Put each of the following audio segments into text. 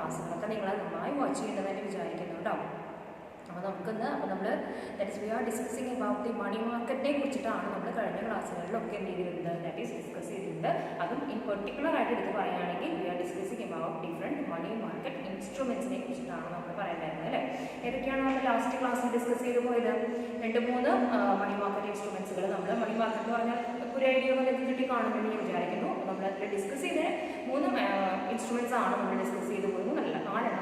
ക്ലാസ്സുകളൊക്കെ നിങ്ങൾ നന്നായി വാച്ച് ചെയ്യേണ്ടതായിട്ട് വിചാരിക്കുന്നു കേട്ടോ. അപ്പോൾ നമുക്കിന്ന് നമ്മൾ that is we are discussing about the money മാർക്കറ്റിനെ കുറിച്ചിട്ടാണ് നമ്മൾ കഴിഞ്ഞ ക്ലാസ്സുകളിലൊക്കെ എന്ത് ചെയ്തിരുന്നത്, ദാറ്റ് ഈസ് ഡിസ്കസ് ചെയ്തിട്ടുണ്ട്. അതും ഇൻ പെർട്ടിക്കുലർ ആയിട്ട് എടുത്ത് പറയുകയാണെങ്കിൽ we are discussing about different money market ഇൻസ്ട്രുമെൻസിനെ കുറിച്ചിട്ടാണ് നമ്മൾ പറയുന്നത് അല്ലേ. ഏതൊക്കെയാണ് നമ്മൾ ലാസ്റ്റ് ക്ലാസ്സിൽ ഡിസ്കസ് ചെയ്ത് പോയത്? 2-3 മണി മാർക്കറ്റ് ഇൻസ്ട്രുമെൻസുകൾ നമ്മൾ മണി മാർക്കറ്റ് എന്ന് പറഞ്ഞാൽ ഒരു ഐഡിയ വന്നിട്ട് കിട്ടി കാണുമെന്ന് ഞാൻ വിചാരിക്കുന്നു. നമ്മൾ അതിൽ ഡിസ്കസ് ചെയ്ത 3 ഇൻസ്ട്രുമെൻറ്റ്സ് ആണ് നമ്മൾ ഡിസ്കസ് ചെയ്ത് പോകുന്നത്. നല്ല 4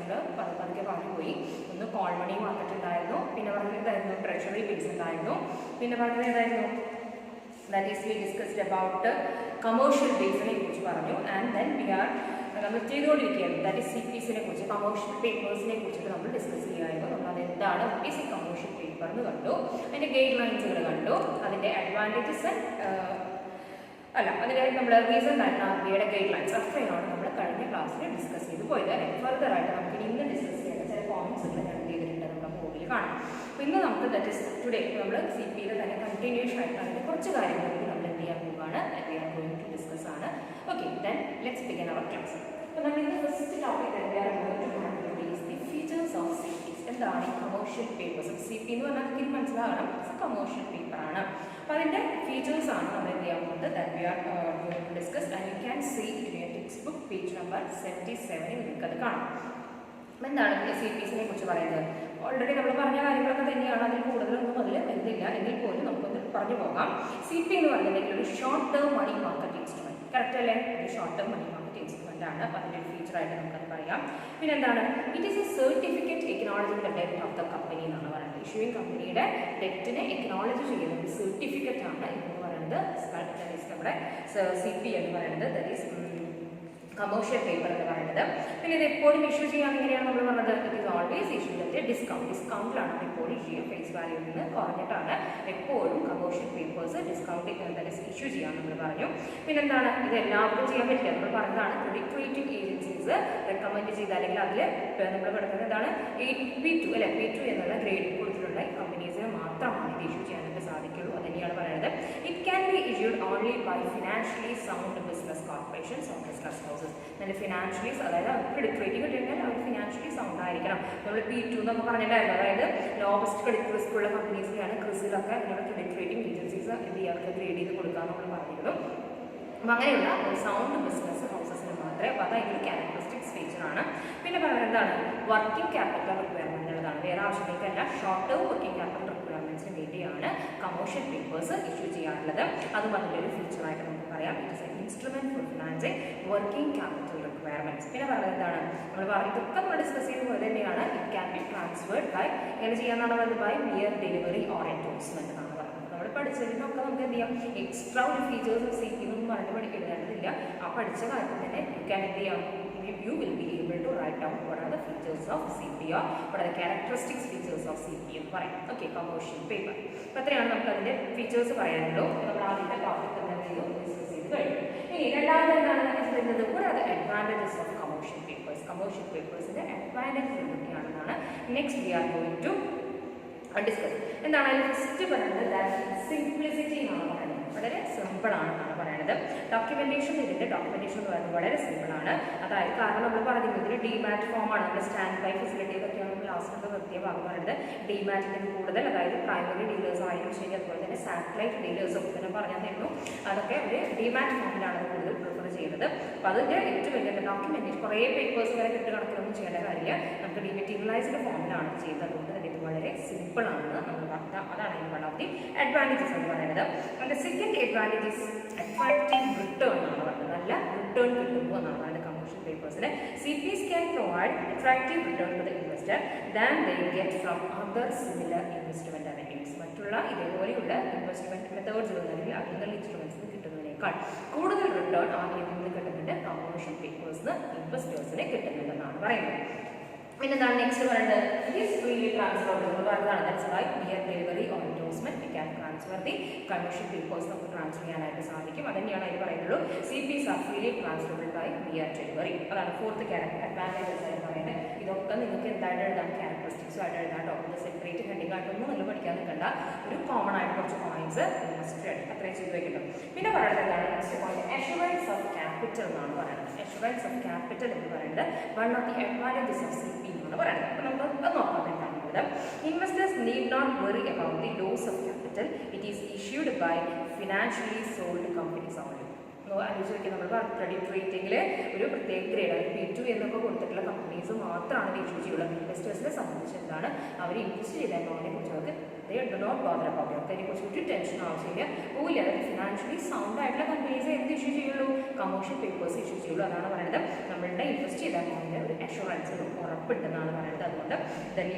നമ്മൾ പതുക്കെ പറഞ്ഞു പോയി. ഒന്ന് കോൾ മണി മാർക്കറ്റ് ഉണ്ടായിരുന്നു, പിന്നെ പറഞ്ഞത് ഏതായിരുന്നു, ട്രഷറി ബിൽസ് ഉണ്ടായിരുന്നു, പിന്നെ പറഞ്ഞത് ഏതായിരുന്നു, that is we discussed about commercial ബിൽസിനെ കുറിച്ച് പറഞ്ഞു. ആൻഡ് ദെൻ വി ആർ നമ്മൾ ചെയ്തുകൊണ്ടിരിക്കുകയാണ് ദാറ്റ് ഈസ് CPസിനെ കുറിച്ച്, കമേഴ്ഷ്യൽ പേപ്പേഴ്സിനെ കുറിച്ചിട്ട് നമ്മൾ ഡിസ്കസ് ചെയ്യുമായിരുന്നു. നമ്മൾ അതെന്താണ് ഈസ് കമേഴ്ഷ്യൽ പേപ്പർ എന്ന് കണ്ടു, അതിൻ്റെ ഗൈഡ് ലൈൻസുകൾ കണ്ടു, അതിൻ്റെ അഡ്വാൻറ്റേജസ് അതിൻ്റെ നമ്മൾ റീസൺ ആയിട്ട് RBIയുടെ ഗൈഡ് ലൈൻസ് അത്രയാണ് നമ്മൾ കഴിഞ്ഞ ക്ലാസ്സിൽ ഡിസ്കസ് ചെയ്ത് പോയത് അല്ലേ. ഫർദർ ആയിട്ട് നമുക്ക് ഇന്ന് ഡിസ്കസ് ചെയ്യുന്ന ചില പോയിന്റ്സുകൾ ഞാൻ ചെയ്തിട്ടുണ്ട് നമ്മുടെ ബോർഡിൽ കാണാം. അപ്പോൾ ഇന്ന് നമുക്ക് ദാറ്റ് ഇസ് ടുഡേ നമ്മൾ CPയിലെ തന്നെ കണ്ടിന്യൂഷൻ ആയിട്ട് അതിൻ്റെ കുറച്ച് കാര്യങ്ങളിൽ നമ്മൾ എന്ത് ചെയ്യാൻ പോവുകയാണ്, we are going to discuss ആണ്. Okay, then let's begin our class. അപ്പോൾ നമ്മൾ ഇന്ന് first topic the features of CPs. എന്താണ് ഈ കമേഴ്ഷ്യൽ പേപ്പേഴ്സ്? CP എന്ന് പറഞ്ഞാൽ എനിക്ക് മനസ്സിലാകണം, കമേഴ്ഷ്യൽ പേപ്പറാണ്. അപ്പോൾ അതിൻ്റെ ഫീച്ചേഴ്സ് ആണ് നമ്മൾ എന്ത് ചെയ്യാൻ പോകുന്നത്, that we are going to discuss. And you can see in your text book page number 77 നിങ്ങൾക്കത് കാണാം. എന്താണ് CPസിനെ കുറിച്ച് പറയുന്നത്? ഓൾറെഡി നമ്മൾ പറഞ്ഞ കാര്യങ്ങളൊക്കെ തന്നെയാണ്, അതിൽ കൂടുതലൊന്നും അതിൽ എന്തില്ല, എങ്കിൽ പോലും നമുക്കൊന്ന് പറഞ്ഞു പോകാം. CP എന്ന് പറഞ്ഞിട്ടുണ്ടെങ്കിൽ ഒരു short term money market instrument, correct അല്ലേ? ഒരു short term money market instrument ആണ്. അപ്പോൾ അതിൻ്റെ ഒരു ഫീച്ചറായിട്ട് നമുക്കത് പറയാം. പിന്നെ എന്താണ്, it is a certificate acknowledging the debt of the company എന്നാണ് പറയുന്നത്. ഇഷ്യൂയിങ് കമ്പനിയുടെ ഡെറ്റിനെ എക്നോളജ് ചെയ്യുന്ന ഒരു സർട്ടിഫിക്കറ്റ് ആണ് എന്ന് പറയുന്നത് നമ്മുടെ CP എന്ന് പറയുന്നത്, ദാറ്റ് ഈസ് കമേഴ്ഷ്യൽ പേപ്പർ എന്ന് പറയുന്നത്. പിന്നെ ഇത് എപ്പോഴും ഇഷ്യൂ ചെയ്യാൻ എങ്ങനെയാണ് നമ്മൾ പറഞ്ഞത്, it is always issue at ഡിസ്കൗണ്ടിലാണ് എപ്പോഴും ഇഷ്യൂ, ഫേസ് വാല്യൂവിൽ നിന്ന് കുറഞ്ഞിട്ടാണ് എപ്പോഴും കമേഴ്ഷ്യൽ പേപ്പേഴ്സ് ഡിസ്കൗണ്ട് ഇഷ്യൂ ചെയ്യാൻ നമ്മൾ പറഞ്ഞു. പിന്നെ എന്താണ്, ഇത് എല്ലാവർക്കും ചെയ്യാൻ പറ്റില്ല. നമ്മൾ പറഞ്ഞതാണ് ക്രെഡിറ്റ് റേറ്റിംഗ് ഏജൻസീസ് റെക്കമെൻഡ് ചെയ്ത് അല്ലെങ്കിൽ അതിൽ നമ്മൾ പഠിക്കുന്നത് എന്താണ്, P2 അല്ലെ, P2 എന്നുള്ള ഗ്രേഡിൽ കൊടുത്തിട്ടുള്ള കമ്പനീസിന് മാത്രമാണ് ഇത് ഇഷ്യൂ ചെയ്യാനായിട്ട് സാധിക്കുള്ളൂ. അത് തന്നെയാണ് പറയുന്നത്. It can be issued only by financially sound business corporations or business houses. നല്ല ഫിനാൻഷ്യലി, അതായത് ക്രെഡിറ്റ് റേറ്റിംഗ് കിട്ടിയാൽ അവർ ഫിനാൻഷ്യലി സൗണ്ട് ആയിരിക്കണം. നമ്മൾ P2 എന്നൊക്കെ പറഞ്ഞിട്ടുണ്ടായിരുന്നു, അതായത് ലോവസ്റ്റ് ക്രെഡിറ്റ് റിസ്ക് ഉള്ള കമ്പനീസിനെയാണ് ക്രിസിലൊക്കെ നമ്മുടെ ക്രെഡിറ്റ് റേറ്റിംഗ് ഏജൻസീസ് ഇയാൾക്ക് ഗ്രേഡ് ചെയ്ത് കൊടുക്കാമെന്ന് നമ്മൾ പറഞ്ഞിരുന്നു. അപ്പം അങ്ങനെയുള്ള സൗണ്ട് ബിസിനസ് ഹൗസസിന് മാത്രമേ, അപ്പോൾ അതൊരു ക്യാരക്ടറിസ്റ്റിക്സ് ഫീച്ചറാണ്. പിന്നെ പറയുന്നത് എന്താണ്, വർക്കിംഗ് ക്യാപിറ്റൽ റിക്വയർമെൻ്റ് ഉള്ളതാണ്. വേറെ ആവശ്യങ്ങൾക്കല്ല, ഷോർട്ട് ടേം വർക്കിംഗ് ക്യാപിറ്റൽ റിക്വയർമെൻറ്റ്സിന് വേണ്ടിയാണ് കമേഴ്ഷ്യൽ പേപ്പേഴ്സ് ഇഷ്യൂ ചെയ്യാറുള്ളത്. അതും അതിൻ്റെ ഒരു ഫീച്ചറായിട്ട് നമുക്ക് പറയാം. It is an instrument for financing working capital requirements. പിന്നെ പറയുന്നത് എന്താണ്, ഇതൊക്കെ നമ്മൾ ഡിസ്കസ് ചെയ്ത് പോലെ തന്നെയാണ്. It can be transferred by, എങ്ങനെ ചെയ്യാന്നാണ് പറയുന്നത്, by mere delivery or endorsement എന്നാണ് പറയുന്നത്. നമ്മൾ പഠിച്ചതിനൊക്കെ നമുക്ക് എന്ത് ചെയ്യാം, എക്സ്ട്രാ ഒരു ഫീച്ചേഴ്സ് ഓഫ് CP എന്നൊന്നും പറഞ്ഞ് എഴുതേണ്ടതില്ല. ആ പഠിച്ച കാര്യം തന്നെ യു ക്യാൻ എന്ത് ചെയ്യാം, you will be able to write down what are the features of CP or what are the characteristics features of CP എന്ന് പറയും. Okay, commercial paper. അപ്പോൾ അത്രയാണ് നമുക്ക് അതിൻ്റെ ഫീച്ചേഴ്സ് പറയാനുള്ളൂ. നമ്മൾ ആദ്യത്തെ ടോപ്പിക് തന്നെ ഡിസ്കസ് ചെയ്ത് കഴിഞ്ഞു. ഇനി രണ്ടാമത് എന്താണ് പറയുന്നത്, what are the advantages of commercial papers? Commercial പേപ്പേഴ്സിൻ്റെ അഡ്വാൻറ്റേജസ് എന്തൊക്കെയാണെന്നാണ് next we are going to discuss. എന്താണ് അതിൽ ഫസ്റ്റ് പറയുന്നത്, സിംപ്ലിസിറ്റി എന്നാണ് പറയുന്നത്. വളരെ സിമ്പിളാണെന്നാണ് പറയുന്നത്. ഡോക്യുമെൻറ്റേഷൻ, ഇതിൻ്റെ ഡോക്യുമെൻറ്റേഷൻ എന്ന് പറയുന്നത് വളരെ സിമ്പിളാണ്. അതായത് കാരണം നമ്മൾ പറഞ്ഞിരുന്നു ഇതിന് ഡിമാറ്റ് ഫോമാണ്, നമ്മുടെ സ്റ്റാൻഡ് ബൈ ഫെസിലിറ്റി ഇതൊക്കെയാണ് നമ്മൾ ലാസ്റ്റ് പ്രത്യേക ഭാഗം പറയുന്നത്. ഡിമാറ്റിന് കൂടുതൽ, അതായത് പ്രൈമറി ഡീലേഴ്സും ആയിരിക്കും ശരി, അതുപോലെ തന്നെ സാറ്റലൈറ്റ് ഡീലേഴ്സും തന്നെ പറഞ്ഞാൽ തരുന്നു, അതൊക്കെ ഒരു ഡിമാറ്റ് ഫോമിലാണ് കൂടുതൽ പ്രിഫർ ചെയ്യുന്നത്. അപ്പോൾ അതിൻ്റെ ഏറ്റവും വലിയ ഡോക്യുമെൻറ്റേഷൻ കുറേ പേപ്പേഴ്സ് വരെ കിട്ടി കണക്കിലൊന്നും ചെയ്യേണ്ട കാര്യമില്ല. നമുക്ക് ഡിമെറ്റീരിയലൈസ്ഡ് ഫോമിലാണ് ചെയ്യുന്നത്. അതുകൊണ്ട് തന്നെ ഇത് വളരെ സിമ്പിളാണെന്ന് നമ്മൾ പറഞ്ഞത്. അതാണ് ഇതിന് വൺ ഓഫ് ദി അഡ്വാൻറ്റേജസ് എന്ന് പറയുന്നത്. അതിൻ്റെ സെക്കൻഡ് അഡ്വാൻറ്റേജസ് അട്രാക്റ്റീവ് റിട്ടേൺ എന്നാണ് പറയുന്നത്. നല്ല റിട്ടേൺ കിട്ടുമ്പോൾ എന്നാണ് പറയുന്നത് commercial പേപ്പേഴ്സിന്. CPs can provide attractive return to the investor than they get from other similar investment arrangements. മറ്റുള്ള ഇതേപോലെയുള്ള ഇൻവെസ്റ്റ്മെൻറ്റ് മെത്തേഡ്സുകൾ അല്ലെങ്കിൽ അങ്ങനെയുള്ള ഇൻസ്ട്രുമെൻറ്റ്സിന് കിട്ടുന്നതിനേക്കാൾ കൂടുതൽ റിട്ടേൺ ഇതിൽ നിന്ന് കിട്ടുന്നുണ്ട് കമേഴ്ഷ്യൽ പേപ്പേഴ്സിന് ഇൻവെസ്റ്റേഴ്സിന് കിട്ടുന്നുണ്ടെന്നാണ് പറയുന്നത്. പിന്നെ എന്താണ് നെക്സ്റ്റ് പറയുന്നത്, ഇറ്റ് ഈസ് ഫ്രീലി ട്രാൻസ്ഫർ എന്ന് പറയുന്നതാണ്. That's why mere delivery or investment we can transfer the commercial papers നമുക്ക് ട്രാൻസ്ഫർ ചെയ്യാനായിട്ട് സാധിക്കും. അതന്നെയാണ് അതിൽ പറയുന്നുള്ളൂ. CPs are freely transferable by via delivery. അതാണ് ഫോർത്ത് അഡ്വാൻറ്റേജസ് ആയിട്ട് പറയുന്നത്. ഇതൊക്കെ നിങ്ങൾക്ക് എന്തായിട്ട് എഴുതാം, ക്യാരക്ടറിസ്റ്റിക്സും ആയിട്ട് എഴുതാം കേട്ടോ. ഇത് സെപ്പറേറ്റ് ഹെഡിങ് ആയിട്ടൊന്നും നിങ്ങൾ പഠിക്കാൻ നിൽക്കണ്ട. ഒരു കോമൺ ആയിട്ട് കുറച്ച് പോയിന്റ്സ് മസ്റ്റ് അത്രയും ചെയ്ത് വെക്കണം. പിന്നെ പറയുന്നത് എന്താണ്, next point assurance of capital എന്നാണ് പറയുന്നത്. അഷുറൻസ് ഓഫ് ക്യാപിറ്റൽ എന്ന് പറയുന്നത് one of the advantages of CP എന്നാണ് പറയുന്നത്. അപ്പോൾ നമുക്ക് അത് നോക്കാം എന്താണ്. Investors need not worry about the loss of capital. It is issued by financially sold companies only. ആലോചിച്ച് നോക്കിയാൽ നമ്മൾ ക്രെഡിറ്റ് റേറ്റിംഗിൽ ഒരു പ്രത്യേക ഗ്രേഡ് P2 എന്നൊക്കെ കൊടുത്തിട്ടുള്ള കമ്പനീസ് മാത്രമാണ് ഇഷ്യൂ ചെയ്യുള്ളൂ. ഇൻവെസ്റ്റേഴ്സിനെ സംബന്ധിച്ച് എന്താണ്, അവർ ഇൻവെസ്റ്റ് ചെയ്ത എമൗണ്ടിനെ കുറിച്ച് അവർക്ക് do not bother about it. അതിനെക്കുറിച്ച് ഒരു ടെൻഷൻ ആവശ്യമില്ല, പോവില്ല. അതായത് ഫിനാൻഷ്യലി സൗണ്ട് ആയിട്ടുള്ള കമ്പനീസ് എന്ത് ഇഷ്യൂ ചെയ്യുള്ളൂ, കമേഴ്ഷ്യൽ പേപ്പേഴ്സ് ഇഷ്യൂ ചെയ്യുള്ളൂ. അതാണ് പറയുന്നത് നമ്മളുടെ ഇൻവെസ്റ്റ് ചെയ്ത എമൗണ്ടിന് ഒരു അഷുറൻസ് ഉറപ്പുണ്ടെന്നാണ് പറയുന്നത്. അതുകൊണ്ട്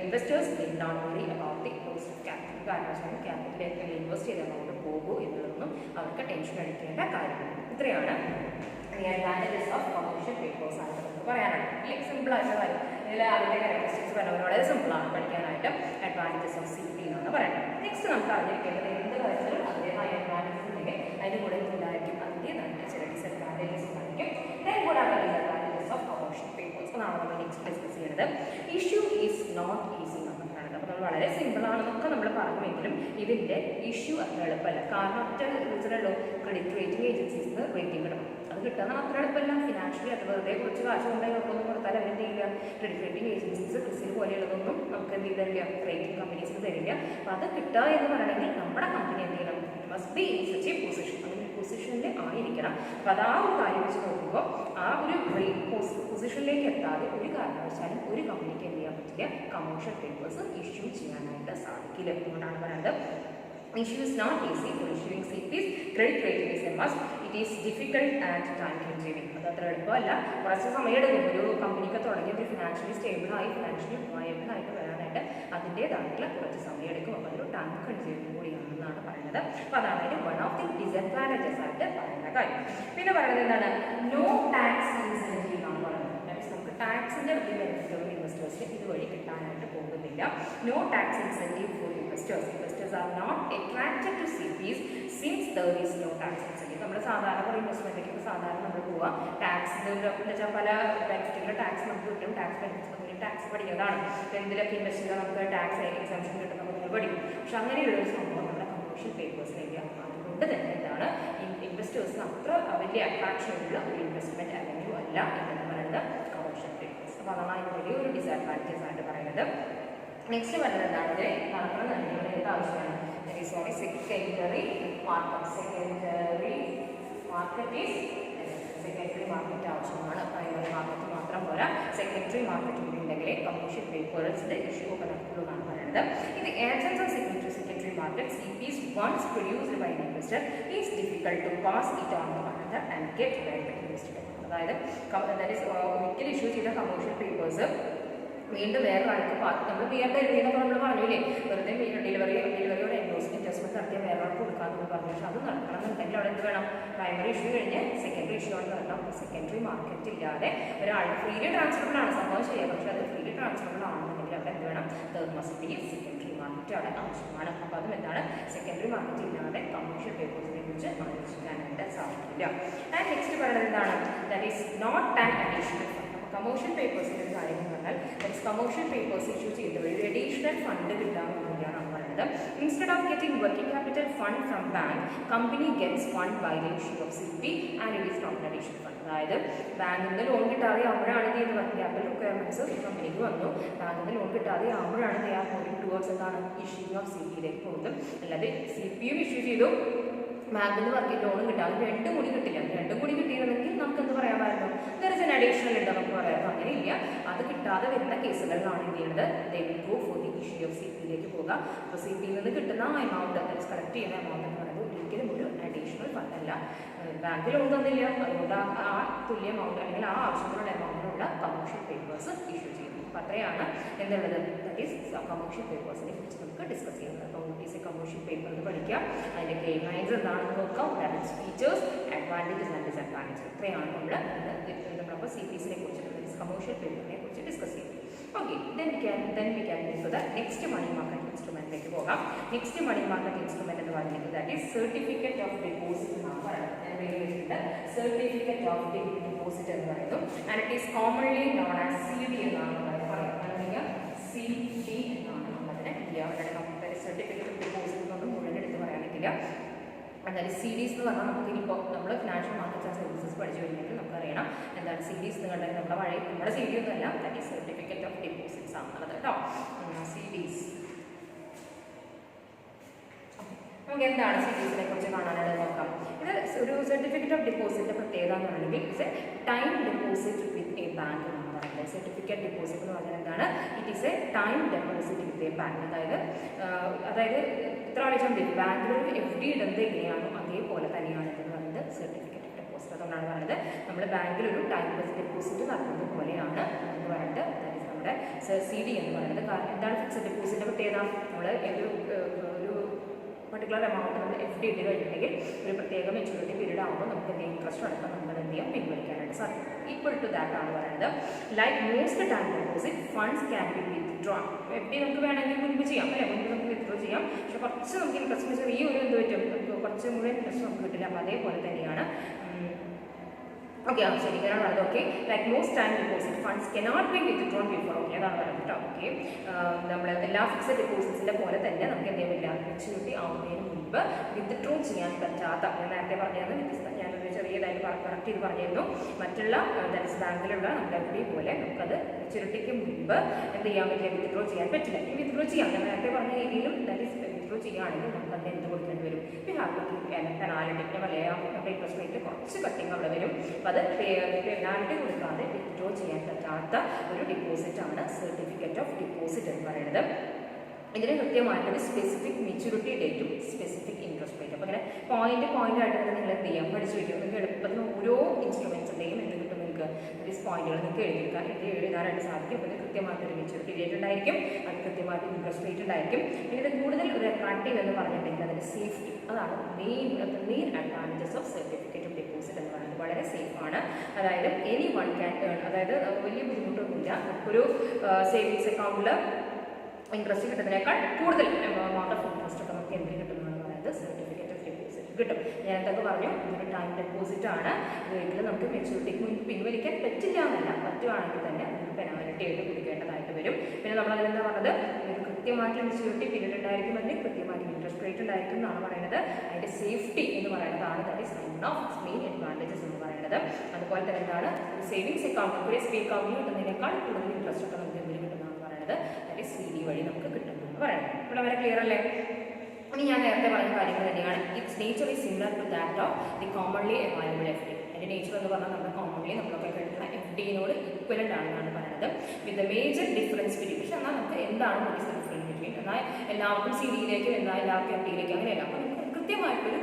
investors need not worry about the loss of capital. കാരണം വെച്ചാൽ ക്യാപിറ്റലിലേക്ക് ഇൻവെസ്റ്റ് ചെയ്ത എമൗണ്ട് പോകുമോ എന്നുള്ളതൊന്നും അവർക്ക് ടെൻഷൻ അടിക്കേണ്ട കാര്യമില്ല. ഇത്രയാണ് അഡ്വാൻറ്റേജസ് ഓഫ് കമേഴ്ഷ്യൽ പേപ്പേഴ്സ് ആയിട്ട് നമുക്ക് പറയാനായിട്ട്. സിമ്പിൾ ആയിട്ടുള്ള കാര്യം. ഇതിൽ അതിൻ്റെ ക്യാരക്ടറിസ്റ്റിക്സ് പറഞ്ഞത് വളരെ സിമ്പിളാണ് പഠിക്കാനായിട്ട്. അഡ്വാൻറ്റേജസ് ഓഫ് CP എന്നാണ് പറയുന്നത്. നെക്സ്റ്റ് നമുക്ക് അറിഞ്ഞിരിക്കേണ്ടത് എന്ത് കാര്യത്തിലും അതിൻ്റെതായ അഡ്വാൻറ്റേജസ് ഉണ്ടെങ്കിൽ അതിൻ്റെ കൂടെ ഉണ്ടായിരിക്കും അതിൻ്റെതായ ചില ഡിസഡ്വാൻറ്റേജസ് ഉണ്ടായിരിക്കും. ദെൻ കൂടെ ഡിസഡ്വാൻറ്റേജസ് ഓഫ് കമേഴ്ഷ്യൽ പേപ്പേഴ്സ് എന്നാണ് നമ്മൾ നെക്സ്റ്റ് ഡിസ്കസ് ചെയ്യുന്നത്. ഇഷ്യൂ ഈസ് നോട്ട് ഈസി എന്നാണ് പറയുന്നത്. അപ്പോൾ നമ്മൾ വളരെ സിമ്പിളാണെന്നൊക്കെ നമ്മൾ പറഞ്ഞുവെങ്കിലും ഇതിൻ്റെ ഇഷ്യൂ അത്ര എളുപ്പമല്ല. കാരണം ഒറ്റ റീസണുള്ളൂ, ക്രെഡിറ്റ് റേറ്റിംഗ് ഏജൻസീസിന് റേറ്റിംഗ് കിട്ടണം. അത് കിട്ടാൻ അത്ര എളുപ്പമല്ല. ഫിനാൻഷ്യലി അത് വെറുതെ കുറച്ച് കാശ് കൊണ്ടായി നമുക്കൊന്നും കൊടുത്താൽ അവരെന്ത് ചെയ്യില്ല, ക്രെഡിറ്റ് റേറ്റിംഗ് ഏജൻസീസ് ക്രിസിൽ പോലെയുള്ളതൊന്നും നമുക്ക് എന്ത് ചെയ്തില്ല, റേറ്റിംഗ് കമ്പനീസിന് തരില്ല. അപ്പോൾ അത് കിട്ടുക എന്ന് പറയണമെങ്കിൽ നമ്മുടെ കമ്പനി എന്ത് ചെയ്യണം, must be in such A position, അങ്ങനെ പൊസിഷനിൽ ആയിരിക്കണം. അപ്പോൾ അത് ആ ഒരു കാര്യം വെച്ച് നോക്കുമ്പോൾ ആ ഒരു പൊസിഷനിലേക്ക് എത്താതെ ഒരു കാരണവശാലും ഒരു കമ്പനിക്ക് എന്ത് ചെയ്യാൻ പറ്റില്ല, കമേഴ്ഷ്യൽ പേപ്പേഴ്സ് ഇഷ്യൂ ചെയ്യാനായിട്ട് സാധിക്കില്ല. അതുകൊണ്ടാണ് പറയുന്നത് issue is not easy for issuing CPs. Credit rating is a must. It is difficult and time consuming. അത് അത്ര എളുപ്പമല്ല, കുറച്ച് സമയം എടുക്കും. ഒരു കമ്പനിക്ക് തുടങ്ങിയ ഒരു ഫിനാൻഷ്യലി സ്റ്റേബിളായി ഫിനാൻഷ്യലി വയബിൾ ആയിട്ട് വരാനായിട്ട് അതിൻ്റേതായിട്ടുള്ള കുറച്ച് സമയം എടുക്കും. അപ്പോൾ അതൊരു ടൈം കൺസ്യൂമിംഗ് കൂടിയാണെന്നാണ് പറയുന്നത്. അപ്പോൾ അതാണ് വൺ ഓഫ് ദി ഡിസഡ്വാൻറ്റേജസ് ആയിട്ട് പറയുന്ന കാര്യം. പിന്നെ പറയുന്നത് എന്താണ്, നോ ടാക്സ് ഇൻസെൻറ്റീവ് എന്നാണ് പറയുന്നത്. നമുക്ക് ടാക്സിൻ്റെ വലിയ ബെനിഫിറ്റുകൾ ഇൻവെസ്റ്റേഴ്സിന് ഇതുവഴി കിട്ടാനായിട്ട് പോകുന്നില്ല. No tax incentive for investors. Investors are not attracted to CPs since there is no tax incentive. നമ്മൾ സാധാരണ ഒരു ഇൻവെസ്റ്റ്മെൻറ്റിലേക്ക് സാധാരണ നമ്മൾ പോവുക ടാക്സിൻ്റെ എന്താ വെച്ചാൽ പല ബെനിഫിറ്റുകൾ ടാക്സ് നമുക്ക് കിട്ടും. ടാക്സ് ബെനിഫിറ്റ്സ് നമുക്ക് ടാക്സ് പഠിക്കുന്നതാണ്. എന്തിലൊക്കെ ഇൻവെസ്റ്റ് ചെയ്താൽ നമുക്ക് ടാക്സ് എക്സംഷൻ കിട്ടുന്ന നമ്മൾ പഠിക്കും. പക്ഷെ അങ്ങനെയുള്ളൊരു സംഭവം നമ്മുടെ കമേഴ്ഷ്യൽ പേപ്പേഴ്സിലേക്ക് അതുകൊണ്ട് തന്നെ എന്താണ് ഇൻവെസ്റ്റേഴ്സിന് അത്ര വലിയ അട്രാക്ഷൻ ഉള്ള ഒരു ഇൻവെസ്റ്റ്മെൻറ്റ് അല്ലെങ്കിൽ അല്ല എന്നാണ് പറയുന്നത് കമേഴ്ഷ്യൽ പേപ്പേഴ്സ്. അപ്പോൾ അതാണ് അതിന് വലിയൊരു ഡിസഡ്വാൻറ്റേജസ് ആയിട്ട് പറയുന്നത്. നെക്സ്റ്റ് പറയുന്നത് എന്താണ്, ഇത് നടക്കുന്നത് ആവശ്യമാണ്. സെക്കൻഡറി മാർക്കറ്റ് ആവശ്യമാണ്. പ്രൈമറി മാർക്കറ്റ് മാത്രം പോരാ, സെക്കൻഡറി മാർക്കറ്റ് ഉണ്ടെങ്കിൽ കമേഴ്ഷ്യൽ പേപ്പേഴ്സിൻ്റെ ഇഷ്യൂ ഒക്കെ നടക്കുള്ളൂ എന്നാണ് പറയുന്നത്. ഇത് absence of secondary market CPs once produced by an investor is difficult to pass it on to another and get direct invested. അതായത് ഒരിക്കൽ ഇഷ്യൂ ചെയ്ത കമേഴ്ഷ്യൽ പേപ്പേഴ്സ് വീണ്ടും വേറൊരാൾക്ക് നമ്മൾ ബിയറിൻ്റെ എഴുതിയെന്നൊക്കെ നമ്മൾ പറഞ്ഞില്ലേ, വെറുതെ ഡെലിവറിയോടെ ഇൻവെസ്റ്റ്മെൻറ്റ് നടത്തിയ വേറൊരാൾക്ക് കൊടുക്കാമെന്ന് നമ്മൾ പറഞ്ഞു. പക്ഷേ അത് നടക്കണമെന്നുണ്ടെങ്കിൽ അവിടെ എന്ത് വേണം, പ്രൈമറി ഇഷ്യൂ കഴിഞ്ഞ് സെക്കൻഡറി ഇഷ്യൂ ആണ് നടക്കണം. സെക്കൻഡറി മാർക്കറ്റ് ഇല്ലാതെ ഒരാൾ ഫ്രീലി ട്രാൻസ്ഫറബിൾ ആണ് സംഭവം ചെയ്യാം. പക്ഷേ അത് ഫ്രീലി ട്രാൻസ്ഫറബിൾ ആണെന്നുണ്ടെങ്കിൽ അവിടെ എന്ത് വേണം, third must be secondary market അവിടെ ആവശ്യമാണ്. അപ്പോൾ അതും എന്താണ്, സെക്കൻഡറി മാർക്കറ്റ് ഇല്ലാതെ കമേഴ്ഷ്യൽ പേപ്പേഴ്സിനെ കുറിച്ച് ആലോചിക്കാനായിട്ട് സാധിക്കില്ല. ആൻഡ് നെക്സ്റ്റ് പറയുന്നത് എന്താണ്, that is not an additional fund. കമേഴ്ഷ്യൽ പേപ്പേഴ്സിൻ്റെ ഒരു കാര്യം എന്ന് പറഞ്ഞാൽ കമേഴ്ഷ്യൽ പേപ്പേഴ്സ് ഇഷ്യൂ ചെയ്തവർ ഒരു അഡീഷണൽ ഫണ്ട് കിട്ടാമെന്നില്ലാണ് പറയുന്നത്. Instead of getting working capital fund from bank, company gets fund by the issue of CP and it is not an additional fund. അതായത് ബാങ്കിൽ നിന്ന് ലോൺ കിട്ടാതെ ആവുമ്പോഴാണ് ഇത് ചെയ്ത് വർക്കിംഗ് ക്യാപിറ്റൽ റിക്വയർമെൻറ്റ്സ് കമ്പനിക്ക് വന്നു. ബാങ്കിൽ നിന്ന് ലോൺ കിട്ടാതെ ആവുമ്പോഴാണ് ദേ ആർ മൂവിംഗ് ടുവേർഡ്സ് എന്താണ് ഇഷ്യൂ ഓഫ് CPയിലേക്ക് പോകുന്നത്. അല്ലാതെ CPയും ഇഷ്യൂ ചെയ്തു ബാങ്കിൽ നിന്ന് ലോണും കിട്ടാതെ രണ്ടും കൂടി കിട്ടില്ല. രണ്ടും കൂടി കിട്ടിയിരുന്നെങ്കിൽ നമുക്ക് എന്ത് പറയാമായിരുന്നു, ദർ ഇസ് എൻ അഡീഷണൽ ഉണ്ടോ നമുക്ക് പറയാമായിരുന്നു. അങ്ങനെയില്ല, അത് കിട്ടാതെ വരുന്ന കേസുകളിലാണ് എന്ത് ചെയ്യുന്നത്, they will go for the issue of CPയിലേക്ക് പോകുക. അപ്പോൾ CPയിൽ നിന്ന് കിട്ടുന്ന എമൗണ്ട്, കളക്ട് ചെയ്യുന്ന എമൗണ്ട് എന്ന് പറയുന്നത് ഒരിക്കലും ഒരു അഡീഷണൽ ഫണ്ട് അല്ല. ബാങ്കിൽ ലോൺ തന്നില്ല, അതുകൊണ്ട് ആ തുല്യ എമൗണ്ട് അല്ലെങ്കിൽ ആ ആവശ്യത്തിനുള്ള എമൗണ്ടിനുള്ള കമേഴ്ഷ്യൽ പേപ്പേഴ്സ് ഇഷ്യൂ ചെയ്യുന്നു. അപ്പോൾ അത്രയാണ് എന്തുള്ളത്, ദാറ്റ് ഈസ് കമേഴ്ഷ്യൽ പേപ്പേഴ്സിനെ കുറിച്ച് നമുക്ക് ഡിസ്കസ് ചെയ്യുന്നത്. അപ്പോൾ not is a commercial paper എന്ന് പഠിക്കുക, അതിൻ്റെ ഗെയിം ലൈൻസ് എന്താണെന്ന് നോക്കാം, that features, advantages and disadvantages. ഇത്രയാണ് നമ്മളിപ്പോൾ CPസിനെ കുറിച്ച് കമേഴ്ഷ്യൽ പേപ്പറിനെ കുറിച്ച് ഡിസ്കസ് ചെയ്യും. Okay, then we can move to the next money market instrument. പോകാം. നെക്സ്റ്റ് മണി മാർക്കറ്റ് ഇൻസ്ട്രുമെന്റ് എന്ന് പറയുന്നത് that is certificate of deposit എന്നാണ് പറയുന്നത്. ഞാൻ പേര് വെച്ചിട്ടുണ്ട് സർട്ടിഫിക്കറ്റ് ഓഫ് ഡെപ്പോസിറ്റ് എന്ന് പറയുന്നു. And it is commonly known as CD എന്നാണ് പറയുന്നത്. അല്ലെങ്കിൽ CD എന്നാണ് നമ്മളതിനെ സർട്ടിഫിക്കറ്റ് ഓഫ് ഡെപ്പോസിറ്റ് കൊണ്ട് മുഴുവൻ എടുത്ത് പറയാൻ പറ്റില്ല. അതായത് CDs എന്ന് പറഞ്ഞാൽ നമുക്ക് ഇനിയിപ്പോൾ നമ്മൾ ഫിനാൻഷ്യൽ മാർക്കറ്റ്സ് ആൻഡ് സർവീസസ് പഠിച്ചു കഴിഞ്ഞിട്ട് നമുക്കറിയണം എന്താണ് CDs എന്ന് കണ്ടാൽ നമ്മുടെ CD ഒന്നുമല്ല, that is certificate of deposits ആണുള്ളത് കേട്ടോ. CDs നമുക്ക് എന്താണ് CDസിനെ കുറിച്ച് കാണാനായിട്ട് നോക്കാം. ഇത് ഒരു സർട്ടിഫിക്കറ്റ് ഓഫ് ഡെപ്പോസിറ്റിന്റെ പ്രത്യേകത എന്ന് പറയുന്നത് it's A time deposit with a bank എന്നാണ് പറയുന്നത്. സർട്ടിഫിക്കറ്റ് ഡെപ്പോസിറ്റ് എന്ന് പറഞ്ഞാൽ എന്താണ്? It is A time deposit with a bank. അതായത് ഇത്ര ആലോചിച്ചാൽ മതി, ബാങ്കിൽ FD ഇടുന്നത് എങ്ങനെയാണോ അതേപോലെ തന്നെയാണ് എന്ന് പറയുന്നത് സർട്ടിഫിക്കറ്റ് ഓഫ് ഡെപ്പോസിറ്റ്. അതുകൊണ്ടാണ് പറയുന്നത് നമ്മൾ ബാങ്കിൽ ഒരു ടൈം ഡെപ്പോസിറ്റ് നടത്തുന്നത് പോലെയാണ് എന്ന് പറഞ്ഞിട്ട് നമ്മുടെ CD എന്ന് പറയുന്നത്. കാരണം എന്താണ് ഫിക്സഡ് ഡെപ്പോസിറ്റിന്റെ പ്രത്യേകത? നമ്മൾ ഒരു പർട്ടിക്കുലർ എമൗണ്ട് നമ്മൾ FD ഇട്ട് കഴിഞ്ഞിട്ടുണ്ടെങ്കിൽ ഒരു പ്രത്യേക മെച്യൂരിറ്റി പീരീഡ് ആകുമ്പോൾ നമുക്ക് എന്തെങ്കിലും ഇൻട്രസ്റ്റ് അടക്കം നമുക്ക് എന്ത് ചെയ്യാം പിൻവലിക്കാനായിട്ട് സാധിക്കും. ഈക്വൽ ടു ദാറ്റ് ആണ് പറയുന്നത്. Like most time deposit funds can be withdrawn. FD നമുക്ക് വേണമെങ്കിൽ മുൻപ് ചെയ്യാം അല്ലേ, മുൻപ് നമുക്ക് വിത്ഡ്രോ ചെയ്യാം. പക്ഷെ കുറച്ച് നമുക്ക് ഇൻട്രസ്റ്റ് ചെറിയൊരു എന്ത് പറ്റും, കുറച്ച് മുഴുവൻ ഇൻട്രസ്റ്റ് നമുക്ക് കിട്ടില്ല. അപ്പോൾ അതേപോലെ തന്നെയാണ് ഓക്കെ. ശരി, ഇങ്ങനെയാണ് പറയുന്നത്. Okay, like most time deposit funds cannot be withdrawn before. Okay, അതാണ് പറയുന്നത് കേട്ടോ. ഓക്കെ, നമ്മൾ എല്ലാ ഫിക്സഡ് ഡെപ്പോസിറ്റ്സിൻ്റെ പോലെ തന്നെ നമുക്ക് എന്ത് ചെയ്യാൻ പറ്റില്ല, മെച്യൂരിറ്റി ആവുന്നതിന് മുൻപ് വിത്ഡ്രോ ചെയ്യാൻ പറ്റാത്ത, ഞാൻ നേരത്തെ പറഞ്ഞത് ഞാനൊരു ചെറിയതായിട്ട് കറക്റ്റ് ചെയ്ത് പറഞ്ഞിരുന്നു. മറ്റുള്ള ധനസ് ബാങ്കിലുള്ള നമ്മുടെ FD പോലെ നമുക്കത് മെച്യൂരിറ്റിക്ക് മുൻപ് എന്ത് ചെയ്യാൻ പറ്റില്ല, വിത്ഡ്രോ ചെയ്യാൻ പറ്റില്ല. ഈ വിത്ഡ്രോ ചെയ്യാം, ഞാൻ നേരത്തെ പറഞ്ഞ രീതിയിലും വിത്ഡ്രോ ചെയ്യുകയാണെങ്കിൽ നമുക്ക് അത് എന്ത് കൊടുക്കേണ്ടി വരും, പെനാലിറ്റി പറയാം. നമ്മുടെ ഇൻട്രസ്റ്റ് റേറ്റ് കുറച്ച് കട്ടിങ് അവിടെ വരും. അപ്പോൾ അത് പെനാലിറ്റി കൊടുക്കാതെ വിത്ഡ്രോ ചെയ്യാൻ പറ്റാത്ത ഒരു ഡെപ്പോസിറ്റാണ് സർട്ടിഫിക്കറ്റ് ഓഫ് ഡെപ്പോസിറ്റ് എന്ന് പറയുന്നത്. ഇതിന് കൃത്യമായിട്ടൊരു സ്പെസിഫിക് മെച്യൂരിറ്റി ഡേറ്റും സ്പെസിഫിക് ഇൻട്രസ്റ്റ് റേറ്റും. അപ്പോൾ അങ്ങനെ പോയിന്റായിട്ട് നിങ്ങൾ എന്ത് ചെയ്യാം, പഠിച്ചു വയ്ക്കും. നിങ്ങൾക്ക് എളുപ്പത്തിന് ഓരോ ഇൻസ്ട്രുമെൻസിൻ്റെയും എന്ത് കിട്ടും, നിങ്ങൾക്ക് പോയിന്റുകൾ നിങ്ങൾക്ക് എഴുതാനായിട്ട് സാധിക്കും. അപ്പോൾ ഇത് കൃത്യമായിട്ടൊരു മെച്യൂരിറ്റി ഡേറ്റ് ഉണ്ടായിരിക്കും, അത് കൃത്യമായിട്ട് ഇൻട്രസ്റ്റ് റേറ്റ് ഉണ്ടായിരിക്കും. പിന്നെ ഇത് കൂടുതൽ ഒരു അട്രാക്റ്റീവ് എന്ന് പറഞ്ഞിട്ടുണ്ടെങ്കിൽ അതിൻ്റെ സേഫ്റ്റി, അതാണ് main advantages of certificate of deposit എന്ന് പറയുന്നത്. വളരെ സേഫാണ്. അതായത് എനി വൺ ക്യാൻ ഏൺ, അതായത് വലിയ ബുദ്ധിമുട്ടൊന്നുമില്ല. നമുക്കൊരു സേവിങ്സ് അക്കൗണ്ടിൽ ഇൻട്രസ്റ്റ് കിട്ടുന്നതിനേക്കാൾ കൂടുതൽ എമൗണ്ട് ഓഫ് ഇൻട്രസ്റ്റ് ഒക്കെ നമുക്ക് എന്തിന് കിട്ടുന്നതെന്ന് പറയുന്നത് സർട്ടിഫിക്കറ്റ് ഓഫ് ഡെപ്പോസിറ്റ് കിട്ടും. ഞാൻ എന്തൊക്കെ പറഞ്ഞു, ഇതൊരു ടൈം ഡെപ്പോസിറ്റ് ആണ്. ഒരിക്കലും നമുക്ക് മെച്യൂരിറ്റിക്ക് മുൻപ് പിൻവലിക്കാൻ പറ്റില്ല എന്നല്ല, പറ്റുവാണെങ്കിൽ തന്നെ നമുക്ക് പെനാലിറ്റി ആയിട്ട് കൊടുക്കേണ്ടതായിട്ട് വരും. പിന്നെ നമ്മളതിലെന്താ പറഞ്ഞത്, ഒരു കൃത്യമായിട്ടുള്ള മെച്യൂരിറ്റി പീരീഡ് ഉണ്ടായിരിക്കും, അതിന് കൃത്യമായിട്ട് ഇൻട്രസ്റ്റ് റേറ്റ് ഉണ്ടായിരിക്കും എന്നാണ് പറയുന്നത്. അതിൻ്റെ സേഫ്റ്റി എന്ന് പറയുന്നതാണ് that is one of main advantages എന്ന് പറയുന്നത്. അതുപോലെ തന്നെ എന്താണ്, സേവിങ്സ് അക്കൗണ്ട്, ഒരു SP അക്കൗണ്ടിൽ കിട്ടുന്നതിനേക്കാൾ കൂടുതൽ ഇൻട്രസ്റ്റ് ഒക്കെ നമുക്ക് എന്തിന് കിട്ടുന്നതാണ് പറയുന്നത്, ദാറ്റ് ഈസ് CD വഴി നമുക്ക് കിട്ടുമെന്ന് പറയുന്നത്. ഇവിടെ വരെ ക്ലിയർ അല്ലേ? ഇനി ഞാൻ നേരത്തെ പറഞ്ഞ കാര്യങ്ങൾ തന്നെയാണ്. Its nature is similar to that of the commonly available FD. അതിൻ്റെ നേച്ചർ എന്ന് പറഞ്ഞാൽ നമ്മുടെ കോമൺലി നമ്മളൊക്കെ കിട്ടുന്ന FDയോട് ഈക്വലൻ്റ് ആണെന്നാണ് പറയുന്നത്. വിത്ത് മേജർ ഡിഫറൻസ് ബിറ്റ്വീൻ. പക്ഷെ എന്നാൽ നമുക്ക് എന്താണ് ഡിഫറൻസ് ബിറ്റ്വീൻ, എന്നാൽ എല്ലാവർക്കും CD-യിലേക്കും എന്നാൽ എല്ലാവർക്കും FD-യിലേക്കും അങ്ങനെയല്ല. അപ്പോൾ നമുക്ക് കൃത്യമായിട്ടൊരു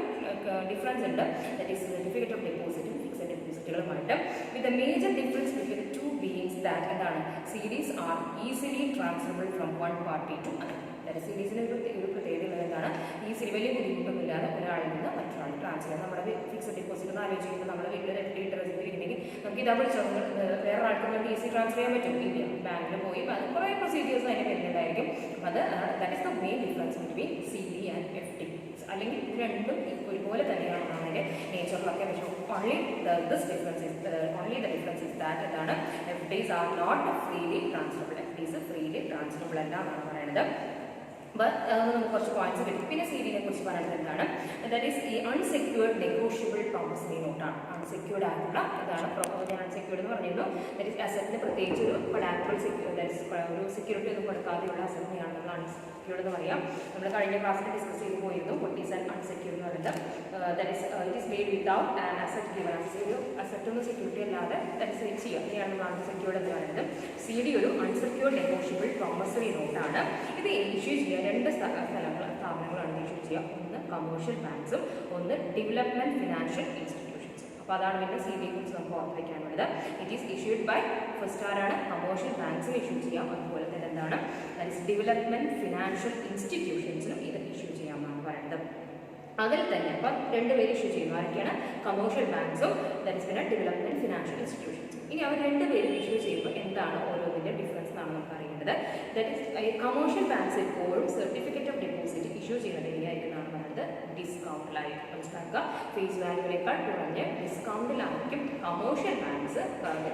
ഡിഫറൻസ് ഉണ്ട്. ദാറ്റ് ഈസ് സർട്ടിഫിക്കറ്റ് ഓഫ് ഡെപ്പോസിറ്റും ഫിക്സഡ് ഡെപ്പോസിറ്റുകളുമായിട്ട്. With major difference between two beings that എന്താണ്, CDs are easily transferable from one party to another. CDസിന് ഒരു പ്രത്യേകത എന്താണ്, ഈസിലി വലിയ ബുദ്ധിമുട്ടൊന്നുമില്ലാതെ ഒരാളിൽ നിന്ന് മറ്റൊരാൾ ട്രാൻസ്ഫർ ചെയ്യാം. നമ്മുടെ ഫിക്സഡ് ഡെപ്പോസിറ്റ് എന്ന് ആലോചിക്കുമ്പോൾ നമ്മുടെ വീട്ടിൽ FD ഇട്ട് റെസിപ്പിരിക്കുന്നെങ്കിൽ നമുക്ക് ഇതാ വിളിച്ചോ, വേറെ ആൾക്ക് നമുക്ക് ഈസി ട്രാൻസ്ഫർ ചെയ്യാൻ പറ്റും. ഇല്ല, ബാങ്കിൽ പോയി അത് കുറേ പ്രൊസീജിയേഴ്സ് അതിന് വരുന്നുണ്ടായിരിക്കും. അത് that is the main difference between CD and FD. അല്ലെങ്കിൽ ഇത് രണ്ടും ഒരുപോലെ തന്നെയാണ് അതിൻ്റെ നേച്ചറിലൊക്കെ. പക്ഷേ only the difference is that എന്താണ്, FDs are not freely transferable. FDs freely transferable അല്ല എന്നാണ് പറയുന്നത്. നമുക്ക് കുറച്ച് പോയിന്റ്സ് കിട്ടും. പിന്നെ CD-നെ കുറിച്ച് പറയുന്നത് എന്താണ്, ദാറ്റ് ഈസ് ഈ അൺസെക്യൂർഡ് നെഗോഷ്യബിൾ പ്രോമിസറി നോട്ടാണ്. അൺസെക്യൂർഡ് ആയിട്ടുള്ള ഇതാണ് ഞാൻ അൺസെക്യൂർഡ് എന്ന് പറഞ്ഞിരുന്നു. ദാറ്റ് ഈസ് അസറ്റിന് പ്രത്യേകിച്ച് ഒരു കൊളാറ്ററൽ ഒരു സെക്യൂരിറ്റി ഒന്നും കൊടുക്കാതെയുള്ള അസറ്റിനെയാണ് നമ്മൾ അൺസെക്യൂർഡ് എന്ന് പറയാം. നമ്മൾ കഴിഞ്ഞ ക്ലാസ്സിൽ ഡിസ്കസ് ചെയ്ത് പോയിരുന്നു വട്ട് ഈസ് ആൻ അൺസെക്യൂർഡ് എന്ന് പറയുന്നത്. That is it is made without an asset given. ഒരു അസറ്റൊന്നും സെക്യൂരിറ്റി അല്ലാതെ ദാറ്റ് ഈസ് ചെയ്യുക, ഇതിനെയാണ് നമ്മൾ അൺസെക്യൂർഡ് എന്ന് പറയുന്നത്. CD ഒരു അൺസെക്യൂർഡ് നെഗോഷ്യബിൾ പ്രോമിസറി നോട്ടാണ്. ഇത് ഇഷ്യൂ ചെയ്യാൻ രണ്ട് സ്ഥാപനങ്ങളാണ് ഇഷ്യൂ ചെയ്യുക. ഒന്ന് കമേഴ്ഷ്യൽ ബാങ്ക്സും ഒന്ന് ഡെവലപ്മെൻറ്റ് ഫിനാൻഷ്യൽ ഇൻസ്റ്റിറ്റ്യൂഷൻസും. അപ്പോൾ അതാണ് പിന്നെ CD-യെ കുറിച്ച് നമുക്ക് ഓർത്ത് വയ്ക്കാനുള്ളത്. It is issued by first ആരാണ്, കമേഴ്ഷ്യൽ ബാങ്ക്സിൽ ഇഷ്യൂ ചെയ്യാം. അതുപോലെ തന്നെ എന്താണ്, ദാറ്റ് ഈസ് ഡെവലപ്മെൻറ്റ് ഫിനാൻഷ്യൽ ഇൻസ്റ്റിറ്റ്യൂഷൻസിനും ഇത് ഇഷ്യൂ ചെയ്യാമെന്നാണ് പറയുന്നത്. അതിൽ തന്നെ അപ്പം രണ്ടുപേര് ഇഷ്യൂ ചെയ്യുന്നു. ആരൊക്കെയാണ്, കമേഴ്ഷ്യൽ ബാങ്ക്സും ദാറ്റ് ഈസ് പിന്നെ ഡെവലപ്മെൻറ്റ് ഫിനാൻഷ്യൽ ഇൻസ്റ്റിറ്റ്യൂഷൻസും. ഇനി അവർ രണ്ടുപേരും ഇഷ്യൂ ചെയ്യുമ്പോൾ എന്താണ് ഓരോന്നിൻ്റെ ഡിഫറൻസ് എന്നാണ് നമുക്ക് അറിയേണ്ടത്. ദാറ്റ് ഈസ് കമേഴ്ഷ്യൽ ബാങ്ക്സ് എപ്പോഴും സർട്ടിഫിക്കറ്റ് ഓഫ് ഡെപ്പോസിറ്റ് ഡിസ്കൗണ്ടിലായിരിക്കും. മനസ്സിലാക്കുക, ഫേസ് വാല്യൂവിനേക്കാൾ കുറഞ്ഞ് ഡിസ്കൗണ്ടിലായിരിക്കും കമേഴ്ഷ്യൽ ബാങ്ക്സ്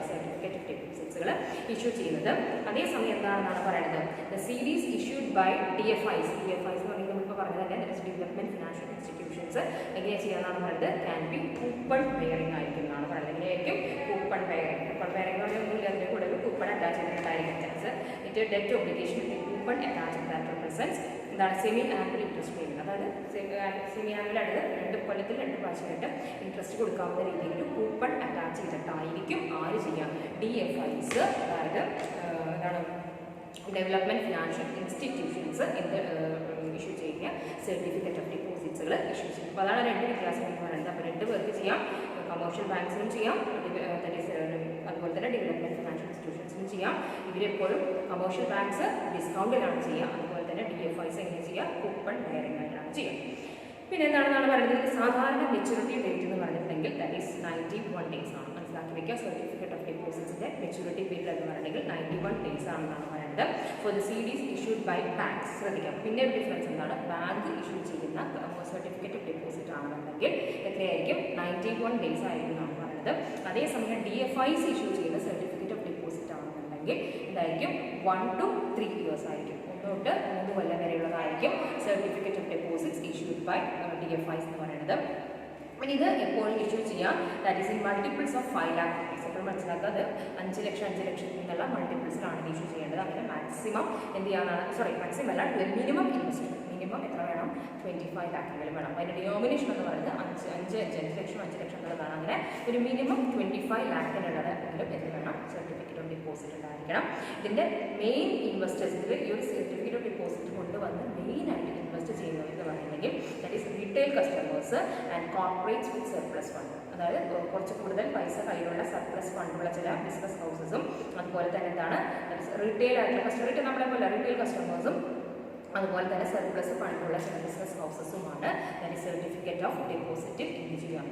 സർട്ടിഫിക്കറ്റ് ഓഫ് ഡെപ്പോസിറ്റ്സുകൾ ഇഷ്യൂ ചെയ്യുന്നത്. അതേസമയം എന്താണെന്നാണ് പറയുന്നത്, the series issued by DFIs എന്ന് പറയുന്നത് നമ്മളിപ്പോൾ പറഞ്ഞത് തന്നെ ഡെവലപ്മെന്റ് ഫിനാൻഷ്യൽ ഇൻസ്റ്റിറ്റ്യൂഷൻസ് എങ്ങനെ ചെയ്യാമെന്നാണ് പറയുന്നത്, ക്യാൻ ബി കൂപ്പൺ ബെയറിംഗ് ആയിരിക്കും എന്നാണ് പറയുന്നത്. എങ്ങനെയായിരിക്കും? കൂപ്പൺ ബെയറിംഗ് എന്ന് പറഞ്ഞാൽ ഒന്നുമില്ല, അതിൻ്റെ കൂടെ ഒരു കൂപ്പൺ അറ്റാച്ച് ചെയ്തിട്ടുണ്ടായിരിക്കും chance. It debt obligation coupon attach that represents എന്താണ് സെമി ആനുവൽ ഇൻട്രസ്റ്റ് പേയ്മെൻറ്റ്. അതായത് സെമി ആനുവൽ ആയിട്ട് 2 കൊല്ലത്തിൽ 2 പ്രാവശ്യമായിട്ട് ഇൻട്രസ്റ്റ് കൊടുക്കാവുന്ന രീതിയിൽ ഒരു കൂപ്പൺ അറ്റാച്ച് ചെയ്തിട്ടായിരിക്കും ആര് ചെയ്യാം, DFIs, അതായത് എന്താണ് ഡെവലപ്മെൻറ്റ് ഫിനാൻഷ്യൽ ഇൻസ്റ്റിറ്റ്യൂഷൻസ് എന്ത് ഇഷ്യൂ ചെയ്യുക, സർട്ടിഫിക്കറ്റ് ഓഫ് ഡെപ്പോസിറ്റ്സുകൾ ഇഷ്യൂ ചെയ്യും. അപ്പോൾ അതാണ് 2 വ്യത്യാസം എന്ന് പറയുന്നത്. അപ്പോൾ 2 പേർക്ക് ചെയ്യാം, കമേഴ്ഷ്യൽ ബാങ്ക്സിനും ചെയ്യാം, അതുപോലെ തന്നെ ഡെവലപ്മെൻറ്റ് ഫിനാൻഷ്യൽ ഇൻസ്റ്റിറ്റ്യൂഷൻസിനും ചെയ്യാം. ഇവരെപ്പോഴും കമേഴ്ഷ്യൽ ബാങ്ക്സ് ഡിസ്കൗണ്ടിലാണ് ചെയ്യുക, അതുപോലെ തന്നെ DFIs എങ്ങനെ ചെയ്യുക, കൂപ്പൺ ബെയറിംഗ് ആയിട്ടാണ് ചെയ്യുക. പിന്നെ എന്താണെന്നാണ് പറയുന്നത്, സാധാരണ മെച്യൂരിറ്റി ഡേറ്റ് എന്ന് പറഞ്ഞിട്ടുണ്ടെങ്കിൽ ദാറ്റ് ഈസ് 91 days ആണ്. മനസ്സിലാക്കി വയ്ക്കുക, സർട്ടിഫിക്കറ്റ് ഓഫ് ഡെപ്പോസിറ്റ്സിൻ്റെ മെച്യൂരിറ്റി പീരീഡ് എന്ന് പറഞ്ഞിട്ടുണ്ടെങ്കിൽ 91 days ആണെന്നാണ് പറയുന്നത്. For the CDs issued by banks. ശ്രദ്ധിക്കാം, പിന്നെ ഒരു ഡിഫറൻസ് എന്താണ്, ബാങ്ക് ഇഷ്യൂ ചെയ്യുന്ന സർട്ടിഫിക്കറ്റ് ഓഫ് ഡെപ്പോസിറ്റ് ആണെന്നുണ്ടെങ്കിൽ എത്രയായിരിക്കും, 91 days ആയിരിക്കും എന്നാണ് പറയുന്നത്. അതേസമയം DFIs ഇഷ്യൂ ചെയ്യുന്ന സർട്ടിഫിക്കറ്റ് ഓഫ് ഡെപ്പോസിറ്റ് ആണെന്നുണ്ടെങ്കിൽ എന്തായിരിക്കും, 1 to 3 years ആയിരിക്കും. 1 തൊട്ട് 3 കൊല്ലം വരെയുള്ളതായിരിക്കും certificate of deposits issued by DFIs എന്ന് പറയുന്നത്. പിന്നെ ഇത് എപ്പോഴും ഇഷ്യൂ ചെയ്യാം, that is in multiples of 5 lakh rupees. അപ്പോൾ മനസ്സിലാക്കുക, അത് 5 ലക്ഷത്തിൽ നിന്നുള്ള മൾട്ടിപ്പിൾസിലാണ് ഇഷ്യൂ ചെയ്യേണ്ടത്. അങ്ങനെ മാക്സിമം എന്ത് ചെയ്യാനാണ്, മാക്സിമം അല്ല, മിനിമം ഇൻവെസ്റ്റ്മെൻറ്റ് മിനിമം എത്ര വേണം, 25 lakh വേണം. അതിൻ്റെ ഡിനോമിനേഷൻ എന്ന് പറയുന്നത് 5 ലക്ഷം എന്നുള്ളതാണ്. അങ്ങനെ ഒരു മിനിമം 25 lakhiനുള്ളത് എങ്കിലും എന്ത് വേണം, സർട്ടിഫിക്കറ്റ് ഓഫ് ഡെപ്പോസിറ്റ് ഉണ്ടായിരിക്കണം. ഇതിൻ്റെ മെയിൻ ഇൻവെസ്റ്റേഴ്സ്, ഇതിൽ ഈ ഒരു സർട്ടിഫിക്കറ്റ് ഓഫ് ഡെപ്പോസിറ്റ് കൊണ്ടുവന്ന് മെയിനായിട്ട് ഇൻവെസ്റ്റ് ചെയ്യുന്നവർ എന്ന് പറയുന്നെങ്കിൽ that is retail customers and corporates with surplus fund. അതായത് കുറച്ച് കൂടുതൽ പൈസ കയ്യിലുള്ള സർപ്ലസ് ഫണ്ടുള്ള ചില ബിസിനസ് ഹൗസസും, അതുപോലെ തന്നെ എന്താണ് റീറ്റെയിൽ ആയിട്ടുള്ള കസ്റ്റമർ, നമ്മളെ പോലെ റീറ്റെയിൽ കസ്റ്റമേഴ്സും, അതുപോലെ തന്നെ സർപ്ലസ് ഫണ്ടുള്ള ചില ബിസിനസ് ഹൗസസുമാണ് ദാറ്റ് സർട്ടിഫിക്കറ്റ് ഓഫ് ഡെപ്പോസിറ്റ് എന്ത് ചെയ്യാം,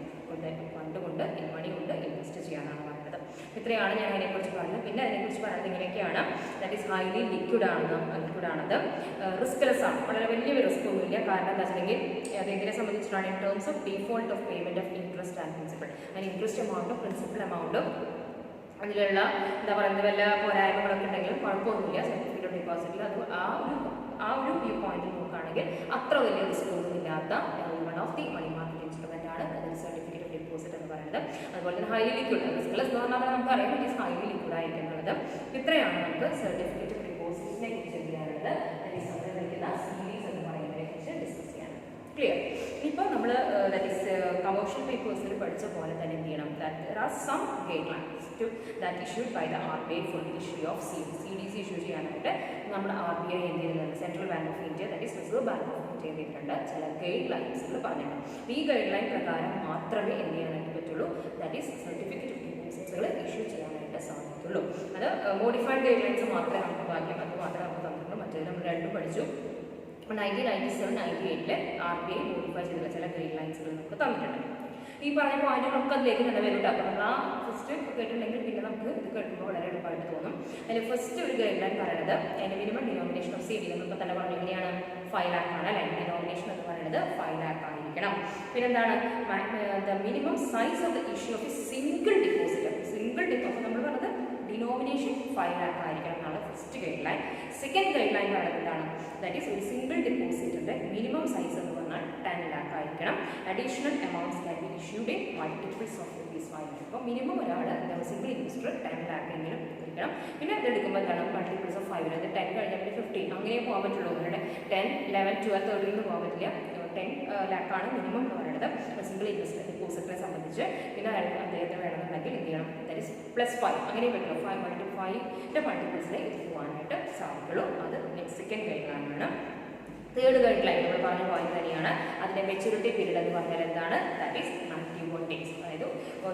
ഫണ്ട് കൊണ്ട് മണി കൊണ്ട് ഇൻവെസ്റ്റ് ചെയ്യാനാണ് പറയുന്നത്. ഇത്രയാണ് ഞാൻ അതിനെക്കുറിച്ച് പറഞ്ഞത്. പിന്നെ അതിനെക്കുറിച്ച് പറയുന്നത് ഇങ്ങനെയൊക്കെയാണ്, ദാറ്റ് ഈസ് ഹൈലി ലിക്വിഡാണത്, റിസ്ക്ലെസ് ആണ്, വളരെ വലിയ റിസ്ക് ഒന്നുമില്ല. കാരണം എന്താ വെച്ചിട്ടുണ്ടെങ്കിൽ അതെങ്ങനെ സംബന്ധിച്ചിട്ടാണ്, in terms of default of payment of interest and principal, അതിന് ഇൻട്രസ്റ്റ് എമൗണ്ടും പ്രിൻസിപ്പൽ എമൗണ്ടും അതിലുള്ള എന്താ പറയുന്നത് വല്ല പോരായ്മകളൊക്കെ ഉണ്ടെങ്കിലും കുഴപ്പമൊന്നുമില്ല. സർട്ടിഫിക്കറ്റ് ഓഫ് ഡെപ്പോസിറ്റിൽ അത് ആ ഒരു വ്യൂ പോയിന്റിൽ നോക്കുകയാണെങ്കിൽ അത്ര വലിയ റിസ്ക് ഒന്നും ഇല്ലാത്ത one of the money market instrument ആണ് സർട്ടിഫിക്കറ്റ് ഓഫ് ഡെപ്പോസിറ്റ് എന്ന് പറയുന്നത്. അതുപോലെ തന്നെ ഹൈലി ലിക്വിഡ്, റിസ്ക്ലെസ് എന്ന് പറഞ്ഞാൽ നമുക്കറിയാം ഇറ്റ് ഈസ് ഹൈലി ലിക്വിഡ് ആയിരിക്കും എന്നുള്ളത്. ഇത്രയാണ് നമുക്ക് സർട്ടിഫിക്കറ്റ് ഓഫ് ഡെപ്പോസിറ്റിനെ കുറിച്ച് ചെയ്യാനുള്ളത്. വയ്ക്കുന്ന സീരീസ് എന്ന് പറയുന്നതിനെ കുറിച്ച് ഡിസ്കസ് ചെയ്യാൻ ക്ലിയർ. ഇപ്പോൾ നമ്മൾ ദാറ്റ് ഈസ് കമേഴ്ഷ്യൽ പേപ്പേഴ്സിൽ പഠിച്ച പോലെ തന്നെ എന്ത് ചെയ്യണം, that are some guidelines to that issued by the RBI for the issue of CDs issue ചെയ്യാനായിട്ട് നമ്മുടെ RBI എന്ത് ചെയ്യുന്നുണ്ട്, central bank of India that is reserve bank of India ചെയ്തിട്ടുണ്ട് ചില ഗൈഡ് ലൈൻസുകൾ പറഞ്ഞിട്ടുണ്ട്. ഈ ഗൈഡ് ലൈൻ പ്രകാരം മാത്രമേ എന്ത് ചെയ്യാനായിട്ട് പറ്റുള്ളൂ, ദാറ്റ് ഈസ് സർട്ടിഫിക്കറ്റ് ഓഫ് ഡെപ്പോസിറ്റ്സുകൾ ഇഷ്യൂ ചെയ്യാനായിട്ട് സാധിക്കുള്ളൂ. അത് മോഡിഫൈഡ് ഗൈഡ് ലൈൻസ് മാത്രമേ നമുക്ക് ബാക്കി, അത് മാത്രമേ നമുക്ക് തന്നിട്ടുള്ളൂ. മറ്റേത് നമ്മൾ രണ്ടും പഠിച്ചു. 1997-98 RBI മോഡിഫൈ ചെയ്തിട്ടുള്ള ചില ഗൈഡ് ലൈൻസുകൾ നമുക്ക് തന്നിട്ടുണ്ട്. ഈ പറഞ്ഞ പോയിന്റുകളൊക്കെ അതിലേക്ക് തന്നെ വരും. അപ്പോൾ നമ്മൾ ആ ഫസ്റ്റ് കേട്ടിട്ടുണ്ടെങ്കിൽ പിന്നെ നമുക്ക് ഇത് കേൾക്കുമ്പോൾ വളരെ എളുപ്പമായിട്ട് തോന്നും. അതിൽ ഫസ്റ്റ് ഒരു ഗൈഡ് ലൈൻ പറയുന്നത് അതിൻ്റെ മിനിമം ഡിനോമിനേഷൻ ഓഫ് CD നമ്മളിപ്പോൾ തന്നെ പറഞ്ഞു എങ്ങനെയാണ്, 5 lakh ആണ് അല്ലേ, ഡിനോമിനേഷൻ എന്ന് പറയുന്നത് 5 lakh ആയിരിക്കണം. പിന്നെന്താണ്, the minimum size of the issue of single deposit. അപ്പോൾ നമ്മൾ പറഞ്ഞത് ഡിനോമിനേഷൻ 5 lakh ആയിരിക്കണം എന്നാണ് first guide line. Second guide line പറയുന്നത് എന്താണ്, ദാറ്റ് ഈസ് ഒരു സിംഗിൾ ഡിപ്പോസിറ്റിൻ്റെ മിനിമം സൈസ് എന്ന് പറഞ്ഞാൽ 10 lakh ആയിരിക്കണം. Additional amounts can be issued in multiples of ₹5 lakh. അപ്പോൾ മിനിമം ഒരാൾ സിംഗിൾ ഇൻവെസ്റ്റർ 10 lakh എങ്കിലും എടുത്തിരിക്കണം. പിന്നെ അത് എടുക്കുമ്പോൾ എന്താണ്, മൾട്ടിപ്പിൾസ് ഓഫ് 5, അതായത് 10 കഴിഞ്ഞാൽ 15 അങ്ങനെ പോകാൻ പറ്റുള്ളൂ. അവരുടെ 10, 11, 12, 13 പോകാൻ പറ്റില്ല. 10 lakh ആണ് മിനിമം എന്ന് പറയുന്നത് സിംഗിൾ ഇൻവെസ്റ്റർ ഡിപ്പോസിറ്റിനെ സംബന്ധിച്ച്. പിന്നെ അദ്ദേഹത്തിന് വേണമെന്നുണ്ടെങ്കിൽ എന്ത് ചെയ്യണം, ദാറ്റ് ഈസ് +5 അങ്ങനെ പറ്റുള്ളൂ. 5 മൾട്ടിപ്പിൾസിനെ ഇത് പോകാനായിട്ട് സാധിക്കുള്ളൂ. അത് സെക്കൻഡ് ഗൈഡ് ലൈനാണ്. തേർഡ് ഗൈഡ് ലൈൻ നമ്മൾ പറഞ്ഞ പോയിന്റ് തന്നെയാണ്. അതിൻ്റെ മെച്യൂരിറ്റി പീരീഡ് എന്ന് പറഞ്ഞാൽ എന്താണ്, ദാറ്റ് ഈസ് 91 days, അതായത്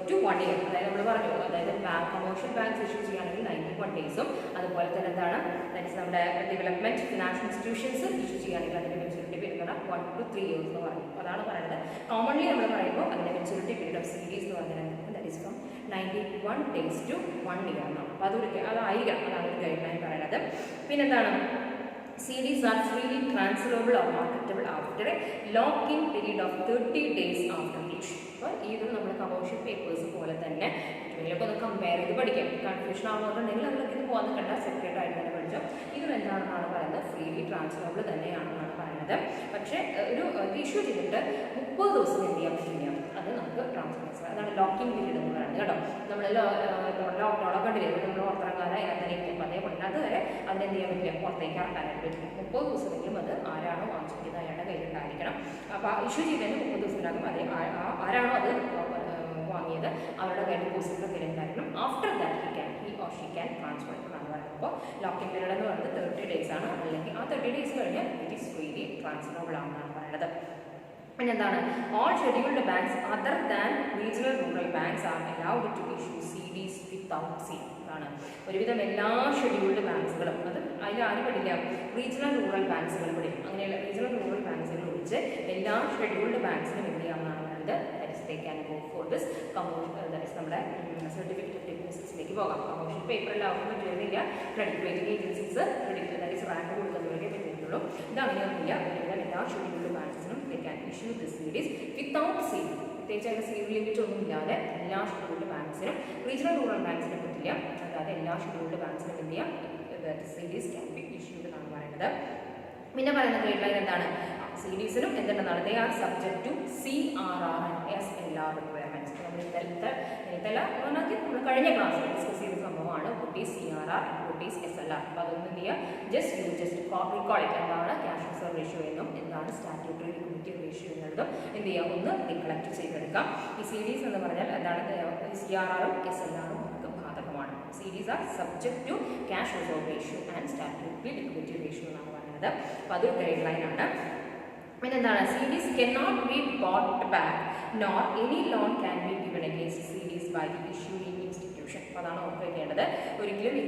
ടു 1 year. അതായത് നമ്മൾ പറഞ്ഞു, അതായത് കമേഴ്ഷ്യൽ ബാങ്ക്സ് ഇഷ്യൂ ചെയ്യുകയാണെങ്കിൽ 91 days-ഉം അതുപോലെ തന്നെ എന്താണ്, ദാറ്റ് ഈസ് നമ്മുടെ ഡെവലപ്മെൻറ്റ് ഫിനാൻഷ്യൽ ഇൻസ്റ്റിറ്റ്യൂഷൻസ് ഇഷ്യൂ ചെയ്യുകയാണെങ്കിൽ അതിൻ്റെ മെച്യൂരിറ്റി പീരീഡ് എന്ന് പറഞ്ഞാൽ 1 to 3 years എന്ന് പറഞ്ഞു. അതാണ് പറയുന്നത്. കോമൺലി നമ്മൾ പറയുമ്പോൾ അതിൻ്റെ മെച്യൂരിറ്റി പീരീഡ് ഓഫ് CDs എന്ന് പറഞ്ഞാൽ that is from 91 days to 1 year എന്നാണ്. അപ്പോൾ അതായിരിക്കണം, അതാണ് ഒരു ഗൈഡ് ലൈൻ പറയുന്നത്. പിന്നെന്താണ്, CDs are freely transferable or marketable after a lock-in period of 30 days after issue. അപ്പോൾ ഇതും നമ്മുടെ കമേഴ്ഷ്യൽ പേപ്പേഴ്സ് പോലെ തന്നെ ഇതിലൊക്കെ ഒന്ന് കമ്പയർ ചെയ്ത് പഠിക്കാം. കൺഫ്യൂഷൻ ആവുന്നുണ്ടെങ്കിൽ അതിലൊക്കെ ഇത് പോകാൻ കണ്ട സെപ്പറേറ്റ് ആയിട്ട് തന്നെ പഠിച്ചോ. ഇതും എന്താണെന്നാണ് പറയുന്നത്, ഫ്രീലി ട്രാൻസ്ഫറബിൾ തന്നെയാണെന്നാണ് പറയുന്നത്. പക്ഷേ ഒരു ഇഷ്യൂ ചെയ്തിട്ട് 30 ദിവസം എന്ത് ചെയ്യാൻ പറ്റില്ല, അത് നമുക്ക് ട്രാൻസ്ഫർ. അതാണ് ലോക്കിംഗ് പീരീഡ് എന്ന് പറയുന്നത് കേട്ടോ. നമ്മൾ ലോക്ക്ഡൗണൊക്കെ കണ്ടില്ലേ, നമ്മൾ പുറത്തിറങ്ങാതെ അതിനകത്ത് ഇരിക്കും. അതേപോലെ അതുവരെ അതിനെന്ത് ചെയ്യാൻ പറ്റില്ല, പുറത്തേക്ക് ഇറക്കാനായിട്ട് പറ്റില്ല. 30 ദിവസമെങ്കിലും അത് ആരാണോ വാങ്ങിച്ചിരിക്കുന്നത് അയാളുടെ കയ്യിലുണ്ടായിരിക്കണം. അപ്പോൾ ഇഷ്യൂ ചെയ്തതിന് 30 ദിവസത്തിനകം അതേ ആരാണോ അത് വാങ്ങിയത് അവരുടെ കയ്യിൽ ഡെപ്പോസിറ്റിൻ്റെ കയ്യിലുണ്ടായിരിക്കണം. After that he or she can transfer എന്നാണ് പറയുന്നത്. അപ്പോൾ ലോക്കിംഗ് പീരീഡ് എന്ന് പറയുന്നത് 30 days ആണ്. അല്ലെങ്കിൽ ആ 30 days കഴിഞ്ഞാൽ ഇറ്റ് ഈസ് ഫ്രീലി ട്രാൻസ്ഫറബിൾ ആണെന്നാണ് പറയുന്നത്. പിന്നെ എന്താണ്, all scheduled banks other than regional rural banks are allowed to issue CDs without seal. ആണ് ഒരുവിധം എല്ലാ ഷെഡ്യൂൾഡ് ബാങ്ക്സുകളും, അത് അതിൽ ആരും പഠില്ല, റീജിയണൽ റൂറൽ ബാങ്ക്സുകൾ പഠിക്കും. അങ്ങനെയുള്ള റീജിയണൽ റൂറൽ ബാങ്ക്സുകൾ ഒഴിച്ച് എല്ലാ ഷെഡ്യൂൾഡ് ബാങ്ക്സിലും എന്ത് ചെയ്യാമെന്നാണ് പറയുന്നത്, they can go for this നമ്മുടെ സർട്ടിഫിക്കറ്റ് ഓഫ് ഡെപ്പോസിറ്റ്സിലേക്ക് പോകാം. കമേഴ്ഷ്യൽ പേപ്പറിലാവുമ്പോൾ പറ്റുന്നില്ല, ക്രെഡിറ്റ് റേറ്റിംഗ് ഏജൻസീസ് റാങ്ക് കൊടുക്കുന്നവരൊക്കെ പറ്റുന്നുള്ളൂ. ഇതങ്ങനെയൊന്നുമില്ല, ഒരുവിധം എല്ലാ ഷെഡ്യൂൾഡ് ബാങ്ക്സിനും they can issue this CDs without seal. പ്രത്യേകിച്ച് അതിന് സീൽ ലിമിറ്റ് ഒന്നും ഇല്ലാതെ എല്ലാ ഷെഡ്യൂൾഡ് ബാങ്ക്സിനും, റീജിയണൽ റൂറൽ ബാങ്ക്സിനും പറ്റില്ല, അല്ലാതെ എല്ലാ ഷെഡ്യൂൾഡ് ബാങ്ക്സിനും എന്ത് ചെയ്യാം, CDs ക്യാൻ ബി ഇഷ്യൂഡ് എന്നാണ് പറയുന്നത്. പിന്നെ പറയുന്ന ഗൈഡ് ലൈൻ എന്താണ്, CDസിനും എന്തുണ്ടെന്നാണ്, they are subject to CRR and SLR requirements. നമ്മൾ ഇന്നലെ നമ്മൾ കഴിഞ്ഞ ക്ലാസ്സിൽ ഡിസ്കസ് ചെയ്ത സംഭവമാണ് what is CRR and what is SLR. അപ്പോൾ അതൊന്നും എന്ത് ചെയ്യുക, ജസ്റ്റ് റീകോൾ ഇറ്റ്. എന്താണ് ക്യാഷ് റിസർവ് റേഷ്യോ എന്നും എന്താണ് സ്റ്റാറ്റ്യൂട്ടറി ലിക്വിഡിറ്റി റേഷ്യോ എന്നുള്ളതും എന്ത് ചെയ്യുക, ഒന്ന് റിക്കളക്ട് ചെയ്തെടുക്കാം. ഈ CDs എന്ന് പറഞ്ഞാൽ എന്താണ്, CRRഉം SLRഉം നമുക്ക് ബാധകമാണ്. CDs are subject to cash reserve ratio and statutory liquidity ratio എന്നാണ് പറയുന്നത്. അപ്പോൾ അതൊരു ഗൈഡ് ലൈൻ ആണ്. പിന്നെന്താണ്, CDs cannot be bought back nor any loan can be given against CDs by the issuing institution. അപ്പോൾ അതാണ് ഓർത്ത് വയ്ക്കേണ്ടത്. ഒരിക്കലും ഈ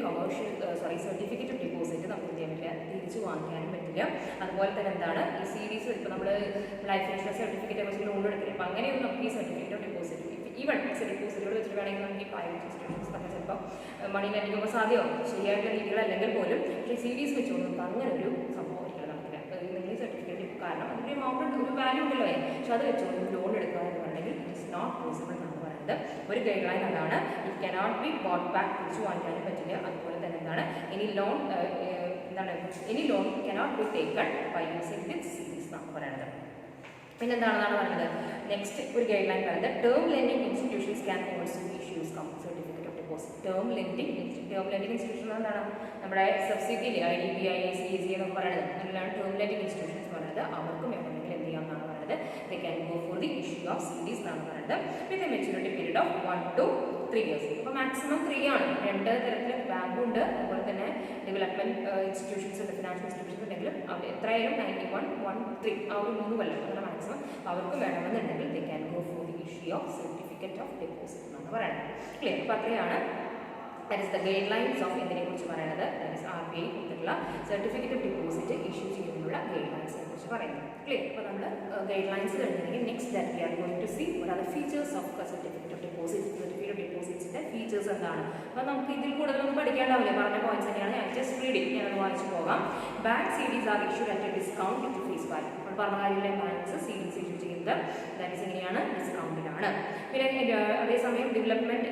സർട്ടിഫിക്കറ്റ് ഓഫ് ഡെപ്പോസിറ്റ് നമുക്ക് എന്ത് ചെയ്യാൻ പറ്റില്ല, തിരിച്ചു വാങ്ങിക്കാനും പറ്റില്ല. അതുപോലെ തന്നെ എന്താണ്, ഈ CDs ഇപ്പോൾ നമ്മൾ ലൈഫ് ഇൻഷുറൻസ് സർട്ടിഫിക്കറ്റ് വെച്ച് ലോൺ എടുക്കില്ല. അപ്പോൾ അങ്ങനെയൊന്നും നമുക്ക് ഈ certificate of deposit even fixed ഡെപ്പോസിറ്റുകൾ വെച്ചിട്ട് വേണമെങ്കിൽ നമുക്ക് ഈ പ്രൈവറ്റ് ഇൻസ്റ്റിറ്റ്യൂഷൻസ് ഒക്കെ ചിലപ്പോൾ മണി ലെൻഡിങ്ങൊക്കെ സാധ്യമാവും, ശരിയായിട്ടുള്ള രീതികളല്ലെങ്കിൽ പോലും. പക്ഷേ CDs വെച്ചുകൊണ്ട് നമുക്ക് അങ്ങനെ ഒരു സംഭവം ഒരിക്കലും നടക്കില്ല. നിങ്ങൾ ഈ സർട്ടിഫിക്കറ്റ് കാരണം അതിൻ്റെ എമൗണ്ട് ഒരു വാല്യൂ ഉണ്ടല്ലോ, പക്ഷെ അത് വെച്ചുകൊണ്ട് ലോൺ എടുക്കുക എന്ന് പറഞ്ഞെങ്കിൽ ഇറ്റ് ഇസ് നോട്ട് പോസിബിൾ എന്നാണ് പറയുന്നത്. ഒരു ഗൈഡ് ലൈൻ അതാണ്, it cannot be bought back, തിരിച്ചു വാങ്ങിക്കാനും പറ്റില്ല. അതുപോലെ തന്നെ എന്താണ്, any loan cannot be taken by using with CDs എന്നാണ് പറയുന്നത്. പിന്നെന്താണെന്നാണ് പറയുന്നത്, നെക്സ്റ്റ് ഒരു ഗൈഡ് ലൈൻ പറയുന്നത്, term lending institutions can also issues certificate of deposit. Term lending institution എന്താണ്, നമ്മുടെ സബ്സിഡിയിലെ IDBI, CAG എന്നൊക്കെ പറയുന്നത്, അങ്ങനെയാണ് ടേം ലെൻഡിങ് ഇൻസ്റ്റിറ്റ്യൂഷൻസ് പറയുന്നത്. അവർക്കും വേണമെങ്കിൽ എന്ത് ചെയ്യാമെന്നാണ് പറയുന്നത്, they can go for the issue of CDs എന്നാണ് പറയുന്നത്. With a maturity period of 1 to 3 years. അപ്പോൾ മാക്സിമം 3 ആണ്. 2 തരത്തിൽ ബാങ്കും ഉണ്ട്, അതുപോലെ തന്നെ ഡെവലപ്മെൻറ്റ് ഇൻസ്റ്റിറ്റ്യൂഷൻസ് ഉണ്ട്, ഫിനാൻഷ്യൽ ഇൻസ്റ്റിറ്റ്യൂഷൻസ് ഉണ്ടെങ്കിലും അവർ എത്രയായാലും 91, 1, 3 ആ ഒരു 3 കൊല്ലം അങ്ങനെ മാക്സിമം അവർക്ക് വേണമെന്നുണ്ടെങ്കിൽ they can go for the issue of certificate of deposit എന്നാണ് പറയുന്നത്. ക്ലിയർ? അപ്പോൾ അത്രയാണ് that is the guidelines of ഇതിനെ കുറിച്ച് പറയുന്നത്. ദാറ്റ് ഇസ് RBI കൊടുത്തിട്ടുള്ള സർട്ടിഫിക്കറ്റ് ഓഫ് ഡെപ്പോസിറ്റ് ഇഷ്യൂ ചെയ്യുന്നതിനുള്ള ഗൈഡ് ലൈൻസിനെ കുറിച്ച് പറയുന്നത്. ക്ലിയർ? അപ്പോൾ നമ്മൾ ഗൈഡ് ലൈൻസ് കഴിഞ്ഞിട്ടുണ്ടെങ്കിൽ next that we are going to see what are the features of certificate of deposit. Certificate of ഡെപ്പോസിറ്റ്സിൻ്റെ ഫീച്ചേഴ്സ് എന്താണ്. അപ്പോൾ നമുക്ക് ഇതിൽ കൂടുതലൊന്നും പഠിക്കേണ്ടാവില്ല, പറഞ്ഞ പോയിന്റ്സ് തന്നെയാണ്. ഞാൻ ജസ്റ്റ് റീഡിങ് ഞാനത് വായിച്ചു പോകാം. Bank CDs are issued at a discount to face value. അപ്പോൾ പറഞ്ഞ കാര്യമില്ല, ബാങ്ക്സ് CDs ഇഷ്യൂ ചെയ്യുന്നത് ദാറ്റ് ഇസ് എങ്ങനെയാണ്, ഡിസ്കൗണ്ടിലാണ്. പിന്നെ അതേസമയം ഡെവലപ്മെൻറ്റ്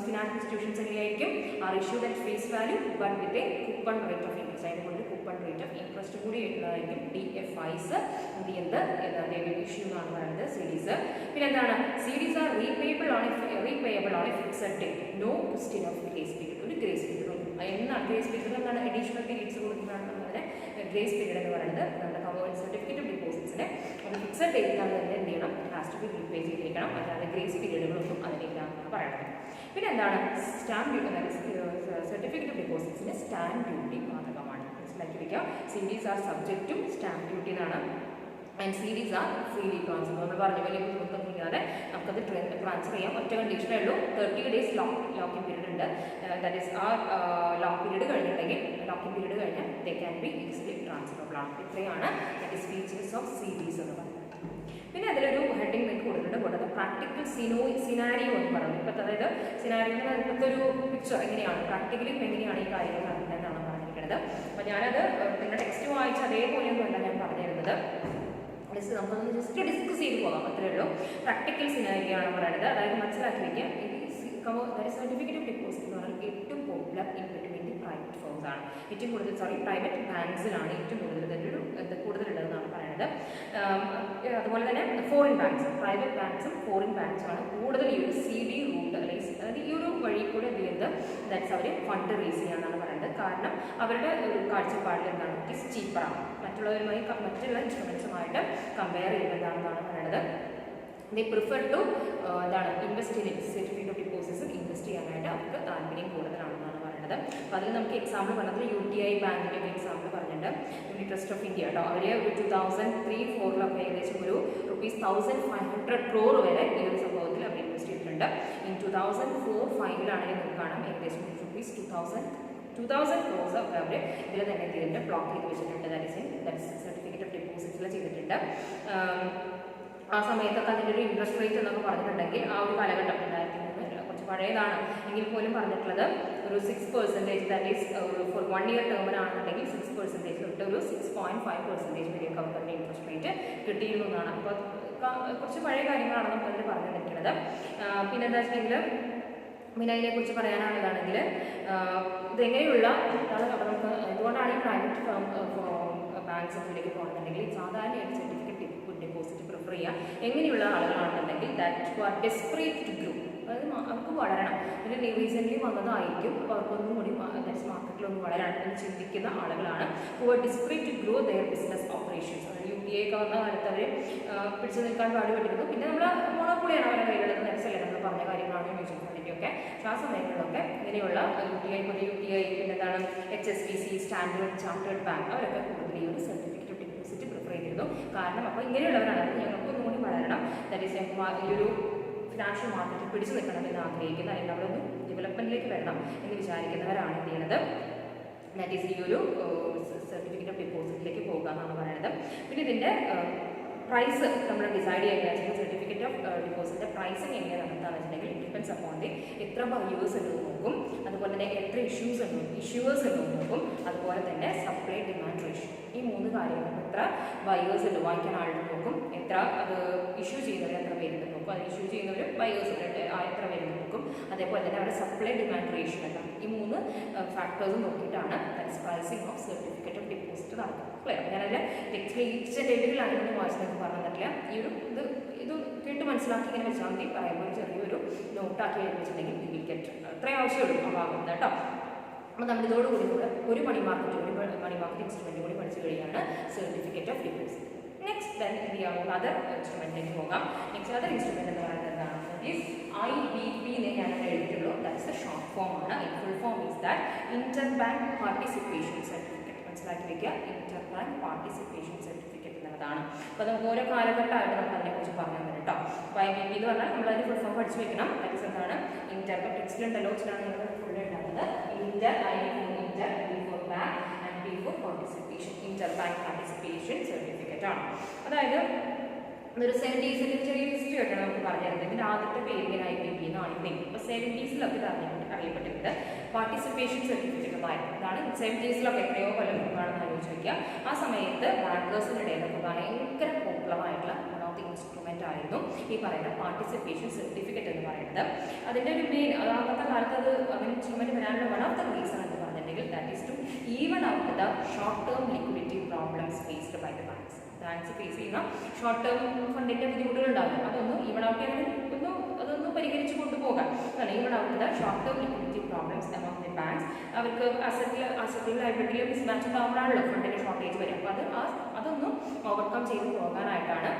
ഫിനാൻഷ്യൽ ഇൻസ്റ്റിറ്റ്യൂഷൻസ് എങ്ങനെയായിരിക്കും, are issued at face value but with a coupon rate of interest. അതിൻ്റെ കൊണ്ട് കൂപ്പൺ റേറ്റ് ഓഫ് ഇൻട്രസ്റ്റ് കൂടി ഉള്ളതായിരിക്കും. DFIs എന്ത് ചെയ്യുന്നത് ഇഷ്യൂ എന്നാണ് പറയുന്നത് CDs. പിന്നെ എന്താണ്, CDs are repayable on a fixed date, no question of grace period. ഒരു ഗ്രേസ് പീരീഡ് എന്നാണ് ഗ്രേസ് പീരീഡ് എന്താണ്, അഡീഷണൽ പീരീഡ്സ് കൊടുക്കുന്നതാണ് അതിനെ ഗ്രേസ് പീരീഡ് എന്ന് പറയുന്നത്. നമ്മുടെ സർട്ടിഫിക്കറ്റ് ഓഫ് ഡെപ്പോസിറ്റ്സിന് ഒരു ഫിക്സഡ് ഡേറ്റിലാണ് തന്നെ എന്ത് ചെയ്യണം, ഹാസ് ടു ബി റീപേ ചെയ്തിരിക്കണം. അല്ലാതെ ഗ്രേസ് പീരീഡുകളൊന്നും അതിനില്ല എന്നാണ് പറയുന്നത്. പിന്നെ എന്താണ്, സ്റ്റാമ്പ് ഡ്യൂട്ടി, സർട്ടിഫിക്കറ്റ് ഓഫ് ഡെപ്പോസിറ്റ്സിന് സ്റ്റാമ്പ് ഡ്യൂട്ടി ബാധകമാണ്. മനസ്സിലാക്കിയിരിക്കുക. CDs are subject to stamp duty എന്നാണ്. And CDs are freely transfer. നമ്മൾ പറഞ്ഞ വലിയ ബുദ്ധിമുട്ടൊന്നും ഇല്ലാതെ നമുക്കത് ട്രാൻസ്ഫർ ചെയ്യാം. ഒറ്റ കണ്ടീഷനേ ഉള്ളൂ, 30 days ലോക്കിംഗ് പീരീഡ് ഉണ്ട്. ദാറ്റ് ഈസ് ആ ലോക്ക് പീരീഡ് കഴിഞ്ഞിട്ടുണ്ടെങ്കിൽ, ലോക്കിംഗ് പീരീഡ് കഴിഞ്ഞാൽ they can be easily transferable ആണ്. ഇത്രയാണ് that is features of CDs എന്ന് പറയുന്നത്. പിന്നെ അതിലൊരു ഹെഡിങ് നിങ്ങൾക്ക് കൊടുത്തിട്ടുണ്ട്, പ്രാക്ടിക്കൽ സിനാരിയോ എന്ന് പറയുന്നത്. ഇപ്പോഴത്തെ അതായത് സിനാരിയോ ഇപ്പോഴത്തെ ഒരു പിക്ചർ എങ്ങനെയാണ്, പ്രാക്ടിക്കലി എങ്ങനെയാണ് ഈ കാര്യങ്ങൾ നടക്കുന്നതെന്നാണ് പറഞ്ഞിരിക്കുന്നത്. അപ്പോൾ ഞാനത് നിങ്ങളുടെ ടെക്സ്റ്റ് വായിച്ച് അതേപോലെയൊന്നുമല്ല ഞാൻ പറഞ്ഞു തരുന്നത്. നമുക്കൊന്ന് ജസ്റ്റ് ഡിസ്കസ് ചെയ്ത് പോകാം, അത്രയേ ഉള്ളൂ. പ്രാക്ടിക്കൽ സിനാരിയാണ് പറയുന്നത്. അതായത് മനസ്സിലാക്കി വയ്ക്കുക, സർട്ടിഫിക്കറ്റ് ഓഫ് ഡിപ്പോസിറ്റ് എന്ന് പറഞ്ഞാൽ ഏറ്റവും popular in between the private firms ആണ്. ഏറ്റവും കൂടുതൽ പ്രൈവറ്റ് ബാങ്ക്സിലാണ് ഏറ്റവും കൂടുതലുള്ളതെന്നാണ് പറയുന്നത്. അതുപോലെ തന്നെ ഫോറിൻ ബാങ്ക്സ്, പ്രൈവറ്റ് ബാങ്ക്സും ഫോറിൻ ബാങ്ക്സുമാണ് കൂടുതൽ ഈ ഒരു CD റൂട്ട്, അതായത് ഈ ഒരു വഴി കൂടെ എന്ത് ചെയ്യുന്നത്, ദാറ്റ്സ് അവർ ഫണ്ട് റേസ് ചെയ്യാനാണ് പറയുന്നത്. കാരണം അവരുടെ ഒരു കാഴ്ചപ്പാടിൽ എന്താണ്, ഇറ്റ് ഈസ് ചീപ്പറാണ്, മറ്റുള്ള ഇൻസ്ട്രുമെൻസുമായിട്ട് കമ്പയർ ചെയ്യുന്നതാണെന്നാണ് പറയുന്നത്. They prefer to invest in certificate of deposits, invest ചെയ്യാനായിട്ട് അവർക്ക് താല്പര്യം കൂടുതലാണെന്നാണ് പറയുന്നത്. അപ്പോൾ അതിൽ നമുക്ക് എക്സാമ്പിൾ പറഞ്ഞത് UTI ബാങ്കിൻ്റെ ഒക്കെ എക്സാമ്പിൾ പറഞ്ഞിട്ടുണ്ട്. യൂണിറ്റ് ട്രസ്റ്റ് ഓഫ് ഇന്ത്യ കേട്ടോ, അവർ ഒരു 2003-04 ഏകദേശം ഒരു ₹1500 crore വരെ ഈ ഒരു സംഭവത്തിൽ അവർ ഇൻവെസ്റ്റ് ചെയ്തിട്ടുണ്ട്. ഇൻ 2004-05 നമുക്ക് കാണാം ഏകദേശം ₹2000 crores ഒക്കെ അവർ ഇതിൽ തന്നെ ചെയ്തിട്ടുണ്ട്, ബ്ലോക്ക് ചെയ്ത് വെച്ചിട്ടുണ്ട്. ദാറ്റ് സർട്ടിഫിക്കറ്റ് ഓഫ് ഡിപ്പോസിറ്റ്സിൽ ചെയ്തിട്ടുണ്ട്. ആ സമയത്തൊക്കെ അതിൻ്റെ ഒരു ഇൻട്രസ്റ്റ് റേറ്റ് എന്നൊക്കെ പറഞ്ഞിട്ടുണ്ടെങ്കിൽ ആ ഒരു കാലഘട്ടം 2003 കുറച്ച് പഴയതാണ് എങ്കിൽ പോലും പറഞ്ഞിട്ടുള്ളത് ഒരു 6%, ദാറ്റ് ഈസ് ഒരു ഫോർ 1 year ടേമിനാണെന്നുണ്ടെങ്കിൽ 6% തൊട്ട് ഒരു 6.5% വരെയൊക്കെ അവർക്ക് അതിൻ്റെ ഇൻട്രസ്റ്റ് റേറ്റ് കിട്ടിയിരുന്നു എന്നാണ്. അപ്പോൾ കുറച്ച് പഴയ കാര്യങ്ങളാണ് നമുക്കതിൽ പറഞ്ഞു തന്നിരിക്കുന്നത്. പിന്നെ എന്താ വെച്ചിട്ടുണ്ടെങ്കിൽ പിന്നെ അതിനെക്കുറിച്ച് പറയാനുള്ളതാണെങ്കിൽ ഇതെങ്ങനെയുള്ള നമുക്ക് എന്തുകൊണ്ടാണ് ഈ പ്രൈവറ്റ് ബാങ്ക്സ് ഇതിലേക്ക് പോകുന്നുണ്ടെങ്കിൽ സാധാരണയായിട്ട് സർട്ടിഫിക്കറ്റ് ഡിപ്പോസിറ്റ് പ്രിഫർ ചെയ്യുക എങ്ങനെയുള്ള ആളുകളാണെന്നുണ്ടെങ്കിൽ that are desperate to grow, അതായത് അവർക്ക് വളരണം, ഇതിൽ റീസെൻ്റ്ലി വന്നതായിരിക്കും, അപ്പോൾ അവർക്കൊന്നും കൂടി മാർക്കറ്റിലൊന്നും വളരാൻ ചിന്തിക്കുന്ന ആളുകളാണ്. Who are desperate to grow their business operations. അതായത് UPA ഒക്കെ വന്ന കാലത്ത് അവർ പിടിച്ചു നിൽക്കാൻ പാടുപെട്ടിരുന്നു. പിന്നെ നമ്മൾ മോണോപ്പൊളിയാണ് അവരുടെ കയ്യിലുള്ളത്, നെക്സ്റ്റല്ലേ നമ്മൾ പറഞ്ഞ കാര്യങ്ങളാണ് മ്യൂച്വൽ ഫണ്ടിൻ്റെ ഒക്കെ. ആ സമയങ്ങളിലൊക്കെ ഇങ്ങനെയുള്ള UTI പിന്നെ എന്താണ് HSBC, സ്റ്റാൻഡേർഡ് ചാർട്ടേഡ് ബാങ്ക്, അവരൊക്കെ കൂടുതൽ ഈ ഒരു സർട്ടിഫിക്കറ്റ് ഓഫ് ഡിപ്പോസിറ്റ് പ്രിഫർ ചെയ്തിരുന്നു. കാരണം അപ്പോൾ ഇങ്ങനെയുള്ളവരാണ് ഞങ്ങൾക്കൊന്നും കൂടി വളരണം, ദാറ്റ് ഈസ് ഈ ഒരു ഫിനാൻഷ്യൽ മാർക്കറ്റിൽ പിടിച്ചു നിൽക്കണം എന്ന് ആഗ്രഹിക്കുന്ന, അല്ലെങ്കിൽ നമ്മളൊന്ന് ഡെവലപ്മെൻറ്റിലേക്ക് വരണം എന്ന് വിചാരിക്കുന്നവരാണ് എന്ത് ചെയ്യുന്നത്, ദാറ്റ് ഈസ് ഈ ഒരു സർട്ടിഫിക്കറ്റ് ഓഫ് ഡിപ്പോസിറ്റിലേക്ക് പോകുക എന്നാണ് പറയുന്നത്. പിന്നെ ഇതിൻ്റെ പ്രൈസ് നമ്മൾ ഡിസൈഡ് ചെയ്യുക, സർട്ടിഫിക്കറ്റ് ഓഫ് ഡിപ്പോസിറ്റിൻ്റെ പ്രൈസിങ് എങ്ങനെയാണ് നടത്താന്ന് വെച്ചിട്ടുണ്ടെങ്കിൽ ഡിപ്പെൻസ് അപ്പോൺ ദി എത്ര ബയേഴ്സ് ഉണ്ടെന്ന് നോക്കും, അതുപോലെ തന്നെ എത്ര ഇഷ്യൂവേഴ്സ് ഉണ്ടെന്ന് നോക്കും, അതുപോലെ തന്നെ സപ്ലൈ ഡിമാൻഡ് റേഷ്യോ. ഈ 3 കാര്യങ്ങൾ, എത്ര ബയേഴ്സ് ഉണ്ട് വാങ്ങിക്കാൻ ആളുകൾ നോക്കും, എത്ര അത് ഇഷ്യൂ ചെയ്യുന്നവർ എത്ര പേരുണ്ടെന്ന് നോക്കും, അത് ഇഷ്യൂ ചെയ്യുന്നവർ ബയേഴ്സ് എത്ര പേരുണ്ടെന്ന് നോക്കും, അതേപോലെ തന്നെ അവരുടെ സപ്ലൈ ഡിമാൻഡ് റേഷ്യോ എല്ലാം. ഈ 3 ഫാക്ടേഴ്സ് നോക്കിയിട്ടാണ് pricing of certificate of deposit നടക്കുന്നത്. ക്ലിയർ? ഞാനതിൽ ടെക്സ്റ്റിൽ ഈച്ച് വായിച്ചതൊക്കെ പറഞ്ഞു തന്നിട്ടില്ല. ഈ ഒരു ഇത് കേട്ട് മനസ്സിലാക്കി ഇങ്ങനെ വെച്ചാൽ മതി. പറയുമ്പോൾ ചെറിയൊരു നോട്ടാക്കി എഴുതി വെച്ചിട്ടുണ്ടെങ്കിൽ വിൽ അത്രയും ആവശ്യമുള്ളൂ ആ ഭാഗം കേട്ടോ. അപ്പോൾ നമ്മളിതോടുകൂടി ഒരു മണി മാർക്കറ്റ് ഇൻസ്ട്രുമെൻറ്റ് കൂടി പഠിച്ചു കഴിയാണ് certificate of deposit. Next then other ഇൻസ്ട്രുമെൻറ്റിലേക്ക് പോകാം. നെക്സ്റ്റ് അതർ ഇൻസ്ട്രുമെൻറ്റ് എന്ന് പറയുന്നത് എന്താണ്, ഈസ് IBP എന്ന് ഞാൻ എഴുതിയിട്ടുള്ളൂ. ദാറ്റ്സ് ദ ഷോർട്ട് ഫോം ആണ്. Full form is that Inter bank participation certificate. മനസ്സിലാക്കി വയ്ക്കുക, ഇന്റർ ബാങ്ക് പാർട്ടിസിപ്പേഷൻ സർട്ടിഫിക്കറ്റ് എന്നുള്ളതാണ്. അപ്പോൾ നമുക്ക് ഓരോ കാലഘട്ടമായിട്ട് നമുക്ക് അതിനെക്കുറിച്ച് പറഞ്ഞു തന്നെ കേട്ടോ. അപ്പോൾ IBP എന്ന് പറഞ്ഞാൽ നമ്മളതിന് ഫുൾ ഫോം പഠിച്ചു വെക്കണം. ദാറ്റ്സ് എന്താണ്, ഇന്റർ ടെക്സ്റ്റിലുണ്ടല്ലോ വെച്ചിട്ടാണ് നിങ്ങൾ ഫുൾ ഉണ്ടാകുന്നത്. Inter for bank and P for participation. Inter bank participation certificate ആണ്. അതായത് ഒരു 70s ചെറിയ ഹിസ്റ്ററി ഒക്കെ നമുക്ക് പറഞ്ഞിരുന്നത്. ഇതിൻ്റെ ആദ്യത്തെ പേര് IBP എന്നാണ് ഇന്നെങ്കിൽ. അപ്പോൾ 70s അറിയപ്പെട്ടിരുന്നത് പാർട്ടിസിപ്പേഷൻ സർട്ടിഫിക്കറ്റ് എന്നായിരുന്നു. ഇതാണ് 70s എത്രയോ കൊല്ലം മുമ്പാണെന്ന് ആലോചിച്ച് വയ്ക്കുക. ആ സമയത്ത് ബാങ്കേഴ്സിൻ്റെ ഇടയിലൊക്കെ ഭയങ്കര പോപ്പുലറായിട്ടുള്ള വൺ ഓഫ് ദി ഇൻസ്ട്രുമെൻ്റ് ആയിരുന്നു ഈ പറയുന്ന പാർട്ടിസിപ്പേഷൻ സർട്ടിഫിക്കറ്റ് എന്ന് പറയുന്നത്. അതിൻ്റെ ഒരു മെയിൻ അന്നത്തെ കാലത്ത് അതിന് ഇൻസ്ട്രുമെൻറ്റ് വരാനുള്ള വൺ ഓഫ് ദ റീസൺ എന്ന് പറഞ്ഞിട്ടുണ്ടെങ്കിൽ that is to even out the short term liquidity problems faced by the banks. Banks face ചെയ്യുന്ന ഷോർട്ട് ടേം ഫണ്ടിൻ്റെ ബുദ്ധിമുട്ടുകളുണ്ടാകും. അതൊന്നും ഈവൺ ഔട്ട് അതൊന്ന് പരിഹരിച്ച് കൊണ്ടുപോകാം. Even out the short term liquidity problems among the banks. അവർക്ക് അസറ്റിൽ ലൈബിലിറ്റിയിലും മിസ്മാച്ച് ഉണ്ടാകുമ്പോഴാണല്ലോ ഫണ്ടിൻ്റെ ഷോർട്ടേജ് വരും. അപ്പോൾ അതൊന്നും ഓവർകം ചെയ്ത് പോകാനായിട്ടാണ്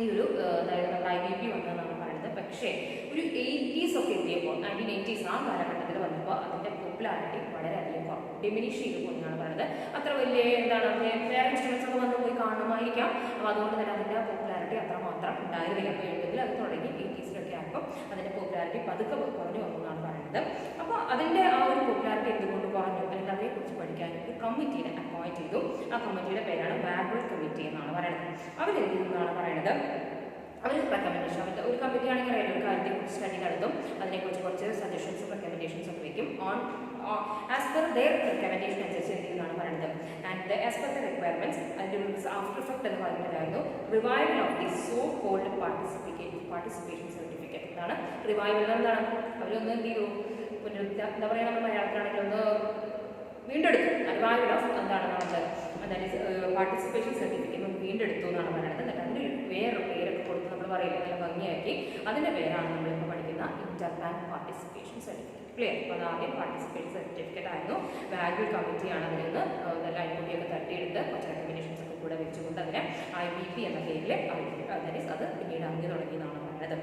ഈ ഒരു അതായത് നമ്മുടെ IBP വന്നതെന്നാണ് പറയുന്നത്. പക്ഷേ ഒരു 80s ഒക്കെ എത്തിയപ്പോൾ 1980s ആ കാലഘട്ടത്തിൽ വന്നപ്പോൾ അതിൻ്റെ പോപ്പുലാരിറ്റി വളരെയധികം ഡിമിനിഷ് ചെയ്തു പോകുന്നതാണ് പറയുന്നത്. അത്ര വലിയ എന്താണ് വേറെ ഇൻസ്ട്രുമെൻറ്റ്സ് ഒക്കെ വന്ന് പോയി കാണുമായിരിക്കാം. അപ്പോൾ അതുകൊണ്ട് തന്നെ അതിൻ്റെ പോപ്പുലാരിറ്റി അത്രമാത്രം ഉണ്ടായിരുന്നില്ല. അപ്പോൾ 70s അത് തുടങ്ങി 80s ആയപ്പോൾ അതിൻ്റെ പോപ്പുലാരിറ്റി പതുക്കെ കുറഞ്ഞു വന്നു എന്നാണ് പറയുന്നത്. അപ്പോൾ അതിൻ്റെ ആ ഒരു പോപ്പുലാരിറ്റി എന്തുകൊണ്ട് കുറഞ്ഞു അല്ലെങ്കിൽ അതേക്കുറിച്ച് പഠിക്കാൻ ഒരു കമ്മിറ്റീനെ അപ്പോയിൻറ്റ് ചെയ്തു. ആ കമ്മിറ്റിയുടെ പേരാണ് വാഗിൾ കമ്മിറ്റി എന്നാണ് പറയുന്നത്. അവരെന്തെന്നാണ് പറയുന്നത്, അവർ റെക്കമെൻഡേഷൻ ഒരു കമ്മിറ്റി ആണെങ്കിൽ ഒരു കാര്യത്തെക്കുറിച്ച് സ്റ്റഡി നടത്തും. അതിനെക്കുറിച്ച് കുറച്ച് സജഷൻസും റെക്കമെൻഡേഷൻസും ഒക്കെ വയ്ക്കും. On as per their recommendation അനുസരിച്ച് എന്ത് ചെയ്യുന്നതാണ് പറയുന്നത്. And as per the requirements അതിൻ്റെ ഒരു ആഫ്റ്റർ ഇഫക്റ്റ് എന്ന് പറയുന്നതായിരുന്നു revival of the so called participation certificate. ഇതാണ് റിവൈവൽ. എന്താണ് അവരൊന്ന് എന്ത് ചെയ്തു, എന്താ പറയുക, നമ്മൾ മലയാളത്തിലാണെങ്കിൽ ഒന്ന് വീണ്ടെടുത്തു. റിവൈവൽ ഓഫ് എന്താണ് നമുക്ക് അതായത് പാർട്ടിസിപ്പേഷൻ സർട്ടിഫിക്കറ്റ് വീണ്ടെടുത്തു എന്നാണ് പറയുന്നത്. എന്നിട്ട് അതിൻ്റെ വേറൊരു പേരൊക്കെ കൊടുത്ത് നമ്മൾ പറയില്ല, നല്ല ഭംഗിയാക്കി അതിൻ്റെ പേരാണ് നമ്മളിപ്പോൾ പഠിക്കുന്ന Inter bank participation certificate. Clear? അപ്പോൾ അത് ആദ്യം പാർട്ടിസിപ്പേഷൻ സർട്ടിഫിക്കറ്റ് ആയിരുന്നു. ബാങ്കിൽ കമ്മിറ്റിയാണ് അതിൽ നിന്ന് നല്ല അഴിമതിയൊക്കെ തട്ടിയെടുത്ത് കുറച്ച് റെക്കമെൻഡേഷൻസ് ഒക്കെ കൂടെ വെച്ചുകൊണ്ട് അതിനെ IBP എന്ന പേരിൽ അത് പിന്നീട് അറിഞ്ഞു തുടങ്ങിയതാണ് പറയുന്നത്.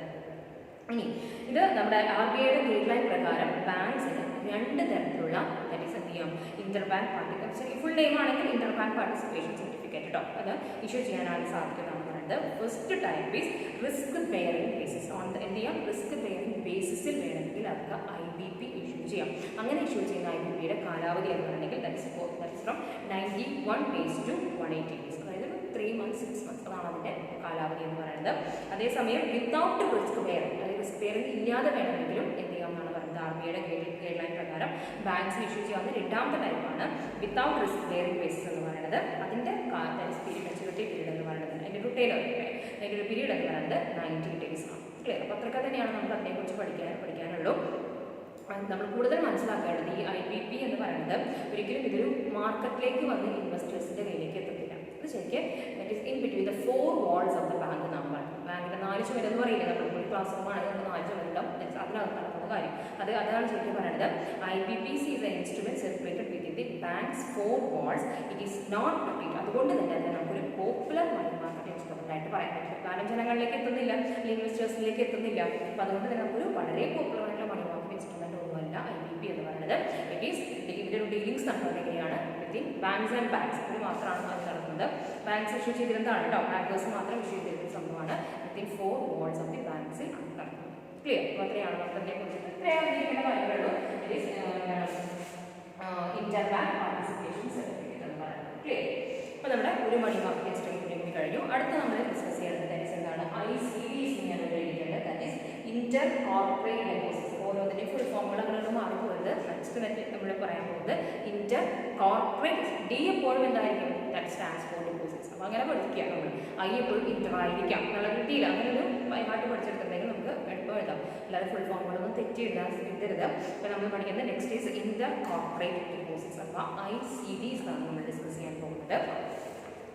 ഇനി ഇത് നമ്മുടെ RBIയുടെ ഗൈഡ് ലൈൻ പ്രകാരം ബാങ്ക്സിന് 2 തരത്തിലുള്ള Inter bank participation, full name ആണെങ്കിൽ ഇന്റർ ബാങ്ക് പാർട്ടിസിപ്പേഷൻ സർട്ടിഫിക്കറ്റ് കേട്ടോ, അത് ഇഷ്യൂ ചെയ്യാനാണ് സാധിക്കുന്നതാണ് പറയുന്നത്. First type is risk bearing basis. എന്ത് ചെയ്യാം, റിസ്ക് ബെയറിംഗ് ബേസിസിൽ വേണമെങ്കിൽ അവർക്ക് IBP ഇഷ്യൂ ചെയ്യാം. അങ്ങനെ ഇഷ്യൂ ചെയ്യുന്ന IBPയുടെ കാലാവധി എന്ന് പറയുന്നെങ്കിൽ that's from 91 days to 180 days, അതായത് 3 months 6 months അതാണ് അതിൻ്റെ കാലാവധി എന്ന് പറയുന്നത്. അതേസമയം വിത്തൗട്ട് റിസ്ക് ബെയറിംഗ്, അതായത് റിസ്ക് ബെയറിംഗ് ഇല്ലാതെ വേണമെങ്കിലും എന്ത് ചെയ്യാമെന്നാണ് പറയുന്നത്. RBIയുടെ ഗൈഡ് ലൈൻ പ്രകാരം ബാങ്ക്സിന് ഇഷ്യൂ ചെയ്യാവുന്ന 2ാമത്തെ ടൈപ്പാണ് വിത്തൗട്ട് റിസ്ക് ബെയറിംഗ് ബേസിസ് എന്ന് പറയുന്നത്. അതിൻ്റെ മെച്യൂരിറ്റി പീരീഡ് എന്ന് പറയുന്നത്, അതിൻ്റെ ഒരു പീരീഡ് എന്ന് പറയുന്നത് 90 days ആണ്. ക്ലിയർ? അപ്പോൾ അത്രയൊക്കെ തന്നെയാണ് നമുക്ക് അതിനെക്കുറിച്ച് പഠിക്കാനുള്ളൂ. നമ്മൾ കൂടുതൽ മനസ്സിലാക്കേണ്ടത് ഈ IBP എന്ന് പറയുന്നത് ഒരിക്കലും ഇതൊരു മാർക്കറ്റിലേക്ക് വന്ന് ഇൻവെസ്റ്റേഴ്സിൻ്റെ കയ്യിലേക്ക് എത്തത്തില്ല. ഇത് ശരിക്കും that is in between the 4 walls of the bank എന്നാണ് പറയുന്നത്. ബാങ്കിൻ്റെ 4 ചുമരെന്ന് പറയില്ല, നമ്മൾ ഒരു ക്ലാസ് റൂമാണെങ്കിൽ 4 ചുമരുണ്ടാവും, അതിനകത്ത് നടക്കുന്ന കാര്യം അതാണ് ശരിക്കും പറയുന്നത്. IBPC is an instrument circulated within the bank's 4 walls. It is not repeat. അതുകൊണ്ട് തന്നെ അത് നമുക്കൊരു പോപ്പുലർ മണി മാർക്കറ്റ് ഇൻസ്ട്രുമെന്റ് ആയിട്ട് പറയാൻ പറ്റും. കാരണം ജനങ്ങളിലേക്ക് എത്തുന്നില്ല, ഇൻവെസ്റ്റേഴ്സിലേക്ക് എത്തുന്നില്ല. അപ്പോൾ അതുകൊണ്ട് തന്നെ നമുക്കൊരു വളരെ പോപ്പുലർ ആയിട്ടുള്ള മണി മാർക്കറ്റ് ഇൻസ്ട്രുമെന്റ് ഒന്നുമല്ല IBP എന്ന് പറയുന്നത്. ഇറ്റ് ഈസ് ഇതിൻ്റെ ഒരു ഡീലിംഗ്സ് നടക്കുന്നത് എങ്ങനെയാണ് വിത്തിൻ ബാങ്ക്സ് ആൻഡ് ബാങ്ക്സ് ഇത് മാത്രമാണ് അത് നടക്കുന്നത്. ബാങ്ക്സ് ഇഷ്യൂ ചെയ്തിരുന്നതാണ് കേട്ടോ, ബാങ്കേഴ്സ് മാത്രം ഇഷ്യൂ ചെയ്തിരുന്ന സംഭവമാണ്. വിത്തിൻ 4 walls ഓഫ് ദി ബാങ്ക്സിൽ ആണ് നടക്കുന്നത്. ക്ലിയർ? അപ്പോൾ അത്രയാണ് നമുക്ക് അതിനെക്കുറിച്ച് കാര്യങ്ങളുള്ളൂ. ഇന്റർ ബാങ്ക് പാർട്ടിസിപ്പേഷൻ സർട്ടിഫിക്കറ്റ് എന്ന് പറയുന്നത്. ക്ലിയർ? അപ്പോൾ നമ്മുടെ ഒരു മണി മാർക്കറ്റ് ഇൻസ്ട്രുമെന്റ് കൂടി കഴിഞ്ഞു. അടുത്ത നമ്മൾ ഡിസ്കസ് ചെയ്യുന്നത് ദാറ്റ് ഈസ് എന്താണ്, ICDs എന്നാണ് എഴുതിയിട്ടുണ്ട്. That is inter corporate deposits. ഓരോന്നിൻ്റെയും ഫുൾ ഫോമുകളൊക്കെ മാറിപ്പോയത്. നെക്സ്റ്റ് നമ്മൾ പറയാൻ പോകുന്നത് ഇന്റർ കോർപ്പറേറ്റ്. D എപ്പോഴും എന്തായിരിക്കും, ദാറ്റ് സ്റ്റാൻഡ്സ് ഫോർ ഡെപ്പോസിറ്റ്സ്. അപ്പോൾ അങ്ങനെ പഠിക്കുക നമ്മൾ. I എപ്പോഴും ഇന്റർ ആയിരിക്കാം എന്നുള്ള കിട്ടിയില്ല, അങ്ങനെ ഒരു പാട്ട് പഠിച്ചെടുത്തിട്ടുണ്ടെങ്കിൽ നമുക്ക് എളുപ്പം എഴുതാം. അല്ലാതെ ഫുൾ ഫോമുകളൊന്നും തെറ്റി എഴുതരുത്. അപ്പോൾ നമ്മൾ പഠിക്കുന്നത് next is inter corporate deposits അഥവാ ICDs ആണ് നമ്മൾ ഡിസ്കസ് ചെയ്യാൻ പോകുന്നത്.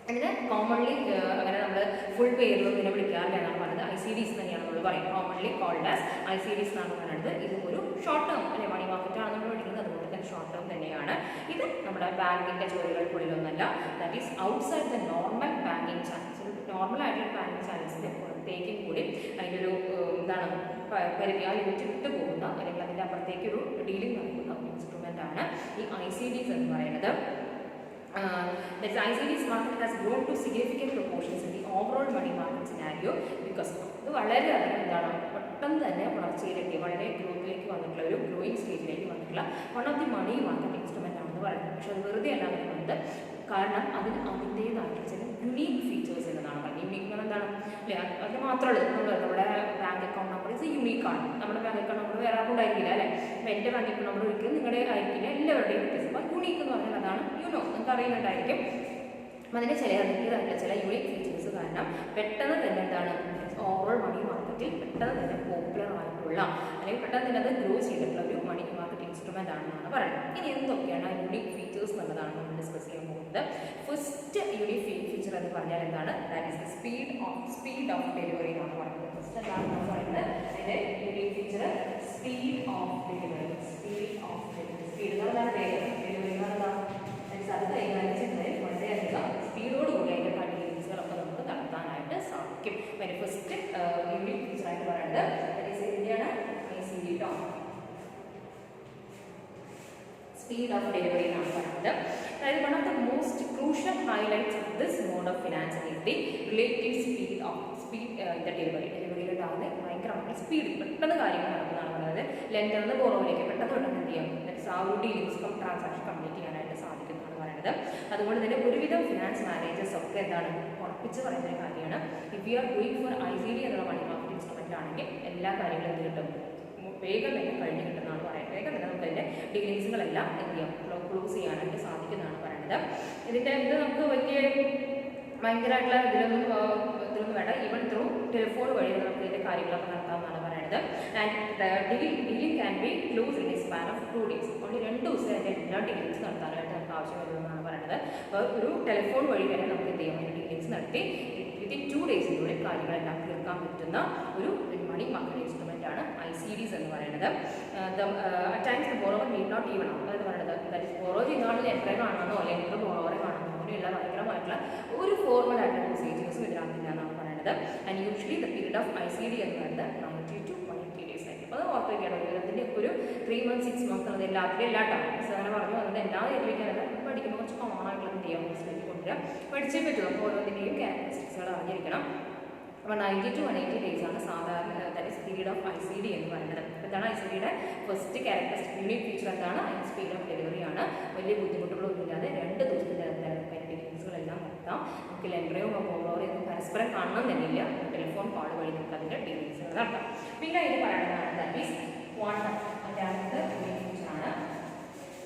അതിന് കോമൺലി അങ്ങനെ നമ്മൾ ഫുൾ പേരിലും ഇതിനെ വിളിക്കാറില്ല എന്നാണ് പറയുന്നത്. ICDs തന്നെയാണ് നമ്മൾ പറയുന്നത്. കോമൺലി കോൾഡ് ആസ് ICDs എന്നാണ് പറയുന്നത്. ഇത് ഒരു ഷോർട്ട് ടേം അല്ലെ, മണി മാർക്കറ്റാണ് നമ്മൾ പഠിക്കുന്നത്, അതുകൊണ്ട് തന്നെ ഷോർട്ട് ടേം തന്നെയാണ്. ഇത് നമ്മുടെ ബാങ്കിൻ്റെ ജോലികൾക്കുള്ളിലൊന്നല്ല. That is outside the normal banking channels. ഒരു നോർമൽ ആയിട്ടുള്ള ബാങ്കിങ് ചാനൽസിൻ്റെ പുറത്തേക്കും കൂടി അതിൻ്റെ ഒരു എന്താണ് പരിധി ആ ലിമിറ്റ് വിട്ടു പോകുന്ന അല്ലെങ്കിൽ അതിൻ്റെ അപ്പുറത്തേക്ക് ഒരു ഡീലിംഗ് നടക്കുന്ന ഇൻസ്ട്രുമെൻ്റ് ആണ് ഈ ICDs എന്ന് പറയുന്നത്. The ICDs market has grown to significant proportions in the overall money market scenario because ഇത് വളരെയധികം എന്താണ് പെട്ടെന്ന് തന്നെ വളർച്ചയിലേക്ക് വളരെ ഗ്രോത്തിലേക്ക് വന്നിട്ടുള്ള ഒരു ഗ്രോയിങ് സ്റ്റേജിലേക്ക് വന്നിട്ടുള്ള one of the money market instrument ആണെന്ന് പറയുന്നത്. പക്ഷെ അത് വെറുതെ അല്ല അങ്ങനെ വന്നത്, കാരണം അതിന് അതിൻ്റേതായിട്ടുള്ള ചില യുണീക്ക് ഫീച്ചേഴ്സ് എന്നതാണ് പറയുന്നത്. യുണീക്ക് എന്ന് എന്താണ് അല്ലേ, അത് മാത്രമല്ല നമ്മുടെ ബാങ്ക് അക്കൗണ്ട് നമ്പർ ഇത് യുണീക്കാണ്. നമ്മുടെ ബാങ്ക് അക്കൗണ്ട് നമ്പർ വേറെ ആർക്കും ഉണ്ടായിരിക്കില്ല അല്ലേ. അപ്പോൾ എൻ്റെ ബാങ്ക് അക്കൗണ്ട് നമ്പർ ഒരിക്കലും നിങ്ങളുടെ ആയിരിക്കില്ല, എല്ലാവരുടെയും വ്യത്യാസം. അപ്പോൾ യുണീക്ക് എന്ന് പറഞ്ഞാൽ അതാണ്, നിങ്ങൾക്ക് അറിയുന്നുണ്ടായിരിക്കും. അപ്പം അതിൻ്റെ ചില യുണീക്ക് ഫീച്ചേഴ്സ് കാരണം പെട്ടെന്ന് തന്നെ എന്താണ് ഓവറോൾ മണി മാർക്കറ്റിൽ പെട്ടെന്ന് തന്നെ പോപ്പുലർ ആയിട്ടുള്ള അല്ലെങ്കിൽ പെട്ടെന്ന് തന്നെ അത് ഗ്രോ ചെയ്തിട്ടുള്ള ഒരു മണി മാർക്കറ്റ് ഇൻസ്ട്രുമെൻ്റ് ആണെന്നാണ് പറയുന്നത്. ഇനി എന്തൊക്കെയാണ് ആ യുണീക്ക് ഫീച്ചേഴ്സ് എന്നുള്ളതാണ് നമ്മൾ ഡിസ്കസ് ചെയ്യാൻ പോകുന്നത്. ഫസ്റ്റ് യുണീക്ക് ഫീച്ചർ എന്ന് പറഞ്ഞാൽ എന്താണ്, that is speed of delivery എന്നാണ് പറയുന്നത്. ഫസ്റ്റ് എന്താണ് നമ്മൾ പറയുന്നത്, അതിൻ്റെ unique feature speed of delivery. Speed എന്നുള്ളതാണ് ഡെലിവറി എന്നുള്ളതാണ് അത് കൈകാര്യം ചെയ്യുന്നതിൽ വളരെയധികം സ്പീഡോടുകൂടി അതിൻ്റെ കൺവീനിയൻസുകളൊക്കെ നമുക്ക് നടത്താനായിട്ട് സാധിക്കും. അതിന് ഫസ്റ്റ് യുണീക്ക് ഫീച്ചറായിട്ട് പറയുന്നത് എന്താണ്, ICD ട്ടോ, സ്പീഡ് ഓഫ് ഡെലിവറി എന്നാണ് പറയുന്നത്. അതായത് one of the most crucial highlights of this mode of financing is the relative speed in the ഡെലിവറിയിലുണ്ടാകുന്ന ഭയങ്കരമായിട്ടുള്ള സ്പീഡ്, പെട്ടെന്ന് കാര്യങ്ങൾ നടക്കുന്നതാണ് പറയുന്നത്. ലെൻഡറിന് ബോറോയിലേക്ക് പെട്ടെന്ന് എന്ത് ചെയ്യാം, ആ ഒരു ഡീലിംഗ്സ് ട്രാൻസാക്ഷൻ കംപ്ലീറ്റ് ചെയ്യാനായിട്ട് സാധിക്കുന്നതാണ് പറയുന്നത്. അതുകൊണ്ട് തന്നെ ഒരുവിധം ഫിനാൻസ് മാനേജേഴ്സ് ഒക്കെ എന്താണ് ഉറപ്പിച്ച് പറയുന്ന ഒരു കാര്യമാണ്, if you are going for ICD എന്നുള്ള മണി മാർക്കറ്റ് ഇൻസ്ട്രുമെൻ്റ് ആണെങ്കിൽ എല്ലാ കാര്യങ്ങളും എന്ത് കിട്ടും, വേഗം തന്നെ കഴിഞ്ഞ് കിട്ടുന്നതാണ് പറയുന്നത്. വേഗം തന്നെ നമുക്ക് അതിൻ്റെ ഡീലിങ്സുകളെല്ലാം എന്ത് ചെയ്യാം ക്ലോസ് ചെയ്യാനായിട്ട് സാധിക്കുന്നതാണ് പറയുന്നത്. ഇതിൻ്റെ ഇത് നമുക്ക് വലിയ ഭയങ്കരമായിട്ടുള്ള ഇതിലൊന്നും വേണ്ട. ഈവൻ ത്രൂ ടെലിഫോൺ വഴി നമുക്ക് ഇതിൻ്റെ കാര്യങ്ങളൊക്കെ നടത്താമെന്നാണ് പറയുന്നത്. And dealing can be close in A span of 2 days. അതുകൊണ്ട് 2 ദിവസം അതിൻ്റെ എല്ലാ ഡീലിങ്സ് നടത്താനായിട്ട് നമുക്ക് ആവശ്യം വരുമെന്നാണ് പറയുന്നത്. അപ്പോൾ ഒരു ടെലിഫോൺ വഴി വരെ നമുക്ക് എന്ത് ചെയ്യാം ഡീലിങ്സ് നടത്തി വിത്തിൻ 2 days കാര്യങ്ങളെല്ലാം തീർക്കാൻ പറ്റുന്ന ഒരു മണി മാർക്കറ്റ് ഇൻസ്ട്രുമെൻ്റ് ആണ് ICDs എന്ന് പറയുന്നത്. At times borrower need not even ആണ് എന്ന് പറയുന്നത്. ദാറ്റ് ഇസ് ബോറോ ചെയ്യുന്ന ആൾ ലെൻഡറെ കാണണമെന്നോ അല്ലെങ്കിൽ ബോറോവറെ കാണണമെന്നോ അങ്ങനെയുള്ള ഭയങ്കരമായിട്ടുള്ള ഒരു ഫോർമലായിട്ടുള്ള പ്രൊസീജിയേഴ്സും ഇതിനകത്തില്ല എന്നാണ് പറയുന്നത്. And usually the period of ICD എന്ന് പറയുന്നത് 90 to 180 days ആയിരിക്കും. അത് ഓർത്തിരിക്കുകയാണ്. ഇതിൻ്റെ ഒരു 3 months 6 months എന്നത് എല്ലാത്തിലും എല്ലാ ടൈംസ് അങ്ങനെ പറഞ്ഞു അതുകൊണ്ട് എല്ലാ ഏരിയയ്ക്കാനല്ല പഠിക്കുമ്പോൾ കുറച്ച് കോമൺ ആയിട്ടുള്ള എന്ത് ചെയ്യാം മനസ്സിലേക്ക് കൊണ്ടുവരിക പഠിച്ചേ പറ്റും. അപ്പോൾ ഓരോന്നിൻ്റെയും ക്യാരക്ടറിസ്റ്റിക്സുകൾ അറിഞ്ഞിരിക്കണം. അപ്പോൾ 90 to 180 days ആണ് സാധാരണ that is period of ICD എന്ന് പറയുന്നത്. അപ്പോൾ എന്താണ് ICDയുടെ ഫസ്റ്റ് ക്യാരക്ടറിസ്റ്റിക് യൂണിക് ഫീച്ചർ എന്താണ്? സ്പീഡ് ഓഫ് ഡെലിവറി ആണ്. വലിയ ബുദ്ധിമുട്ടുകളൊന്നും ഇല്ലാതെ 2 ദിവസത്തിൻ്റെ ഡീലിങ്സുകളെല്ലാം നടത്താം. നമുക്ക് ലെൻഡറയോ ബോറോയോ ഒന്നും പരസ്പരം കാണണം തന്നെയില്ല. ടെലിഫോൺ കോൾ വഴി നമുക്ക് അതിൻ്റെ ഡീലിങ്സുകൾ നടത്താം. പിന്നെ അതിന് പറയുന്നതാണ് ദാറ്റ് ഈസ് ക്വാണ്ടം. അതിൻ്റെ യൂണിക് ഫീച്ചറാണ്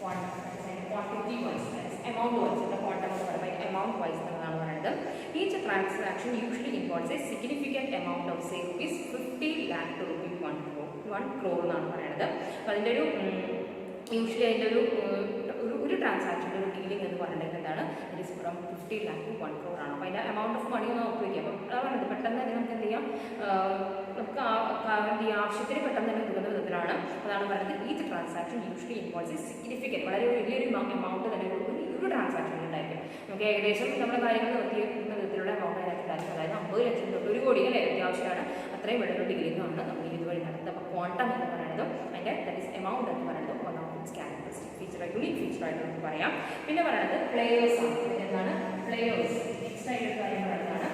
quantum. Quantity wise amount wise, the quantum of amount wise എന്നാണ് പറയുന്നത്. Each transaction usually involves a significant amount of say rupees 50 lakh to rupees 1 crore എന്നാണ് പറയുന്നത്. അപ്പോൾ അതിൻ്റെ ഒരു യൂഷ്വലി അതിൻ്റെ ഒരു ട്രാൻസാക്ഷൻ്റെ ഒരു ഡീലിംഗ് എന്ന് പറയുന്നത് എന്താണ്? It is from 50 lakh to 1 crore ആണ്. അപ്പോൾ അതിൻ്റെ എമൗണ്ട് ഓഫ് മണി ഒന്ന് നോക്കി വയ്ക്കുക. അപ്പോൾ അതാണ് പെട്ടെന്ന് തന്നെ നമുക്ക് എന്ത് ചെയ്യാം നമുക്ക് ഈ ആവശ്യത്തിന് പെട്ടെന്ന് തന്നെ കിട്ടുന്ന വിധത്തിലാണ്. അതാണ് പറയുന്നത് each transaction usually involves A significant വളരെ വലിയൊരു എമൗണ്ട് തന്നെ ഒരു ട്രാൻസാക്ഷൻ ഉണ്ടായിരിക്കും. നമുക്ക് ഏകദേശം നമ്മുടെ കാര്യങ്ങൾ നിർത്തിയിരിക്കുന്ന വിധത്തിലുള്ള എമൗണ്ട് അതിനകത്തുണ്ടായിരിക്കും. അതായത് 50 ലക്ഷം തൊട്ട് 1 കോടി അല്ലേ അത്യാവശ്യമാണ്. അത്രയും വലിയൊരു ഡീലിംഗാണ് നമ്മൾ ഇതുവഴി നടത്തുന്നത്. അപ്പോൾ ക്വാണ്ടം എന്ന് പറയുന്നത് അതിൻ്റെ ദാറ്റ് ഈസ് എമൗണ്ട് എന്ന് പറയുന്നത് one of its characteristic feature unique ഫീച്ചറായിട്ട് നമുക്ക് പറയാം. പിന്നെ പറയുന്നത് പ്ലേയേഴ്സ് ആണ്. എന്താണ് പ്ലേയേഴ്സ്? നെക്സ്റ്റ് ആയിട്ട് കാര്യം പറയുന്നതാണ്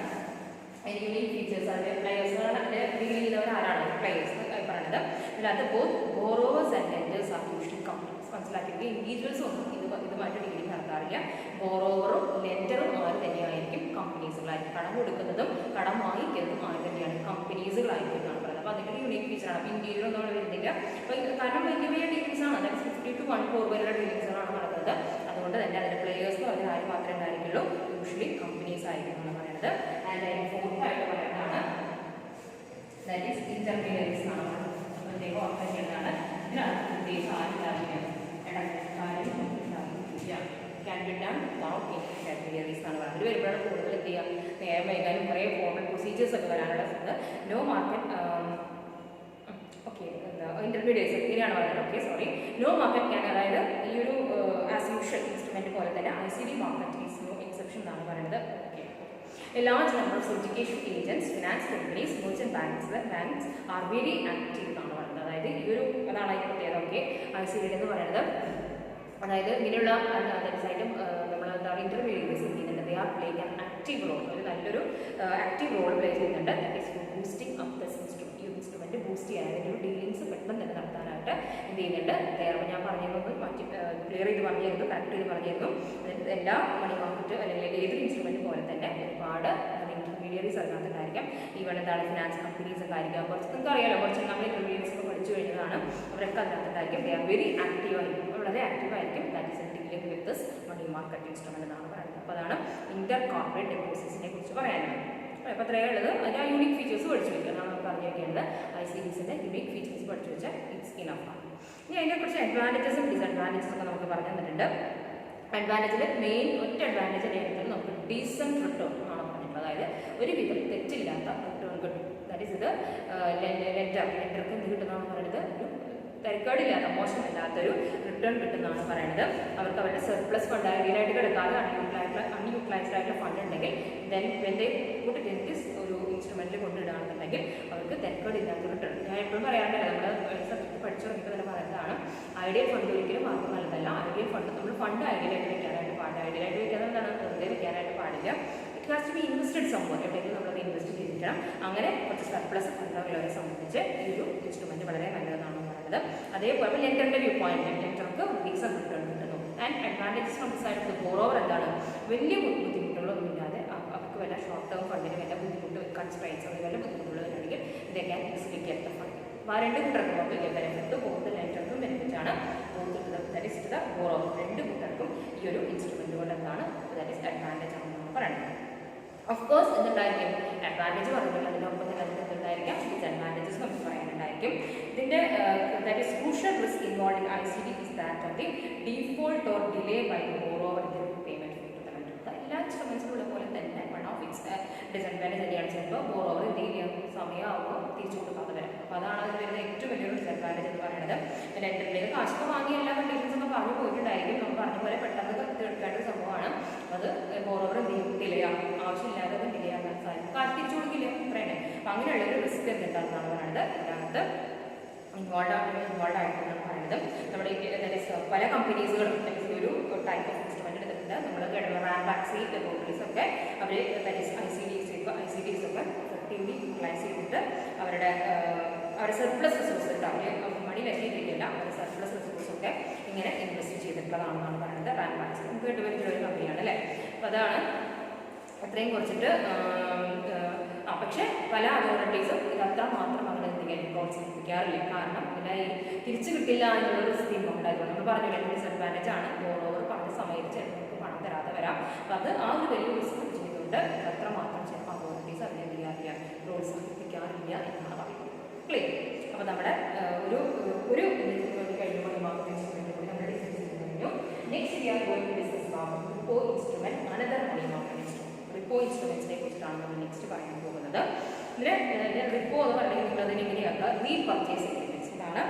അതിൻ്റെ യൂണിക് ഫീച്ചേഴ്സ്. അതിൻ്റെ പ്ലേയേഴ്സുകളാണ് അതിൻ്റെ ഡീൽ ചെയ്യുന്നവർ ആരാണ് പ്ലേയേഴ്സ് പറയുന്നത്. ഇതിനകത്ത് both borrowers and lenders are usually companies. മനസ്സിലാക്കിയിട്ട് ഇൻഡിവിജ്വൽസ് ഒന്നും ഇതുമായിട്ട് ഡീലിംഗ് നടത്താറില്ല. ബോറോവറും ലെൻഡറും ആര് തന്നെയായിരിക്കും? കമ്പനീസുകളായിരിക്കും. കടം കൊടുക്കുന്നതും കടം വാങ്ങിക്കുന്നതും ആര് തന്നെയാണ്? കമ്പനീസുകളായിരിക്കും എന്നാണ് പറയുന്നത്. അപ്പോൾ അതിൻ്റെ ഒരു യൂണിക് ഫീച്ചറാണ്. അപ്പോൾ ഇൻഡിവിജ്വൽ ഒന്നും അവിടെ വരുന്നില്ല. അപ്പോൾ കാരണം വലിയ വലിയ ഡീലിങ്സാണ്. അതായത് 50 to 1 crore വരെയുള്ള ഡീലിങ്സുകളാണ് നടക്കുന്നത്. അതുകൊണ്ട് തന്നെ അതിൻ്റെ പ്ലേയേഴ്സ് എന്ന് പറഞ്ഞാൽ ആര് മാത്രമേ ഉണ്ടായിരിക്കുള്ളൂ? യൂഷ്വലി കമ്പനീസ് ആയിരിക്കും എന്നാണ് പറയുന്നത്. ആൻഡ് അതിന് ഫോർത്തായിട്ട് പറയുന്നതാണ് ദാറ്റ് ഈസ് ഇന്റർമീഡിയറീസ് എന്നാണ് പറയുന്നത്. പ്രത്യേകം ഓർക്കേണ്ടതാണ്. ഇതിനാണ് പ്രത്യേകം ആരുണ്ടാകുന്നത് can be done without any intermediaries എന്നാണ് പറയുന്നത്. ഇത് വരുമ്പോഴാണ് കൂടുതൽ എന്ത് ചെയ്യുക നേരം വൈകാനും കുറേ ഫോർമൽ പ്രൊസീജിയേഴ്സ് ഒക്കെ വരാനുള്ള നോ മാർക്കറ്റ് ഓക്കെ ഇന്റർമീഡിയറ്റ്സ് ഇങ്ങനെയാണ് പറയുന്നത്. Okay sorry no market can അതായത് ഈ ഒരു ആസ് യൂഷ്വൽ ഇൻസ്ട്രുമെന്റ് പോലെ തന്നെ ICD market is no exception എന്നാണ് പറയുന്നത്. Okay A large number of syndication agents, finance companies, merchant banks are very active എന്നാണ് പറയുന്നത്. അതായത് ഈ ഒരു അതാണ് അതിന് പ്രത്യേകത. ഓക്കെ ICD എന്ന് പറയുന്നത് അതായത് ഇങ്ങനെയുള്ള അതനുസരിച്ചും നമ്മൾ എന്താണ് ഇന്റർമീഡിയറ്റ്സ് ചെയ്യുന്നുണ്ട്. They are playing an active role. ഒരു നല്ലൊരു ആക്റ്റീവ് റോൾ പ്ലേ ചെയ്യുന്നുണ്ട്. That is boosting up this instrument boost ചെയ്യാൻ അതിൻ്റെ ഒരു ഡീലിങ്സ് പെട്ടെന്ന് തന്നെ നടത്താനായിട്ട് എന്ത് ചെയ്യുന്നുണ്ട്. ഞാൻ പറഞ്ഞിരുന്നത് മറ്റ് ക്ലിയർ ചെയ്ത് പറഞ്ഞിരുന്നു, കറക്റ്റ് ചെയ്ത് പറഞ്ഞിരുന്നു. എല്ലാ മണി മാർക്കറ്റ് അല്ലെങ്കിൽ ഏതൊരു ഇൻസ്ട്രുമെന്റ് പോലെ തന്നെ ഒരുപാട് ഇന്റർമീഡിയറീസ് അതിനകത്തുണ്ടായിരിക്കാം. ഈവൺ എന്താണ് ഫിനാൻസ് കമ്പനീസ് ഒക്കെ ആയിരിക്കാം. കുറച്ച് നിങ്ങൾക്ക് അറിയാലോ കുറച്ച് നമ്മൾ ഇന്റർമീഡിയറ്റ്സ് ഒക്കെ പഠിച്ചു കഴിഞ്ഞതാണ്. അവരൊക്കെ അതിനകത്തുണ്ടായിരിക്കും. ദേ ആർ വെരി ആക്റ്റീവ് ആയിരിക്കും. വളരെ ആക്റ്റീവ് ആയിരിക്കും. That is dealing with this money market instrument എന്നാണ് പറയുന്നത്. അപ്പോൾ അതാണ് ഇന്റർ കോർപ്പറേറ്റ് ഡെപ്പോസിറ്റ്സിനെ കുറിച്ച് പറയാനുള്ളത്. അപ്പോൾ അത്രയേ ഉള്ളത്. അതിൻ്റെ ആ യൂണിക് ഫീച്ചേഴ്സ് പഠിച്ചു വയ്ക്കുക എന്നാണ് നമുക്ക് പറഞ്ഞു വയ്ക്കേണ്ടത്. ICDസിൻ്റെ യൂണിക് ഫീച്ചേഴ്സ് പഠിച്ചു വെച്ചാൽ ഇറ്റ്സ് ഇനഫ് ആണ്. ഇനി അതിനെക്കുറിച്ച് അഡ്വാൻറ്റേജസും ഡിസഡ്വാൻറ്റേജസും ഒക്കെ നമുക്ക് പറഞ്ഞു തന്നിട്ടുണ്ട്. അഡ്വാൻറ്റേജിൽ മെയിൻ ഒറ്റ അഡ്വാൻറ്റേജ് ആയിട്ട് നമുക്ക് ഡീസൻറ്റ് റിട്ടേൺ ആണ് പറഞ്ഞിട്ടുള്ളത്. അതായത് ഒരുവിധം തെറ്റില്ലാത്ത റിട്ടേൺ കിട്ടും. ദാറ്റ് ഈസ് ഇത് ലെൻഡർക്ക് എന്ത് കിട്ടുന്നതെന്ന് പറയുന്നത് ഒരു തിരക്കേടില്ലാത്ത മോശമില്ലാത്തൊരു റിട്ടേൺ കിട്ടുന്നതാണ് പറയുന്നത്. അവർക്ക് അവരുടെ സർപ്ലസ് ഫണ്ട് ഐഡിയലായിട്ട് കിടക്കാതെ അൺയൂട്ടിലൈസ്ഡ് ആയിട്ടുള്ള ഫണ്ട് ഉണ്ടെങ്കിൽ ദെൻ വെൻ കൂട്ടി ദിസ് ഒരു ഇൻസ്ട്രുമെൻറ്റിൽ കൊണ്ടിടുകയാണെന്നുണ്ടെങ്കിൽ അവർക്ക് തിരക്കേടില്ലാത്ത റിട്ടേൺ. ഞാൻ എപ്പോഴും പറയാറുണ്ടല്ലോ നമ്മൾ സബ്ജക്ട് പഠിച്ചു തുടങ്ങിയപ്പോൾ തന്നെ പറയുന്നതാണ് ഐഡിയൽ ഫണ്ട് ഒരിക്കലും ആർക്കും നല്ലതല്ല. ഐഡിയൽ ഫണ്ട് നമ്മൾ ഫണ്ട് ഐഡിയലായിട്ട് വയ്ക്കാനായിട്ട് പാടില്ല. ഐഡിയലായിട്ട് വയ്ക്കാതെ എന്താണ് വെറുതെ വയ്ക്കാനായിട്ട് പാടില്ല. It has to be invested സംഭവം എവിടെയെങ്കിലും നമ്മളത് ഇൻവെസ്റ്റ് ചെയ്തിരിക്കണം. അങ്ങനെ കുറച്ച് സർപ്ലസ് ഫണ്ടുള്ളവരെ സംബന്ധിച്ച് ഈ ഒരു ഇൻസ്ട്രുമെൻറ്റ് വളരെ നല്ലതെന്നാണ് പറയുന്നത്. അതേപോലെ ലെൻഡറിൻ്റെ വ്യൂ പോയിന്റ് ലെൻഡർക്ക് ഡീസൻറ്റ് റിട്ടേൺ കിട്ടുന്നു. And advantages from the side of the borrower എന്താണ് വലിയ ബുദ്ധിമുട്ടുകളൊന്നുമില്ലാതെ അവർക്ക് വല്ല ഷോർട്ട് ടേം ഫണ്ടിന് വല്ല ബുദ്ധിമുട്ട് കൺസ്ട്രെയിൻസ് അല്ലെങ്കിൽ വല്ല ബുദ്ധിമുട്ടുള്ളവരുണ്ടെങ്കിൽ they can easily get the fund. അപ്പോൾ ആ രണ്ട് കൂട്ടർക്കും ഓർത്ത് ബെനിഫിറ്റ് ബോത്ത് ലെൻഡർക്കും ബെനിഫിറ്റ് ആണ്. That is to the borrower. രണ്ട് കൂട്ടർക്കും ഈ ഒരു ഇൻസ്ട്രുമെന്റ് കൊണ്ട് എന്താണ് ദാറ്റ് ഈസ് അഡ്വാൻറ്റേജ് ആണെന്നാണ് പറയുന്നത്. ഓഫ് കോഴ്സ് എന്തുണ്ടായിരിക്കും അഡ്വാൻറ്റേജ് പറഞ്ഞില്ല, അതിനൊപ്പം തന്നെ അതിന് എന്തുണ്ടായിരിക്കാം ഡിസ്അഡ്വാൻറ്റേജസ് നമുക്ക് പറയാനുണ്ടായിരിക്കും. ഇതിൻ്റെ that is crucial risk involve in ICT is that of the default or delay by the borrower in the payment to the lender. എല്ലാ ഇൻസ്ട്രുമെന്റ്സിലും ഉള്ള പോലെ തന്നെ വൺ ഓഫ് ഇറ്റ്സ് ഡിസ്അഡ്വാൻറ്റേജ് തന്നെയാണ്. ചിലപ്പോൾ ബോറോവർ എന്ത് ചെയ്യാൻ സമയമാകുമ്പോൾ തിരിച്ചു കൊടുക്കാതെ വരാം. അപ്പോൾ അതാണ് അതിൽ വരുന്ന ഏറ്റവും വലിയൊരു ഡിസ്അഡ്വാൻറ്റേജ് എന്ന് പറയുന്നത്. ലെൻഡറിലേക്ക് കാശൊക്കെ വാങ്ങി എല്ലാ കണ്ടീഷൻസൊക്കെ പറഞ്ഞു പോയിട്ടുണ്ടായിരിക്കും. നമ്മൾ പറഞ്ഞ പോലെ പെട്ടെന്ന് തീർക്കേണ്ട ഒരു സംഭവമാണ്. അത് ബോറോവർ എന്ത് ചെയ്യും ഡിലേ ആകും, ആവശ്യമില്ലാതെ അത് ഡിലേ ആകാൻ സാധിക്കും, കാശ് തിരിച്ചു കൊടുക്കില്ല പറയണ്ടേ. അപ്പോൾ അങ്ങനെയുള്ളൊരു റിസ്ക് എന്തുണ്ടാകുന്നതാണ് പറയുന്നത്. ഇതിനകത്ത് ഇൻവോൾവ് ആയിട്ടാണ് പറയുന്നത്. നമ്മുടെ പല കമ്പനീസുകളും ഒരു ടൈപ്പ് ഓഫ് ഇൻസ്ട്രുമെന്റ് എടുത്തിട്ടുണ്ട്. നമ്മൾ റാംബാക്സി ലബോറട്ടറീസ് ഒക്കെ അവർ ICDs ഒക്കെ എഫക്റ്റീവ്ലി യൂട്ടിലൈസ് ചെയ്തിട്ട് അവരുടെ സർപ്ലസ് റിസോഴ്സ് ഉണ്ട്. അവർ മണി ലഭ്യതയില്ല, അവരുടെ സർപ്ലസ് റിസോഴ്സ് ഒക്കെ ഇങ്ങനെ ഇൻവെസ്റ്റ് ചെയ്തിട്ടുള്ളതാണെന്നാണ് പറയുന്നത്. റാംബാക്സി നമുക്ക് കേട്ടുവരുന്ന ഒരു കമ്പനിയാണ് അല്ലേ. അപ്പോൾ അതാണ് അത്രയും കുറിച്ചിട്ട്. പക്ഷേ പല അതോറിറ്റീസും ഇതത്ര മാത്രം അങ്ങനെ എന്തെങ്കിലും പ്രോത്സാഹിപ്പിക്കാറില്ല. കാരണം പിന്നെ ഈ തിരിച്ചു കിട്ടില്ല എന്നുള്ളൊരു സ്ഥിതി ഉണ്ടായിരുന്നു. നമ്മൾ പറഞ്ഞില്ല ഡിസ്അഡ്വാൻറ്റേജ് ആണ്. ബോറോവർ പറഞ്ഞ സമയത്ത് നമുക്ക് പണം തരാതെ വരാം. അപ്പോൾ അത് ആ ഒരു വലിയ റിസ്ക് ചെയ്തുകൊണ്ട് അത്ര മാത്രം ചിലപ്പോൾ അതോറിറ്റീസ് അതിനെ എന്ത് ചെയ്യാറില്ല, പ്രോത്സാഹിപ്പിക്കാറില്ല എന്നാണ് പറയുന്നത്. ക്ലിയർ. അപ്പോൾ നമ്മുടെ ഒരു കഴിഞ്ഞ മാർക്കറ്റ് ഇൻസ്ട്രുമെന്റ് കൂടി നമ്മൾ ഡിസ്കസ് ചെയ്ത് കഴിഞ്ഞു. Next we are going to discuss about repo instrument, another money market instrument. Repo ഇൻസ്ട്രുമെന്റ്സിനെ കുറിച്ചിട്ടാണ് നമ്മൾ നെക്സ്റ്റ് പറയാൻ പോകുന്നത്. ഇതിന് റിപ്പോ എന്ന് പറഞ്ഞാൽ നിങ്ങളതിന് എങ്ങനെയാക്കുക, റീപർച്ചേസ് എഗ്രിമെന്റ്സ്. ഇതാണ്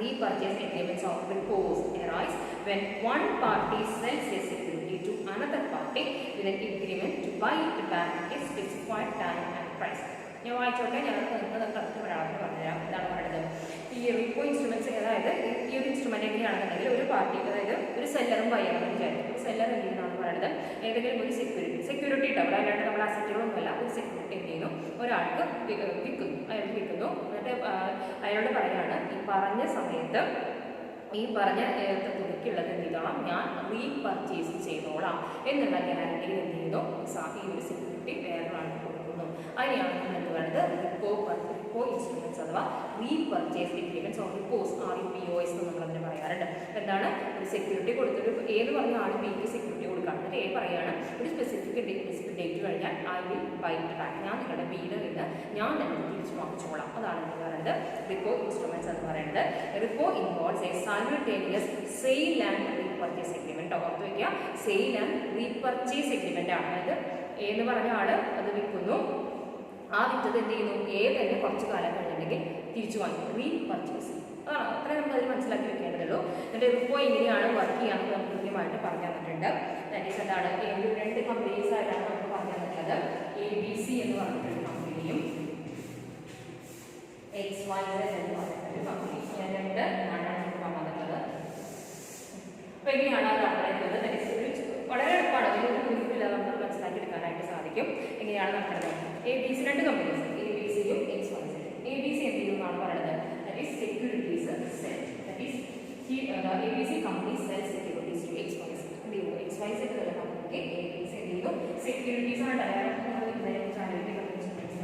repurchase agreements of repos arise when one party sells a security to another party with an agreement to buy it back at a specified time and price. ഞാൻ വായിച്ചോട്ടെ, ഞാൻ കറക്റ്റ് മലയാളത്തിൽ പറഞ്ഞുതരാം. എന്താണ് പറയുന്നത്, ഈ റിപ്പോ ഇൻസ്ട്രുമെന്റ്സ്, അതായത് ഈ ഒരു ഇൻസ്ട്രുമെന്റ് എങ്ങനെയാണെന്നുണ്ടെങ്കിൽ ഒരു പാർട്ടി, അതായത് ഒരു സെല്ലറും ബയ്യറും വിചാരിക്കും. ഒരു സെല്ലർ എന്ത് ചെയ്യുന്നതാണ് പറയുന്നത്, ഏതെങ്കിലും ഒരു സെക്യൂരിറ്റി ഉണ്ടാവും, അല്ലാണ്ട് നമ്മൾ അസറ്റുകളൊന്നുമല്ല, ഒരു സെക്യൂരിറ്റി എന്ത് ചെയ്യുന്നു, ഒരാൾക്ക് അയാൾക്ക് വിൽക്കുന്നു. എന്നിട്ട് അയാളോട് പറയാണ് ഈ പറഞ്ഞ സമയത്ത് ഈ പറഞ്ഞ തുകയ്ക്കുള്ളത് എന്ത് ചെയ്തോളാം, ഞാൻ റീപർച്ചേസ് ചെയ്തോളാം എന്നുള്ള ഗ്യാരണ്ടി എന്ത് ചെയ്യുന്നു ഈ ഒരു സെക്യൂരിറ്റി വേറൊരാൾക്ക് കൊടുക്കുന്നു. അതിനെയാണ് നമ്മൾ എന്ത് പറയുന്നത് റിപ്പോ ഇൻസ്ട്രുമെന്റ്സ് അഥവാ repurchase agreements or repose, REPOS എന്ന് നമ്മളതിന് പറയാറുണ്ട്. എന്താണ്, ഒരു സെക്യൂരിറ്റി കൊടുത്തിട്ട് ഏത് പറഞ്ഞ ആൾ ബിക്ക് സെക്യൂരിറ്റി കൊടുക്കാം, എന്നിട്ട് പറയാണ് ഒരു സ്പെസിഫിക് ഡേറ്റ് കഴിഞ്ഞാൽ I will buy it back, ഞാൻ നിങ്ങളുടെ വീട് നിന്ന് ഞാൻ തന്നെ തിരിച്ചു വാങ്ങിച്ചോളാം. അതാണ് എന്ന് പറയുന്നത് റിപ്പോ ഇൻസ്ട്രുമെന്റ്സ് എന്ന് പറയുന്നത്. Repo involves A simultaneous sale and repurchase agreement. ഓർത്ത് വയ്ക്കുക, സെയിൽ ആൻഡ് റീപർച്ചേസ് എഗ്രിമെന്റ് ആണ്. അതായത് എന്ന് പറഞ്ഞ ആൾ അത് വിൽക്കുന്നു, ആ വിറ്റത് എന്ത് ചെയ്യുന്നു, തന്നെ കുറച്ച് കാലം കഴിഞ്ഞിട്ടുണ്ടെങ്കിൽ തിരിച്ചു വാങ്ങി റീപർച്ചേസ്. അതാണ് അത്രയും നമുക്ക് അതിൽ മനസ്സിലാക്കി വെക്കേണ്ടതുള്ളൂ. എന്നിട്ട് റിപ്പോ എങ്ങനെയാണ് വർക്ക് ചെയ്യാമെന്ന് നമുക്ക് കൃത്യമായിട്ട് പറഞ്ഞു തന്നിട്ടുണ്ട്. ദാറ്റ് ഈസ് എന്താണ്, രണ്ട് കമ്പനീസ് ആയിട്ടാണ് നമുക്ക് പറഞ്ഞു തന്നിട്ടുള്ളത്. ABC എന്ന് പറഞ്ഞിട്ടൊരു കമ്പനിയും XYZ എന്ന് പറഞ്ഞിട്ടൊരു കമ്പനി. ഞാൻ രണ്ട് ആണ് നമുക്ക് പറഞ്ഞു തന്നിട്ടുള്ളത്. അപ്പോൾ എങ്ങനെയാണ് അത് നടക്കുന്നത്, വളരെ എളുപ്പമാണ്, അതിലൊരു കുറിപ്പില്ല, നമുക്ക് മനസ്സിലാക്കി എടുക്കാനായിട്ട് സാധിക്കും. എങ്ങനെയാണ് നടക്കുന്നത്. ABC രണ്ട് കമ്പനീസ്, ABCയും XYZ. ABC എന്ത് ചെയ്യുന്നതാണ് പറയുന്നത്, that is securities sell, that is ABC company sell securities to XYZ. എന്ത് ചെയ്യുന്നു, XYZ എന്നുള്ള കമ്പനിക്ക് ABC എന്ത് ചെയ്യുന്നു സെക്യൂരിറ്റീസ്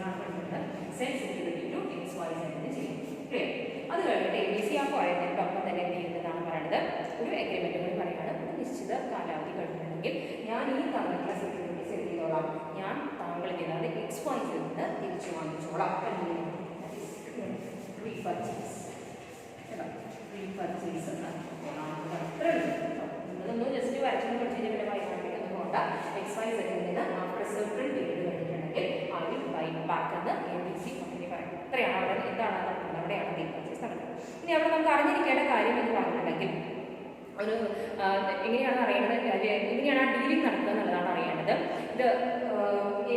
ആണ് സെൽ സെക്യൂരിറ്റി ടു XYZ എന്ന് ചെയ്യും. ക്ലിയർ. അത് കഴിഞ്ഞിട്ട് ABC ആ പോയതിനൊപ്പം തന്നെ എന്ത് ചെയ്യുന്നതാണ് പറയുന്നത്, ഒരു എഗ്രിമെന്റ് കൂടി പറയുകയാണ്, ഒരു നിശ്ചിത കാലാവധി കഴിഞ്ഞിട്ടുണ്ടെങ്കിൽ ഞാൻ ഈ തന്നിട്ടുള്ള സെക്യൂരിറ്റീസ് എന്ത് ചെയ്തോളാം, ഞാൻ താങ്കളിൽ നിന്നാണ് XYZ നിന്ന് തിരിച്ചു വാങ്ങിച്ചോളാം. റീപർച്ചേസ് ഇതൊന്നും ജസ്റ്റ് വരച്ചൊന്നും പഠിച്ചു പിന്നെ വായിക്കാണ്ടിരിക്കുന്നത് കൊണ്ട് XYZ നിന്ന് ആഫ്റ്റർ സെർട്ടൺ പീരീഡ് കഴിഞ്ഞിട്ടുണ്ടെങ്കിൽ ഐ വിൽ ബൈ ബാക്ക് എന്ന് ABC കമ്പനി പറയും. ഇത്രയാണ് അവിടെ എന്താണ് നടക്കുന്നത്, അവിടെയാണ് റീപർച്ചേസ് നടക്കുന്നത്. ഇനി അവിടെ നമുക്ക് അറിഞ്ഞിരിക്കേണ്ട കാര്യം എന്ന് പറഞ്ഞിട്ടുണ്ടെങ്കിൽ ഒരു എങ്ങനെയാണ് അറിയേണ്ടത്, എങ്ങനെയാണ് ആ ഡീലിംഗ് നടക്കുക എന്നുള്ളതാണ് അറിയേണ്ടത്. ഇത്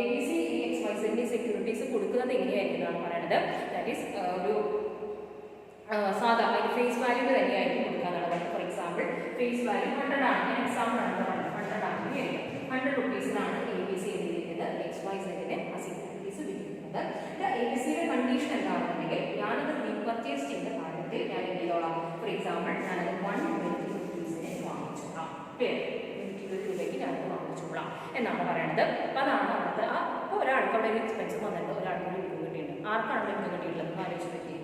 ABC XYZ സെക്യൂരിറ്റീസ് കൊടുക്കുന്നത് എങ്ങനെയായിരിക്കുന്നതാണ് പറയുന്നത്. ദാറ്റ് ഈസ് ഒരു സാധാ അതിന് ഫേസ് വാല്യൂ തന്നെയായിരിക്കും കൊടുക്കുക എന്നുള്ളത്. ഫോർ എക്സാമ്പിൾ ഫേസ് വാല്യൂ 100 ആണ്, ഞാൻ എക്സാമ്പിൾ ആണ് പറയുന്നത്, 100 ആണെന്ന് വിചാരിക്കും. 100 റുപ്പീസിനാണ് ABC എഴുതിയിരിക്കുന്നത്, XYZ ആ സെക്യൂരിറ്റീസ് വിൽക്കുന്നത്. ABCയുടെ കണ്ടീഷൻ എന്താണെന്നുണ്ടെങ്കിൽ ഞാനത് റീപർച്ചേസ് ചെയ്ത കാര്യത്തിൽ ഞാൻ എന്ത് ചെയ്തോളാം, ഫോർ എക്സാമ്പിൾ ഞാനത് 120 റുപ്പീസിനെ വാങ്ങിച്ചോളാം, 20 രൂപയ്ക്ക് ഞാനത് വാങ്ങിച്ചോളാം എന്നാണ് പറയുന്നത്. അപ്പോൾ അതാണ് അവിടുത്തെ അപ്പോൾ ഒരാൾക്ക് അവിടെ ഒരു എക്സ്പെൻസ് വന്നിട്ട് ഒരാൾക്ക് ഒരു ഇൻകം കിട്ടിയിട്ടുണ്ട്. ആർക്കാണ് ഇൻകം കിട്ടിയിട്ടുള്ളത് എന്ന് ആലോചിച്ച് പറ്റി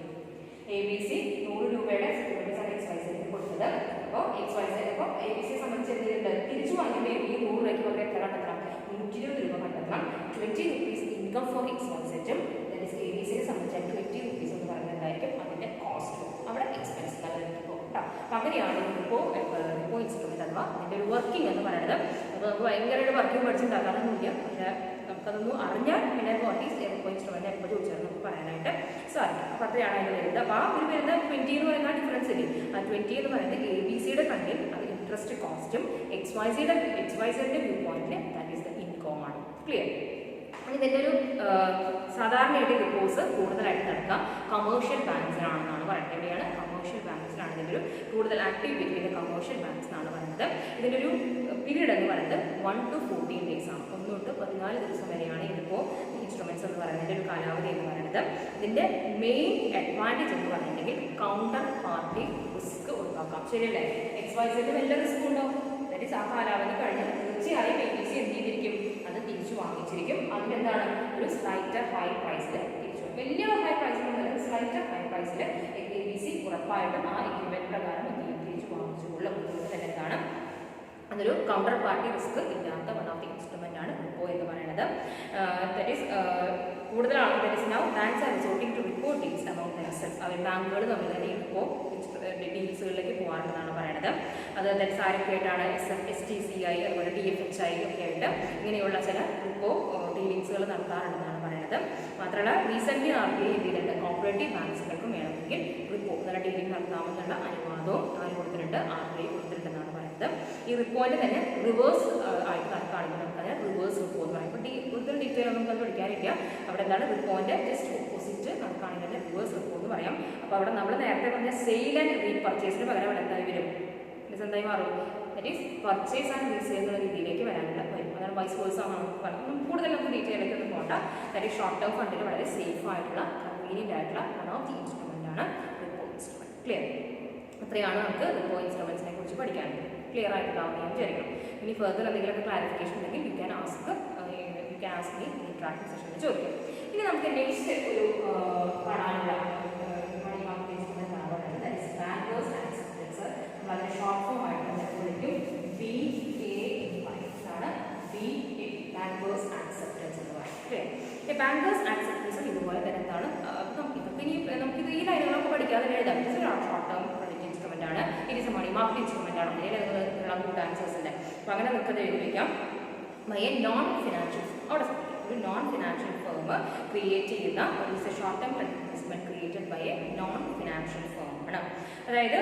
ABC 100 രൂപയുടെ സെക്യൂരിറ്റീസ് ആണ് XYZ കൊടുത്തത്. അപ്പോൾ XYZ അപ്പോൾ ABC സംബന്ധിച്ച് എന്തെങ്കിലും തിരിച്ചു വാങ്ങിക്കുമ്പോൾ AB 100 രൂപയ്ക്ക് പകരം എത്ര കണ്ടെത്തണം? 120 രൂപ കണ്ടെത്തണം. 20 rupees ഇൻകം ഫോർ XYZ ABCയെ സംബന്ധിച്ച് 20 rupees എന്ന് പറയുന്നതായിരിക്കും അതിൻ്റെ കോസ്റ്റ്. അവിടെ എക്സ്പെൻസ് പോകും കേട്ടോ. അപ്പോൾ അങ്ങനെയാണ് റിപ്പോ ഇൻസ്ട്രുമെന്റ് അഥവാ അതിൻ്റെ ഒരു വർക്കിംഗ് എന്ന് പറയുന്നത്. അപ്പോൾ നമുക്ക് ഭയങ്കരമായിട്ട് വർക്കിംഗ് പഠിച്ചുണ്ടാക്കാനൊന്നുമില്ല, പക്ഷേ നമുക്കതൊന്നും അറിഞ്ഞാൽ പിന്നെ വാട്ട് ഈസ് റിപ്പോ ഇൻസ്ട്രുമെന്റ് എപ്പോൾ ചോദിച്ചാൽ നമുക്ക് പറയാനായിട്ട് സാധിക്കും. അപ്പോൾ അത്രയാണ് അതിൽ വരുന്നത്. അപ്പോൾ ആ ഒരു വരുന്ന 20 എന്ന് പറയുന്ന ഡിഫറൻസ് ഇല്ലേ, ആ 20 എന്ന് പറയുന്നത് ABCയുടെ കണ്ടിൽ അത് ഇൻട്രസ്റ്റ് കോസ്റ്റും XYZയുടെ വ്യൂ പോയിന്റിൽ ദാറ്റ് ഈസ് ദ ഇൻകം ആണ്. ക്ലിയർ? ഇതിൻ്റെ ഒരു സാധാരണയായിട്ട് റിപ്പോർട്ട്സ് കൂടുതലായിട്ട് നടക്കുക കമേഴ്ഷ്യൽ ബാങ്ക്സിലാണെന്നാണ് പറയുന്നത്. എവിടെയാണ്? കമേഴ്ഷ്യൽ ബാങ്ക്സിലാണ് ഇതിൻ്റെ ഒരു കൂടുതൽ ആക്ടിവിറ്റി ചെയ്യുന്നത് കമേഴ്ഷ്യൽ ബാങ്ക്സ് എന്നാണ് പറയുന്നത്. ഇതിൻ്റെ ഒരു പീരീഡ് എന്ന് പറയുന്നത് 1 to 14 days ആണ്. 1 തൊട്ട് 14 ദിവസം വരെയാണ് ഇതിപ്പോൾ ഇൻസ്ട്രുമെൻറ്റ്സ് എന്ന് പറയുന്നതിൻ്റെ ഒരു കാലാവധി എന്ന് പറയുന്നത്. ഇതിൻ്റെ മെയിൻ അഡ്വാൻറ്റേജ് എന്ന് പറഞ്ഞിട്ടുണ്ടെങ്കിൽ കൗണ്ടർ പാർട്ടി റിസ്ക് ഒഴിവാക്കാം. ശരിയല്ലേ? XYZ വലിയ റിസ്ക് ഉണ്ടാവും. ദാറ്റ് ഈസ് ആ കാലാവധി കഴിഞ്ഞ് തീർച്ചയായും ABC എന്ത് ചെയ്തിരിക്കും? അത് തിരിച്ചു വാങ്ങിച്ചിരിക്കും. അതിനെന്താണ്? ഒരു സ്ലൈറ്റർ ഹൈ പ്രൈസിൽ തിരിച്ചു, വലിയ ഹൈ പ്രൈസിൽ സ്ലൈറ്റർ ഹൈ പ്രൈസിൽ ABC ഉറപ്പായിട്ടും ആ എഗ്രിമെന്റ് പ്രകാരം തിരിച്ചു വാങ്ങിച്ചുകൊള്ളും. അതുകൊണ്ട് എന്താണ്? അതൊരു കൗണ്ടർ പാർട്ടി റിസ്ക് ഇല്ലാത്ത വൺ ഓഫ് ദി ഇൻസ്ട്രുമെന്റ് ആണ് റിപ്പോ എന്ന് പറയുന്നത്. ദാറ്റ് ഈസ് കൂടുതലാണ്. That is now banks are resorting to report deals amount themselves. അവർ ബാങ്കുകൾ തമ്മിൽ തന്നെ ഇപ്പോൾ ഡീൽസുകളിലേക്ക് പോകാറുണ്ടെന്നാണ് പറയുന്നത്. അത് ദാറ്റ്സ് ആരൊക്കെയായിട്ടാണ്? STCI അതുപോലെ DFHI ഒക്കെ ആയിട്ട് ഇങ്ങനെയുള്ള ചില റിപ്പോ ഡീലിങ്സുകൾ നടത്താറുണ്ടെന്നാണ് പറയുന്നത്. മാത്രമല്ല റീസെൻ്റ്ലി RBI എന്ത് ചെയ്തിട്ടുണ്ട്? കോപ്പറേറ്റീവ് ബാങ്ക്സുകൾക്കും വേണമെങ്കിൽ റിപ്പോ നല്ല ഡീലിംഗ് നടത്താമെന്നുള്ള അനുവാദവും ആര് കൊടുത്തിട്ടുണ്ട്? RBI കൊടുത്തിട്ടുണ്ടെന്നാണ് പറയുന്നത്. ഈ റിപ്പോർട്ട് തന്നെ റിവേഴ്സ് ആയിട്ട് കാണിക്കുന്നത് നമുക്കതിന് റിവേഴ്സ് റിപ്പോ എന്ന് പറയും. ഇപ്പോൾ കൂടുതൽ ഡീറ്റെയിൽ ഒന്നും നമുക്ക് പഠിക്കാനില്ല. അവിടെ എന്താണ്? റിപ്പോൻ്റെ ജസ്റ്റ് ഓപ്പോസിറ്റ് നമുക്ക് കാണിക്കുന്നത് റിവേഴ്സ് റിപ്പോ എന്ന് പറയാം. അപ്പോൾ അവിടെ നമ്മൾ നേരത്തെ പറഞ്ഞ സെയിൽ ആൻഡ് റീപർച്ചേസിന് പകരം അവിടെ എന്തായി വരും? എന്തായി മാറും? That is purchase and resale എന്നുള്ള രീതിയിലേക്ക് വരാനുള്ള വരും. അതാണ് വൈസ് വേഴ്സ് ആണ് കൂടുതൽ നമുക്ക് ഡീറ്റെയിലേക്ക് ഒന്നും പോകണ്ട. ദാറ്റ് ഈസ് ഷോർട്ട് ടേം ഫണ്ടിൽ വളരെ സേഫ് ആയിട്ടുള്ള കൺവീനിയൻ്റ് ആയിട്ടുള്ള വൺ ഓഫ് ദി ഇൻസ്ട്രുമെൻ്റ് ആണ് റിപ്പോ ഇൻസ്ട്രുമെൻറ്റ്. ക്ലിയർ? അത്രയാണ് നമുക്ക് റിപ്പോ ഇൻസ്ട്രുമെൻറ്റ്സിനെ കുറിച്ച് പഠിക്കാനുള്ളത്. ക്ലിയർ ആയിട്ടുണ്ടാവും ഞാൻ വിചാരിക്കണം. ഇനി ഫർദർ എന്തെങ്കിലുമൊക്കെ ക്ലാരിഫിക്കേഷൻ ഉണ്ടെങ്കിൽ you can ask me interaction സെഷനിൽ ചോദിക്കും. ഇനി നമുക്ക് നെക്സ്റ്റ് ഒരു കാണാനുള്ള ഇൻസ്ട്രുമെൻ്റ് ആണ് പറയുന്നത് ബാങ്കേഴ്സ് ആക്സെപ്റ്റൻസ്. നമ്മൾ അതിനെ ഷോർട്ട് ഫോം ആയിട്ട് വിളിക്കും BAI ആണ്. BA ബാങ്കേഴ്സ് ആക്സെപ്റ്റൻസ് എന്ന് പറയും. ബാങ്കേഴ്സ് ആക്സെപ്റ്റൻസ് ഇതുപോലെ തന്നെ എന്താണ്? നമുക്കിത് ഈ ലൈനുകളൊക്കെ പഠിക്കാതെ എഴുതാം. ഷോർട്ട് ടേം ക്രെഡിറ്റ് ഇൻസ്ട്രുമെൻ്റ് ആണ്. It is a money market instrument ആണ്. അതിലുള്ള ഗുഡ് ആൻസേഴ്സിൻ്റെ അപ്പോൾ അങ്ങനെ നമുക്കത് എഴുതി വയ്ക്കാം. ബൈ എ നോൺ ഫിനാൻഷ്യൽ അവിടെ ഒരു നോൺ ഫിനാൻഷ്യൽ ഫേം ക്രിയേറ്റ് ചെയ്യുന്ന ഒരു short term credit investment created by a non financial firm ആണ്. അതായത്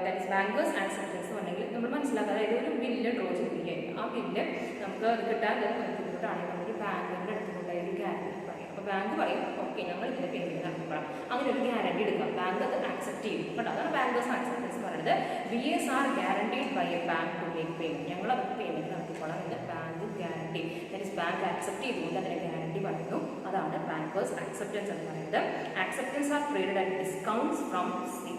ദാറ്റ് ഇസ് ബാങ്കേഴ്സ് ആക്സെപ്റ്റൻസ് എന്നുണ്ടെങ്കിൽ നമ്മൾ മനസ്സിലാക്കുക. അതായത് ഒരു ബില്ല് ഡ്രോ ചെയ്തിരിക്കുകയായിരിക്കും. ആ ബില്ല് നമുക്ക് അത് കിട്ടാൻ ബുദ്ധിമുട്ടാണെങ്കിൽ നമുക്ക് ബാങ്കിൻ്റെ അടുത്ത് കൊണ്ടുപോയി ഒരു ഗ്യാരണ്ടി പറയും. അപ്പോൾ ബാങ്ക് പറയും ഓക്കെ ഞങ്ങൾ ഇതിൻ്റെ പേയ്മെൻറ്റ് നടത്തിക്കൊള്ളാം. അങ്ങനെ ഒരു ഗ്യാരണ്ടി എടുക്കാം. ബാങ്ക് അത് ആക്സെപ്റ്റ് ചെയ്യും. കേട്ടോ, അതാണ് ബാങ്കേഴ്സ് ആക്സെപ്റ്റൻസ് പറയുന്നത്. BAs are guaranteed by a bank to make payment. ഞങ്ങൾ അവർക്ക് പേയ്മെൻറ്റ് നടത്തിക്കൊള്ളാം എന്ന് bank guarantee. That is bank accept ചെയ്തുകൊണ്ട് അതിനെ ഗ്യാരണ്ടി പറയുന്നു. അതാണ് ബാങ്കേഴ്സ് ആക്സെപ്റ്റൻസ് എന്ന് പറയുന്നത്. Acceptance are traded at discounts from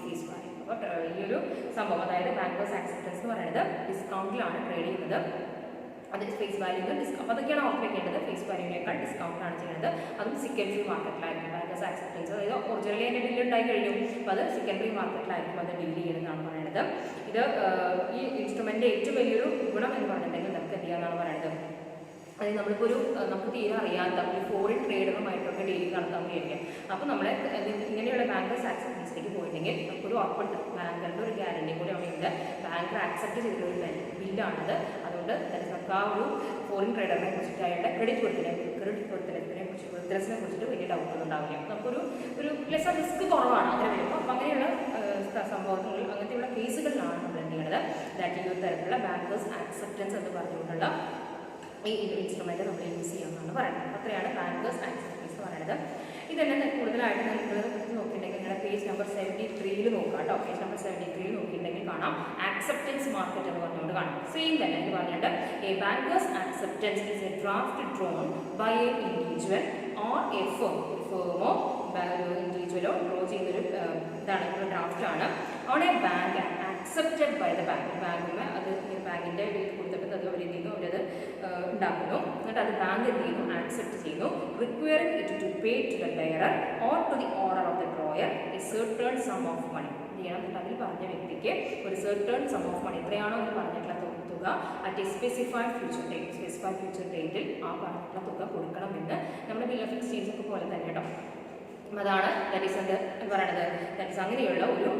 face value. അപ്പോൾ ഈ ഒരു സംഭവം അതായത് ബാങ്കേഴ്സ് ആക്സെപ്റ്റൻസ് എന്ന് പറയുന്നത് ഡിസ്കൗണ്ടിലാണ് ട്രേഡ് ചെയ്യുന്നത്. അത് ഫേസ് വാല്യൂ അപ്പോൾ അതൊക്കെയാണ് ഓർത്ത് വെക്കേണ്ടത്. ഫേസ് വാല്യൂവിനേക്കാൾ ഡിസ്കൗണ്ടാണ് ചെയ്യുന്നത്. അതും സെക്കൻഡറി മാർക്കറ്റിലായിരിക്കും ബാങ്കേഴ്സ് ആക്സെപ്റ്റൻസ്. അതായത് ഒറിജിനലി അതിൻ്റെ ബില്ല് ഉണ്ടായി കഴിഞ്ഞു. അപ്പോൾ അത് സെക്കൻഡറി മാർക്കറ്റിലായിരിക്കും അത് ബില്ല് ചെയ്യുന്നതാണ് പറയുന്നത്. ഇത് ഈ ഇൻസ്ട്രുമെൻ്റ് ഏറ്റവും വലിയൊരു ഗുണം എന്ന് പറഞ്ഞിട്ടുണ്ടെങ്കിൽ നമുക്ക് എന്ത് ചെയ്യാമെന്നാണ് പറയുന്നത്. അതായത് നമ്മളിപ്പോൾ നമുക്ക് തീരെ അറിയാത്ത ഒരു ഫോറിൻ ട്രേഡറുമായിട്ടൊക്കെ ഡീലിംഗ് നടത്താൻ വിചാരിക്കാം. അപ്പോൾ നമ്മൾ ഇങ്ങനെയുള്ള ബാങ്കേഴ്സ് ആക്സെപ്റ്റൻസിലേക്ക് പോയിട്ടുണ്ടെങ്കിൽ നമുക്കൊരു ഉറപ്പുണ്ട്. ബാങ്കറിൻ്റെ ഒരു ഗ്യാരണ്ടി കൂടി അവിടെയുണ്ട്. ബാങ്കർ ആക്സെപ്റ്റ് ചെയ്തിട്ടൊരു ബില്ലാണത്. അതുകൊണ്ട് നമുക്ക് ആ ഒരു ഫോറിൻ ട്രേഡറിനെ കുറിച്ചിട്ട് അയാളുടെ ക്രെഡിറ്റ് വർത്തിനെസിനെ കുറിച്ചിട്ട് വലിയ ഡൗട്ടൊന്നും ഉണ്ടാവില്ല. നമുക്കൊരു ലെസർ റിസ്ക് കുറവാണ് അങ്ങനെ വരുമ്പോൾ. അപ്പോൾ അങ്ങനെയുള്ള സംഭവങ്ങളിൽ അങ്ങനത്തെയുള്ള കേസുകളിലാണ് നമ്മൾ എന്ത് ചെയ്യുന്നത്. ദാറ്റ് ഈ ഒരു തരത്തിലുള്ള ബാങ്കേഴ്സ് ആക്സെപ്റ്റൻസ് എന്ന് പറഞ്ഞുകൊണ്ടുള്ള ഈ ഇൻസ്ട്രുമെൻ്റ് നമ്മൾ യൂസ് ചെയ്യാമെന്നാണ് പറയുന്നത്. അത്രയാണ് ബാങ്കേഴ്സ് ആക്സെപ്റ്റൻസ് എന്ന് പറയുന്നത്. ഇതെല്ലാം കൂടുതലായിട്ട് നിങ്ങൾ നോക്കിയിട്ടുണ്ടെങ്കിൽ നിങ്ങളുടെ പേജ് നമ്പർ 73 നോക്കാം കേട്ടോ. പേജ് നമ്പർ 73 നോക്കിയിട്ടുണ്ടെങ്കിൽ കാണാം ആക്സെപ്റ്റൻസ് മാർക്കറ്റ് എന്ന് പറഞ്ഞുകൊണ്ട് കാണാം. സെയിം തന്നെ എന്ന് പറഞ്ഞിട്ട് a banker's acceptance is a draft drawn by a individual or a ഫേമോ ഇൻഡിവിജ്വലോ ഡ്രോ ചെയ്യുന്നൊരു ഇതാണ് ഒരു ഡ്രാഫ്റ്റാണ്. On a bank accepted by the bank. ബാങ്കിന് അത് ബാങ്കിൻ്റെ കൊടുത്തിട്ട് അത് അവർ എന്ത് ചെയ്യുന്നു, അവരത് ഉണ്ടാക്കുന്നു. എന്നിട്ട് അത് ബാങ്ക് എന്ത് ചെയ്യുന്നു, ആക്സെപ്റ്റ് ചെയ്യുന്നു. Requiring it to pay to the bearer or to the owner of the drawer a certain sum of money. ചെയ്യണം. അതിൽ പറഞ്ഞ വ്യക്തിക്ക് ഒരു സർട്ടൺ സം ഓഫ് മണി, എത്രയാണോ എന്ന് പറഞ്ഞിട്ടുള്ള തുക അറ്റ് എ സ്പെസിഫൈഡ് ഫ്യൂച്ചർ ഡേറ്റിൽ ആ പറഞ്ഞിട്ടുള്ള തുക കൊടുക്കണമെന്ന് നമ്മുടെ ബിൽ ഓഫ് എക്സ്ചേഞ്ച് ഒക്കെ പോലെ തന്നെ കേട്ടോ. അതാണ് ദാറ്റ് ഈസ് എന്ത് പറയുന്നത്, ദാറ്റ് ഈസ് അങ്ങനെയുള്ള ഒരു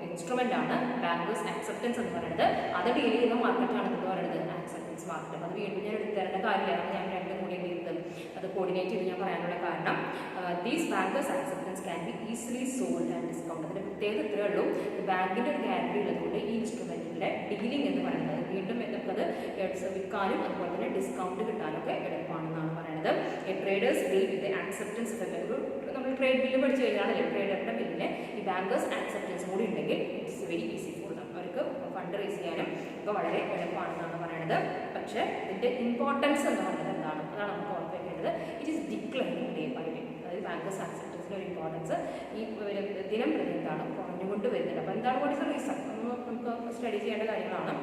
ഇൻസ്ട്രുമെൻ്റ് ആണ് ബാങ്കേഴ്സ് ആക്സെപ്റ്റൻസ് എന്ന് പറയുന്നത്. അത് ഡീൽ ചെയ്യുന്ന മാർക്കറ്റാണ് എന്ന് പറയുന്നത് ആക്സെപ്റ്റൻസ് മാർക്കറ്റ്. അത് വീണ്ടും ഞാൻ എടുത്തു തരേണ്ട കാര്യമില്ല, ഞാൻ രണ്ടും കൂടി അത് കോർഡിനേറ്റ് ചെയ്ത് ഞാൻ പറയാനുള്ള കാരണം these bankers acceptance can be easily sold and discount. അതിൻ്റെ പ്രത്യേകത ഇത്രയേ ഉള്ളൂ, ബാങ്കിൻ്റെ ഒരു ഗ്യാരണ്ടി ഉള്ളതുകൊണ്ട് ഈ ഇൻസ്ട്രുമെൻറ്റിൻ്റെ ഡീലിംഗ് എന്ന് പറയുന്നത് വീണ്ടും നമുക്കത് വിൽക്കാനും അതുപോലെ തന്നെ ഡിസ്കൗണ്ട് കിട്ടാനൊക്കെ എളുപ്പമാണെന്നാണ് പറയുന്നത്. ട്രേഡേഴ്സ് ഡീൽ വിത്ത് ആക്സെപ്റ്റൻസ് നമ്മൾ ട്രേഡ് ബില്ല് പഠിച്ചു കഴിഞ്ഞാണല്ലോ, ട്രേഡറിൻ്റെ ബില്ലിന് ഈ ബാങ്കേഴ്സ് ആക്സെപ്റ്റൻസ് കൂടി ഉണ്ടെങ്കിൽ it's very easy for them. അവർക്ക് ഫണ്ട് റേസ് ചെയ്യാനും ഒക്കെ വളരെ എളുപ്പമാണെന്നാണ് പറയുന്നത്. പക്ഷേ ഇതിൻ്റെ ഇമ്പോർട്ടൻസ് എന്ന് പറയുന്നത് എന്താണ്, അതാണ് നമുക്ക് ഓർത്ത് വയ്ക്കേണ്ടത്. It is declining day by day. അതായത് ബാങ്കേഴ്സ് ആക്സെപ്റ്റൻസിൻ്റെ ഒരു ഇമ്പോർട്ടൻസ് ഈ ദിനം പ്രതി എന്താണ് കുറഞ്ഞുകൊണ്ട് വരുന്നത്. അപ്പോൾ എന്താണ് വാട്ട് ഇസ് ദ റീസൺ നമുക്ക് സ്റ്റഡി ചെയ്യേണ്ട കാര്യങ്ങളാണ്.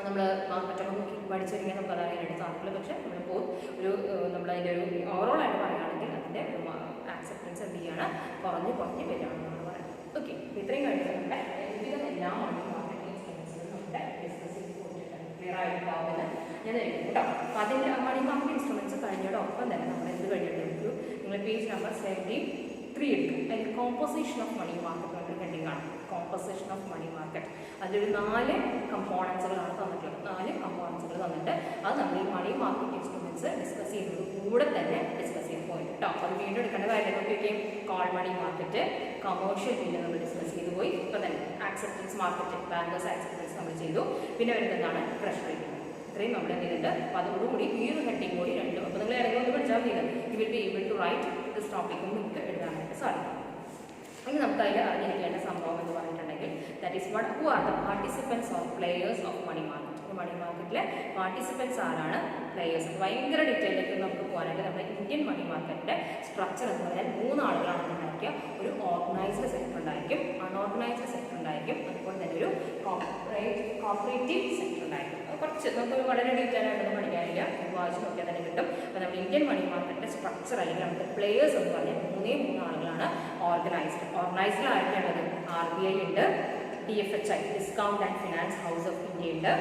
നമ്മൾ മാർക്കറ്റൊക്കെ നോക്കി പഠിച്ചു കഴിഞ്ഞാൽ നമുക്ക് അതറിയാനായിട്ട് സാധിക്കില്ല. പക്ഷേ നമ്മളിപ്പോൾ നമ്മളതിൻ്റെ ഒരു ഓവറോൾ ആയിട്ട് പറയുകയാണെങ്കിൽ അതിൻ്റെ ആക്സെപ്റ്റൻസ് എന്ത് ചെയ്യാണ്, കുറഞ്ഞ് വരികയാണെന്നാണ് പറയുന്നത്. ഓക്കെ, അപ്പോൾ ഇത്രയും കഴിഞ്ഞ് നമ്മുടെ ഒരുവിധം എല്ലാ മണി മാർക്കറ്റ് ഇൻസ്ട്രുമെൻസുകളും നമ്മുടെ ഡിസ്കസ് ചെയ്ത് കൊടുത്തിട്ടുണ്ട്, ക്ലിയർ ആയിട്ടുണ്ടാവുമെന്ന് ഞാൻ ധരിക്കുന്നു കേട്ടോ. അപ്പോൾ അതിൻ്റെ മണി മാർക്കറ്റ് ഇൻസ്ട്രുമെൻറ്റ്സ് കഴിഞ്ഞോടൊപ്പം തന്നെ നമ്മൾ എന്ത് കഴിഞ്ഞിട്ടുണ്ട്, നിങ്ങൾ പേജ് നമ്പർ 73 എടുക്കും. അതിൽ കോമ്പോസിഷൻ ഓഫ് മണി മാർക്കറ്റ് എന്നൊരു ഹെഡിങ് ആണ്. കോമ്പോസിഷൻ ഓഫ് മണി മാർക്കറ്റ്, അതിലൊരു 4 കമ്പോണൻസുകളാണ് തന്നിട്ടുള്ളത്. 4 കമ്പോണൻസുകൾ തന്നിട്ട് അത് നമ്മൾ ഈ മണി മാർക്കറ്റ് ഇൻസ്ട്രുമെൻറ്റ്സ് ഡിസ്കസ് ചെയ്യുന്നത് കൂടെ തന്നെ ഡിസ്കസ് ചെയ്യുന്ന പോയിന്റ് കേട്ടോ. അപ്പോൾ അത് വീണ്ടും എടുക്കേണ്ട കാര്യം നോക്കിയൊക്കെയും call money market, commercial bill നമ്മൾ ഡിസ്കസ് ചെയ്തു പോയി. ഇപ്പോൾ തന്നെ ആക്സെപ്റ്റൻസ് മാർക്കറ്റ്, ബാങ്കേഴ്സ് ആക്സെപ്റ്റൻസ് നമ്മൾ ചെയ്തു. പിന്നെ വരുന്നതാണ് ട്രഷറി. ഇത്രയും നമ്മൾ എന്ത് ചെയ്തിട്ടുണ്ട്. അപ്പോൾ അതോടുകൂടി ഈ ഒരു ഹെഡിങ് കൂടി രണ്ടും, അപ്പോൾ നിങ്ങൾ ഇടയ്ക്ക് ഒന്ന് പഠിച്ചാൽ മതി. You will be able to write this ടോപ്പിക്കും നിങ്ങൾക്ക് എഴുതാനായിട്ട് സാധിക്കും. ഇനി നമുക്ക് അതിൽ അറിഞ്ഞിരിക്കേണ്ട സംഭവം എന്ന് പറഞ്ഞിട്ടുണ്ടെങ്കിൽ that is what who are the participants or players of money market. Money മാർക്കറ്റിലെ പാർട്ടിസിപ്പൻസ് ആരാണ്, പ്ലേയേഴ്സ്. ഭയങ്കര ഡീറ്റെയിലേക്ക് നമുക്ക് പോകാനായിട്ട് നമ്മുടെ ഇന്ത്യൻ മണി മാർക്കറ്റിൻ്റെ സ്ട്രക്ചർ എന്ന് പറഞ്ഞാൽ 3 ആളുകളാണ് ഉണ്ടാക്കിയ. ഒരു ഓർഗനൈസ്ഡ് സെക്ടർ ഉണ്ടായിരിക്കും, അൺഓർഗനൈസ്ഡ് സെക്ടർ ഉണ്ടായിരിക്കും, അതുപോലെ തന്നെ ഒരു കോപ്പറേറ്റീവ് സെക്ടർ ഉണ്ടായിരിക്കും. കുറച്ച് നമുക്ക് വളരെ ഡീറ്റെയിൽ ആയിട്ടൊന്നും പഠിക്കാനില്ല, വായിച്ച് നോക്കിയാൽ തന്നെ കിട്ടും. അപ്പോൾ നമ്മുടെ ഇന്ത്യൻ മണി മാർക്കറ്റിൻ്റെ സ്ട്രക്ചർ അല്ലെങ്കിൽ നമ്മുടെ പ്ലേയേഴ്സ് എന്ന് പറഞ്ഞാൽ 3 ആളുകളാണ് ഓർഗനൈസ്ഡ് ആയിട്ടുള്ളത്. RBI ഉണ്ട്, DFHI discount and finance house of India ഉണ്ട്,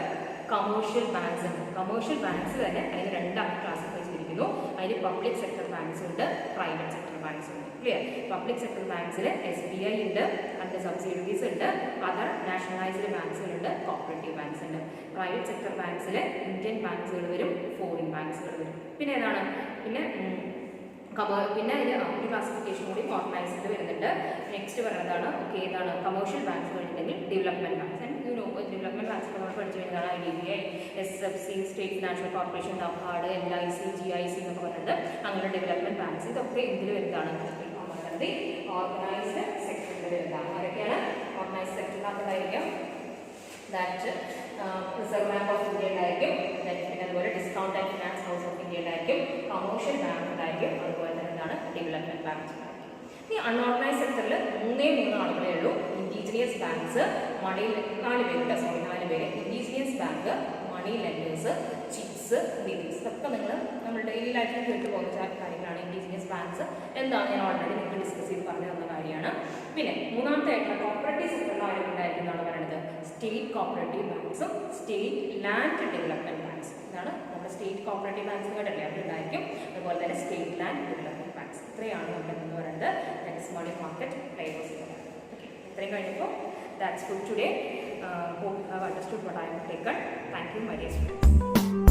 കമേഴ്ഷ്യൽ ബാങ്ക്സ് ഉണ്ട്. കമേഴ്ഷ്യൽ ബാങ്ക്സ് തന്നെ അതിന് 2 ക്ലാസിഫൈ ചെയ്തിരിക്കുന്നു. അതിൽ പബ്ലിക് സെക്ടർ ബാങ്ക്സ് ഉണ്ട്, പ്രൈവറ്റ് സെക്ടർ ബാങ്ക്സ് ഉണ്ട്. ക്ലിയർ. പബ്ലിക് സെക്ടർ ബാങ്ക്സിൽ SBI ഉണ്ട്, അതിൻ്റെ സബ്സിഡിയറീസ് ഉണ്ട്, അതർ നാഷണലൈസ്ഡ് ബാങ്ക്സുകളുണ്ട്, കോപ്പറേറ്റീവ് ബാങ്ക്സ് ഉണ്ട്. പ്രൈവറ്റ് സെക്ടർ ബാങ്ക്സിൽ ഇന്ത്യൻ ബാങ്ക്സുകൾ വരും, ഫോറിൻ ബാങ്ക്സുകൾ വരും. പിന്നെ ഏതാണ്, പിന്നെ ഇതിൽ ഒരു ക്ലാസിഫിക്കേഷൻ കൂടി ഓർഗനൈസ്ഡ് വരുന്നുണ്ട്. നെക്സ്റ്റ് പറയുന്നതാണ് ഏതാണ്, കമേഴ്ഷ്യൽ ബാങ്ക്സ് കഴിഞ്ഞിട്ടുണ്ടെങ്കിൽ ഡെവലപ്മെൻറ്റ് ബാങ്ക്സ്. ഡെവലപ്മെൻറ്റ് ബാങ്ക്സ് നമ്മൾ പഠിച്ചു കഴിഞ്ഞാൽ IDBI, SFC, state financial corporation, NABARD, LIC, GIC എന്നൊക്കെ പറയുന്നത് അങ്ങനെ ഡെവലപ്മെൻറ്റ് ബാങ്ക്സ്. ഇതൊക്കെ ഇതിൽ വരുന്നതാണ്, ഓർഗനൈസ്ഡ് സെക്ടറിൽ വരുന്നതാണ്. ആരൊക്കെയാണ് ഓർഗനൈസ്ഡ് സെക്ടറിനകത്തുണ്ടായിരിക്കും, that reserve bank of India ഉണ്ടായിരിക്കും, പിന്നെ അതുപോലെ discount and finance house of India ഉണ്ടായിരിക്കും, കമേഴ്ഷ്യൽ ബാങ്ക് ഉണ്ടായിരിക്കും, അതുപോലെ തന്നെ എന്താണ് ഡെവലപ്മെൻറ്റ് ബാങ്ക് ഉണ്ടായിരിക്കും. ഈ അൺഓർഗനൈസ് സെക്ടറിൽ 3 ആളുകളേ ഉള്ളൂ. ഇൻഡിജിനിയസ് ബാങ്ക്സ്, 4 പേര്. Indigenous bank, money lenders, chits, deals. ഇതൊക്കെ നമ്മൾ ഡെയിലി ലൈഫിൽ കേട്ട് പോകുന്ന കാര്യങ്ങളാണ്. ഇൻഡിജിനിയസ് ബാങ്ക്സ് എന്താണ് ഞാൻ ഓൾറെഡി നിങ്ങൾക്ക് ഡിസ്കസ് ചെയ്ത് പറഞ്ഞു തന്ന കാര്യമാണ്. പിന്നെ 3ാമത്തെ ആയിട്ടുള്ള കോപ്പറേറ്റീവ് സെക്ടറിൽ ആരൊക്കെയുണ്ടായിരിക്കുന്നതാണ് പറയുന്നത്, സ്റ്റേറ്റ് കോപ്പറേറ്റീവ് ബാങ്ക്സും സ്റ്റേറ്റ് ലാൻഡ് ഡെവലപ്മെൻറ്റ് ബാങ്ക്സ്. ഇതാണ് നമ്മുടെ സ്റ്റേറ്റ് കോപ്പറേറ്റീവ് ബാങ്ക്സ് കേട്ടല്ലേ, അതുണ്ടായിരിക്കും. അതുപോലെ തന്നെ സ്റ്റേറ്റ് ലാൻഡ് ഡെവലപ്മെൻറ്റ് ബാങ്ക്സ്. ഇത്രയാണ് നമ്മുടെ എന്ന് പറയുന്നത് next money market players. Okay, ഇത്രയും കഴിഞ്ഞപ്പോൾ that's for today. Hope you have understood what I have taken. Thank you, my dear students.